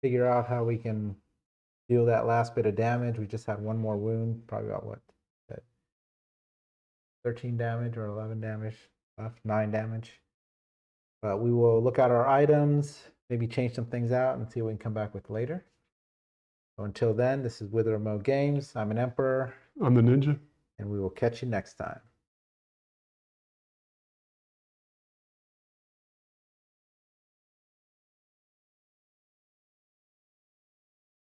figure out how we can deal that last bit of damage. We just had 1 more wound, probably about what? 13 damage or 11 damage left, 9 damage. But we will look at our items, maybe change some things out and see what we can come back with later. So until then, this is Wither Mo Games. I'm an Emperor. I'm the Ninja. And we will catch you next time.